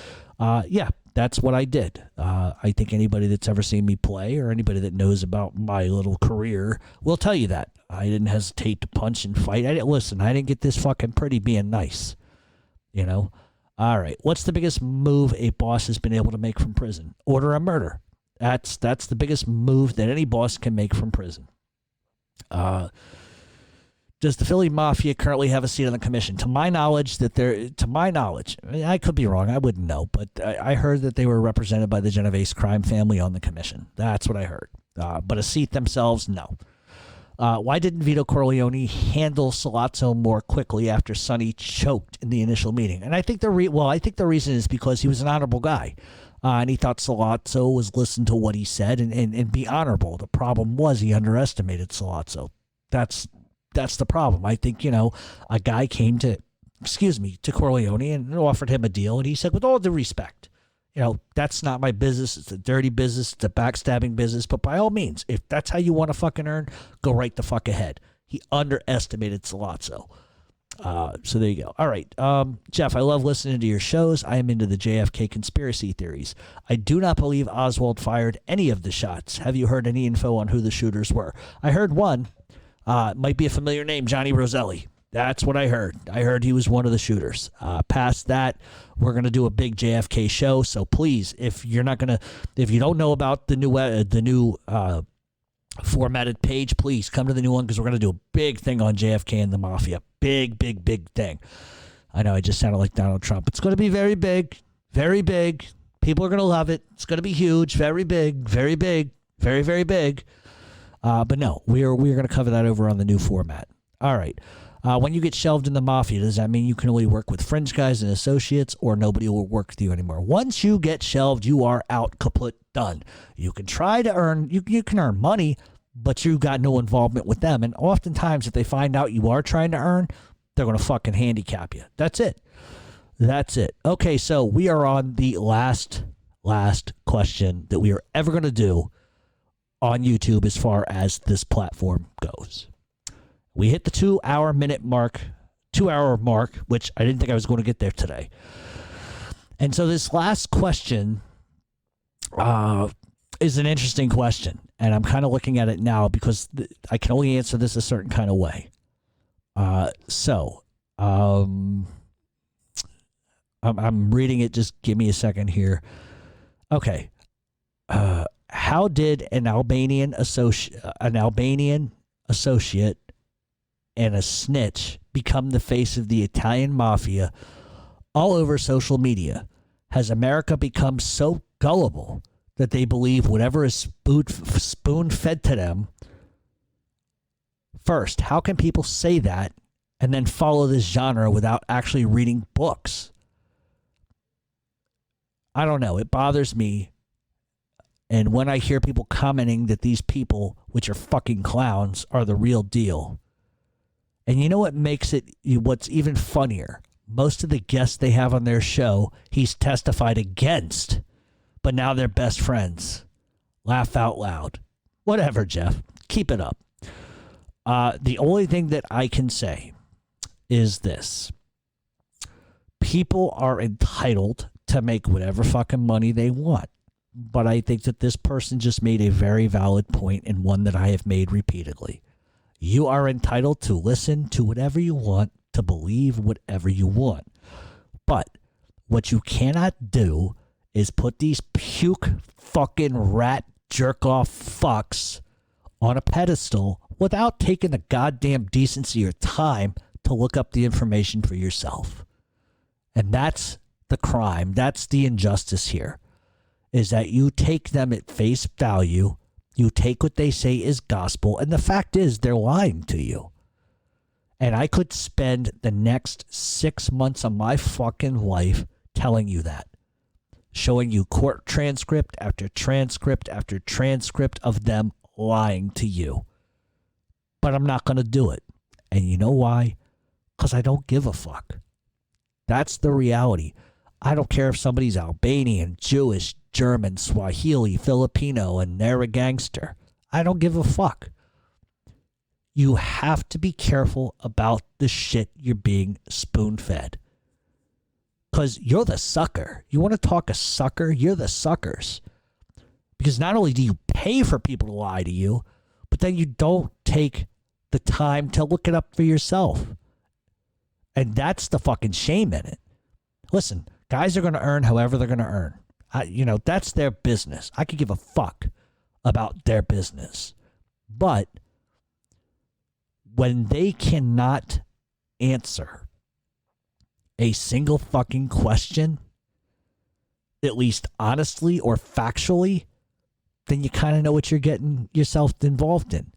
yeah. That's what I did. I think anybody that's ever seen me play or anybody that knows about my little career will tell you that. I didn't hesitate to punch and fight. I didn't get this fucking pretty being nice. All right. What's the biggest move a boss has been able to make from prison? Order a murder. That's the biggest move that any boss can make from prison. Does the Philly Mafia currently have a seat on the commission? To my knowledge, I could be wrong. I wouldn't know, but I heard that they were represented by the Genovese crime family on the commission. That's what I heard. But a seat themselves, no. Why didn't Vito Corleone handle Sollozzo more quickly after Sonny choked in the initial meeting? And I think the reason is because he was an honorable guy. And he thought Sollozzo was listen to what he said and be honorable. The problem was he underestimated Sollozzo. That's the problem. I think, a guy came to Corleone and offered him a deal. And he said, with all due respect, that's not my business. It's a dirty business. It's a backstabbing business. But by all means, if that's how you want to fucking earn, go right the fuck ahead. He underestimated Sollozzo. So there you go. All right. Jeff, I love listening to your shows. I am into the JFK conspiracy theories. I do not believe Oswald fired any of the shots. Have you heard any info on who the shooters were? I heard one. It might be a familiar name, Johnny Roselli. That's what I heard. I heard he was one of the shooters. Past that, we're going to do a big JFK show. So please, if you don't know about the new formatted page, please come to the new one because we're going to do a big thing on JFK and the Mafia. Big, big, big thing. I know I just sounded like Donald Trump. It's going to be very big, very big. People are going to love it. It's going to be huge, very big, very big, very, very big. But no, we're going to cover that over on the new format. All right. When you get shelved in the Mafia, does that mean you can only work with fringe guys and associates, or nobody will work with you anymore? Once you get shelved, you are out, kaput, done. You can try to earn, you can earn money, but you got no involvement with them. And oftentimes, if they find out you are trying to earn, they're going to fucking handicap you. That's it. Okay, so we are on the last question that we are ever going to do on YouTube as far as this platform goes. We hit the 2 hour mark, which I didn't think I was going to get there today. And so this last question is an interesting question. And I'm kind of looking at it now because I can only answer this a certain kind of way. I'm reading it. Just give me a second here. Okay. How did an Albanian associate and a snitch become the face of the Italian mafia all over social media? Has America become so gullible that they believe whatever is spoon-fed to them? First, how can people say that and then follow this genre without actually reading books? I don't know. It bothers me. And when I hear people commenting that these people, which are fucking clowns, are the real deal. And you know what makes it, what's even funnier? Most of the guests they have on their show, he's testified against, but now they're best friends. Laugh out loud. Whatever, Jeff. Keep it up. The only thing that I can say is this. People are entitled to make whatever fucking money they want. But I think that this person just made a very valid point, and one that I have made repeatedly. You are entitled to listen to whatever you want, to believe whatever you want. But what you cannot do is put these puke fucking rat jerk off fucks on a pedestal without taking the goddamn decency or time to look up the information for yourself. And that's the crime. That's the injustice here. is that you take them at face value, you take what they say is gospel, and the fact is they're lying to you. And I could spend the next 6 months of my fucking life telling you that. Showing you court transcript after transcript after transcript of them lying to you. But I'm not going to do it. And you know why? Because I don't give a fuck. That's the reality. I don't care if somebody's Albanian, Jewish, German, Swahili, Filipino, and they're a gangster. I don't give a fuck. You have to be careful about the shit you're being spoon-fed. Because you're the sucker. You want to talk a sucker? You're the suckers. Because not only do you pay for people to lie to you, but then you don't take the time to look it up for yourself. And that's the fucking shame in it. Listen, guys are going to earn however they're going to earn. That's their business. I could give a fuck about their business. But when they cannot answer a single fucking question, at least honestly or factually, then you kind of know what you're getting yourself involved in.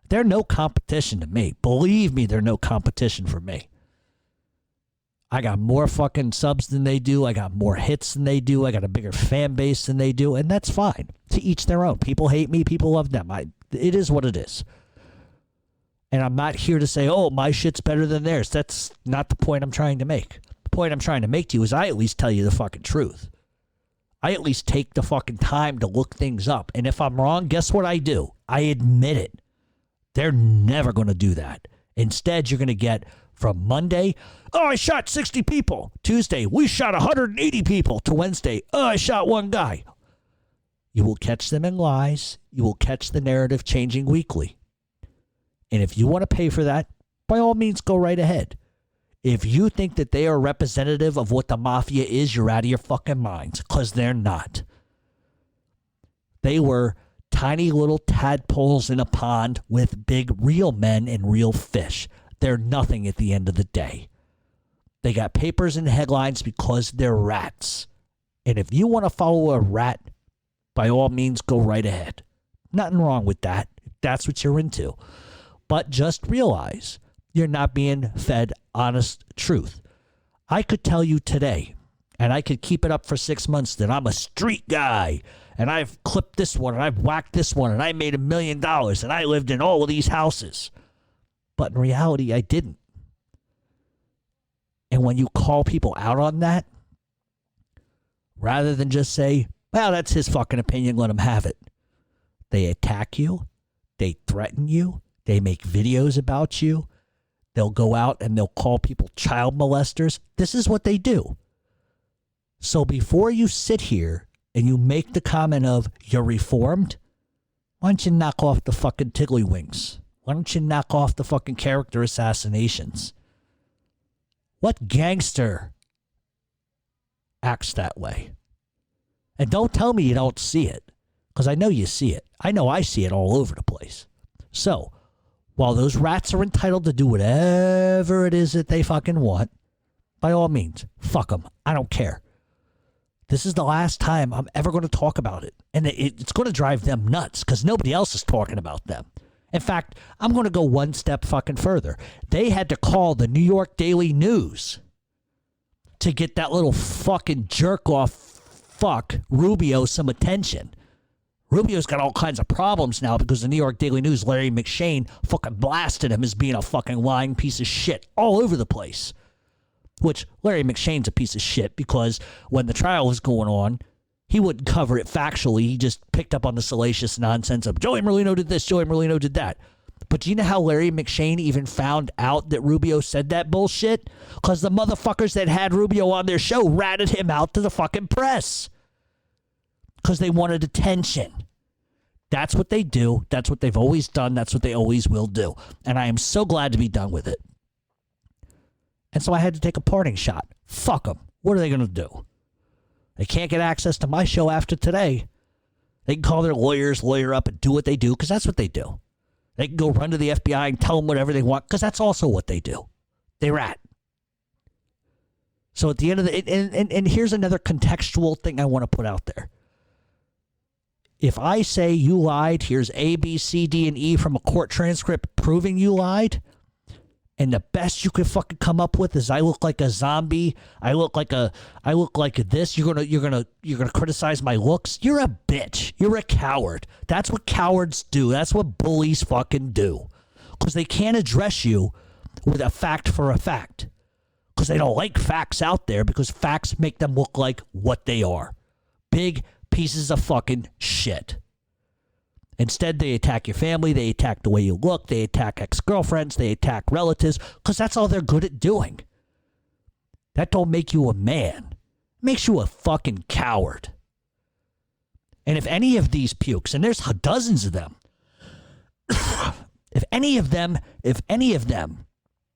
They're no competition to me. Believe me, they're no competition for me. I got more fucking subs than they do. I got more hits than they do. I got a bigger fan base than they do. And that's fine. To each their own. People hate me. People love them. It is what it is. And I'm not here to say, oh, my shit's better than theirs. That's not the point I'm trying to make. The point I'm trying to make to you is I at least tell you the fucking truth. I at least take the fucking time to look things up. And if I'm wrong, guess what I do? I admit it. They're never going to do that. Instead, you're going to get from Monday, oh, I shot 60 people. Tuesday, we shot 180 people. To Wednesday, oh, I shot one guy. You will catch them in lies. You will catch the narrative changing weekly. And if you want to pay for that, by all means, go right ahead. If you think that they are representative of what the mafia is, you're out of your fucking minds, because they're not. They were tiny little tadpoles in a pond with big real men and real fish. They're nothing at the end of the day. They got papers and headlines because they're rats. And if you want to follow a rat, by all means, go right ahead. Nothing wrong with that, if that's what you're into. But just realize you're not being fed honest truth. I could tell you today, and I could keep it up for 6 months, that I'm a street guy, and I've clipped this one, and I've whacked this one, and I made $1 million, and I lived in all of these houses. But in reality, I didn't. And when you call people out on that, rather than just say, well, that's his fucking opinion, let him have it, they attack you, they threaten you, they make videos about you. They'll go out and they'll call people child molesters. This is what they do. So before you sit here and you make the comment of you're reformed, why don't you knock off the fucking tiddlywinks? Why don't you knock off the fucking character assassinations? What gangster acts that way? And don't tell me you don't see it, because I know you see it. I know I see it all over the place. So while those rats are entitled to do whatever it is that they fucking want, by all means, fuck them. I don't care. This is the last time I'm ever going to talk about it. And it's going to drive them nuts because nobody else is talking about them. In fact, I'm going to go one step fucking further. They had to call the New York Daily News to get that little fucking jerk-off fuck Rubio some attention. Rubio's got all kinds of problems now because the New York Daily News, Larry McShane, fucking blasted him as being a fucking lying piece of shit all over the place. Which, Larry McShane's a piece of shit because when the trial was going on, he wouldn't cover it factually. He just picked up on the salacious nonsense of Joey Merlino did this, Joey Merlino did that. But do you know how Larry McShane even found out that Rubio said that bullshit? Because the motherfuckers that had Rubio on their show ratted him out to the fucking press. Because they wanted attention. That's what they do. That's what they've always done. That's what they always will do. And I am so glad to be done with it. And so I had to take a parting shot. Fuck them. What are they going to do? They can't get access to my show after today. They can call their lawyers, lawyer up, and do what they do, because that's what they do. They can go run to the FBI and tell them whatever they want, because that's also what they do. They rat. So at the end of the... And here's another contextual thing I want to put out there. If I say you lied, here's A, B, C, D, and E from a court transcript proving you lied, and the best you could fucking come up with is I look like a zombie, I look like this, you're gonna criticize my looks. You're a bitch. You're a coward. That's what cowards do. That's what bullies fucking do. Because they can't address you with a fact for a fact. Because they don't like facts out there, because facts make them look like what they are. Big pieces of fucking shit. Instead, they attack your family, they attack the way you look, they attack ex-girlfriends, they attack relatives, because that's all they're good at doing. That don't make you a man. It makes you a fucking coward. And if any of these pukes, and there's dozens of them, if any of them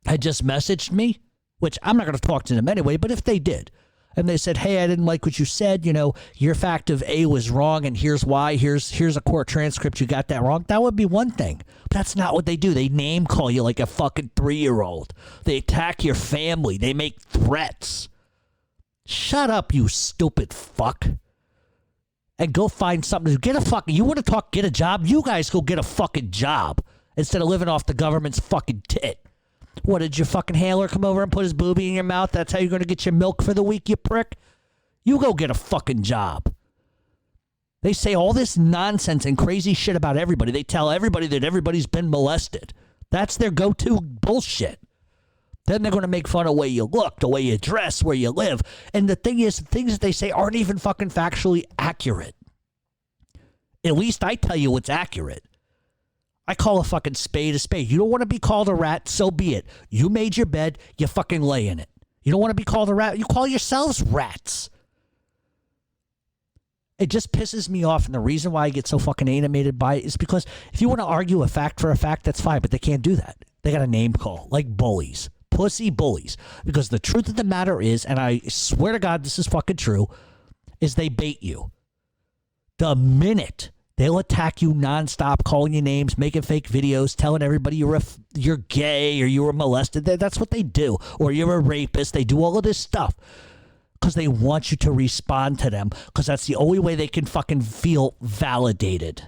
had just messaged me, which I'm not going to talk to them anyway, but if they did, and they said, hey, I didn't like what you said, your fact of A was wrong, and here's why, here's a court transcript, you got that wrong, that would be one thing. But that's not what they do. They name call you like a fucking 3-year-old. They attack your family. They make threats. Shut up, you stupid fuck. And go find something to do. You want to talk, get a job? You guys go get a fucking job instead of living off the government's fucking tit. What, did your fucking handler come over and put his boobie in your mouth? That's how you're going to get your milk for the week, you prick? You go get a fucking job. They say all this nonsense and crazy shit about everybody. They tell everybody that everybody's been molested. That's their go-to bullshit. Then they're going to make fun of the way you look, the way you dress, where you live. And the thing is, the things that they say aren't even fucking factually accurate. At least I tell you what's accurate. I call a fucking spade a spade. You don't want to be called a rat, so be it. You made your bed, you fucking lay in it. You don't want to be called a rat, you call yourselves rats. It just pisses me off, and the reason why I get so fucking animated by it is because if you want to argue a fact for a fact, that's fine, but they can't do that. They got a name call, like bullies. Pussy bullies. Because the truth of the matter is, and I swear to God this is fucking true, is they bait you. The minute they'll attack you nonstop, calling you names, making fake videos, telling everybody you're gay or you were molested. That's what they do. Or you're a rapist. They do all of this stuff because they want you to respond to them, because that's the only way they can fucking feel validated.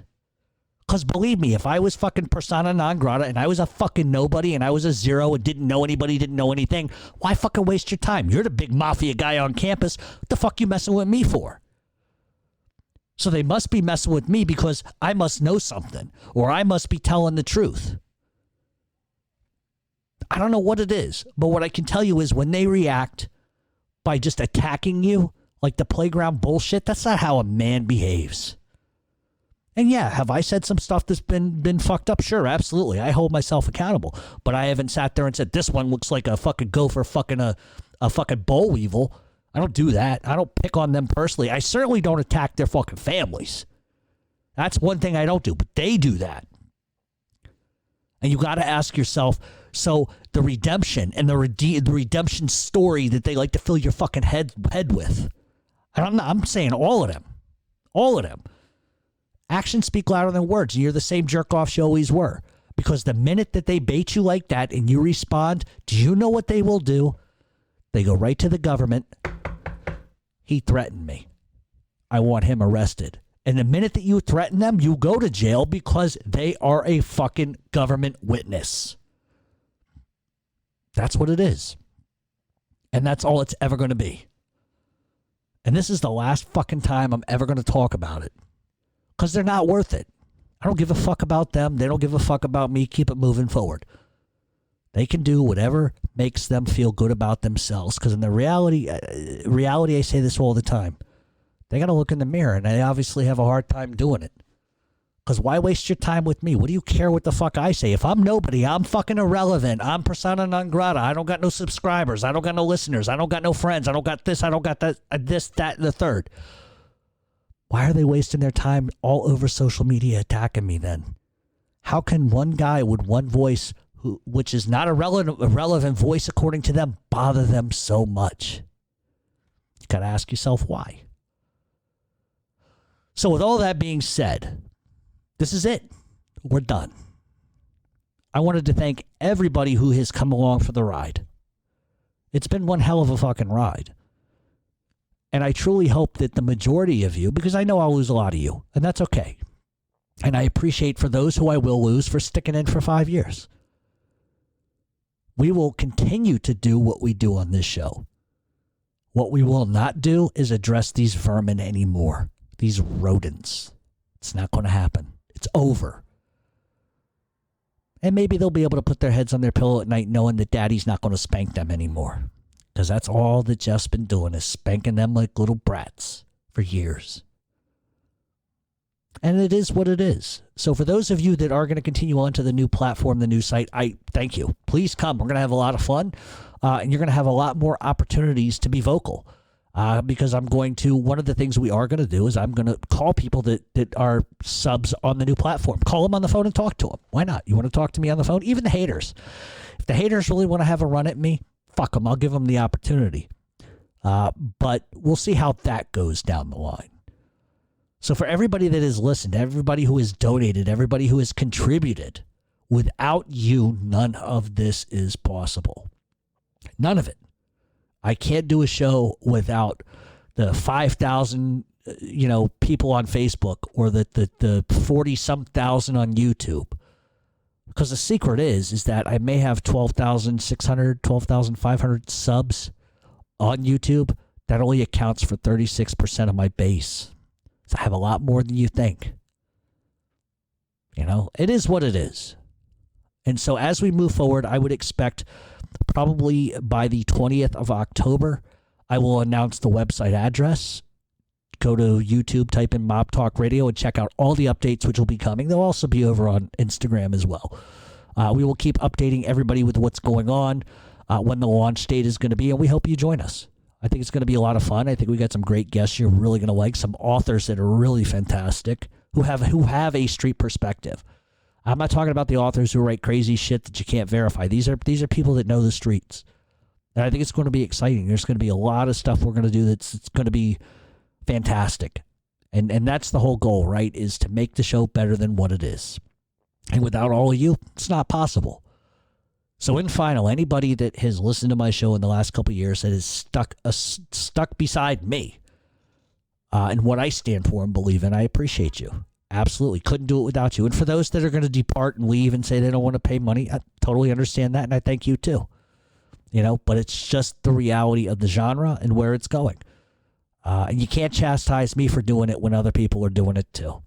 Because believe me, if I was fucking persona non grata and I was a fucking nobody and I was a zero and didn't know anybody, didn't know anything, why fucking waste your time? You're the big mafia guy on campus. What the fuck you messing with me for? So they must be messing with me because I must know something, or I must be telling the truth. I don't know what it is, but what I can tell you is when they react by just attacking you like the playground bullshit, that's not how a man behaves. And yeah, have I said some stuff that's been fucked up? Sure, absolutely. I hold myself accountable, but I haven't sat there and said this one looks like a fucking gopher fucking a fucking boll weevil. I don't do that. I don't pick on them personally. I certainly don't attack their fucking families. That's one thing I don't do, but they do that. And you got to ask yourself, so the redemption and the redemption story that they like to fill your fucking head with. And I'm saying all of them. All of them. Actions speak louder than words, and you're the same jerk-offs you always were. Because the minute that they bait you like that and you respond, do you know what they will do? They go right to the government. He threatened me. I want him arrested. And the minute that you threaten them, you go to jail because they are a fucking government witness. That's what it is. And that's all it's ever going to be. And this is the last fucking time I'm ever going to talk about it. Because they're not worth it. I don't give a fuck about them. They don't give a fuck about me. Keep it moving forward. They can do whatever makes them feel good about themselves. Because in the reality, I say this all the time. They got to look in the mirror, and they obviously have a hard time doing it. Because why waste your time with me? What do you care what the fuck I say? If I'm nobody, I'm fucking irrelevant. I'm persona non grata. I don't got no subscribers. I don't got no listeners. I don't got no friends. I don't got this. I don't got that, that, and the third. Why are they wasting their time all over social media attacking me then? How can one guy with one voice, which is not a relevant voice according to them, bother them so much? You got to ask yourself why. So with all that being said, this is it. We're done. I wanted to thank everybody who has come along for the ride. It's been one hell of a fucking ride. And I truly hope that the majority of you, because I know I'll lose a lot of you, and that's okay. And I appreciate for those who I will lose for sticking in for 5 years. We will continue to do what we do on this show. What we will not do is address these vermin anymore, these rodents. It's not going to happen. It's over. And maybe they'll be able to put their heads on their pillow at night knowing that daddy's not going to spank them anymore. Because that's all that Jeff's been doing is spanking them like little brats for years. And it is what it is. So for those of you that are going to continue on to the new platform, the new site, I thank you. Please come. We're going to have a lot of fun. And you're going to have a lot more opportunities to be vocal. Because one of the things we are going to do is I'm going to call people that are subs on the new platform. Call them on the phone and talk to them. Why not? You want to talk to me on the phone? Even the haters. If the haters really want to have a run at me, fuck them. I'll give them the opportunity. But we'll see how that goes down the line. So for everybody that has listened, everybody who has donated, everybody who has contributed, without you, none of this is possible. None of it. I can't do a show without the 5,000, people on Facebook or the 40-some thousand on YouTube. Because the secret is that I may have 12,600, 12,500 subs on YouTube. That only accounts for 36% of my base. So I have a lot more than you think. It is what it is. And so as we move forward, I would expect probably by the 20th of October, I will announce the website address. Go to YouTube, type in Mob Talk Radio, and check out all the updates which will be coming. They'll also be over on Instagram as well. We will keep updating everybody with what's going on, when the launch date is going to be, and we hope you join us. I think it's going to be a lot of fun. I think we got some great guests you're really going to like, some authors that are really fantastic, who have a street perspective. I'm not talking about the authors who write crazy shit that you can't verify. These are people that know the streets. And I think it's going to be exciting. There's going to be a lot of stuff we're going to do that's going to be fantastic. And that's the whole goal, right, is to make the show better than what it is. And without all of you, it's not possible. So in final, anybody that has listened to my show in the last couple of years that is stuck beside me and what I stand for and believe in, I appreciate you. Absolutely. Couldn't do it without you. And for those that are going to depart and leave and say they don't want to pay money, I totally understand that, and I thank you too. But it's just the reality of the genre and where it's going. And you can't chastise me for doing it when other people are doing it too.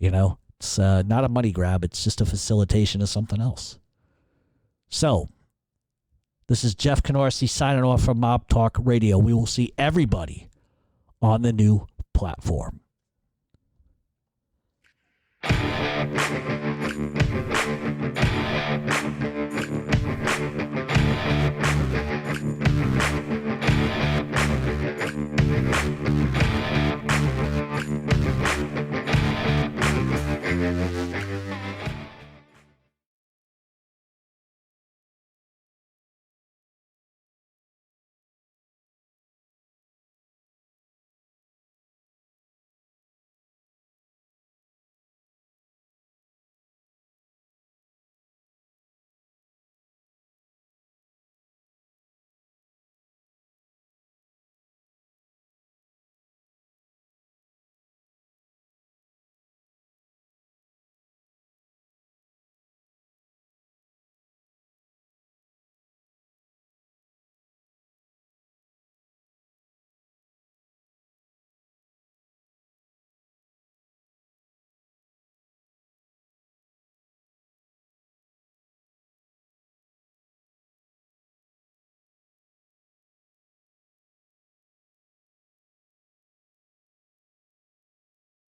It's not a money grab. It's just a facilitation of something else. So, this is Jeff Canarsie signing off from Mob Talk Radio. We will see everybody on the new platform.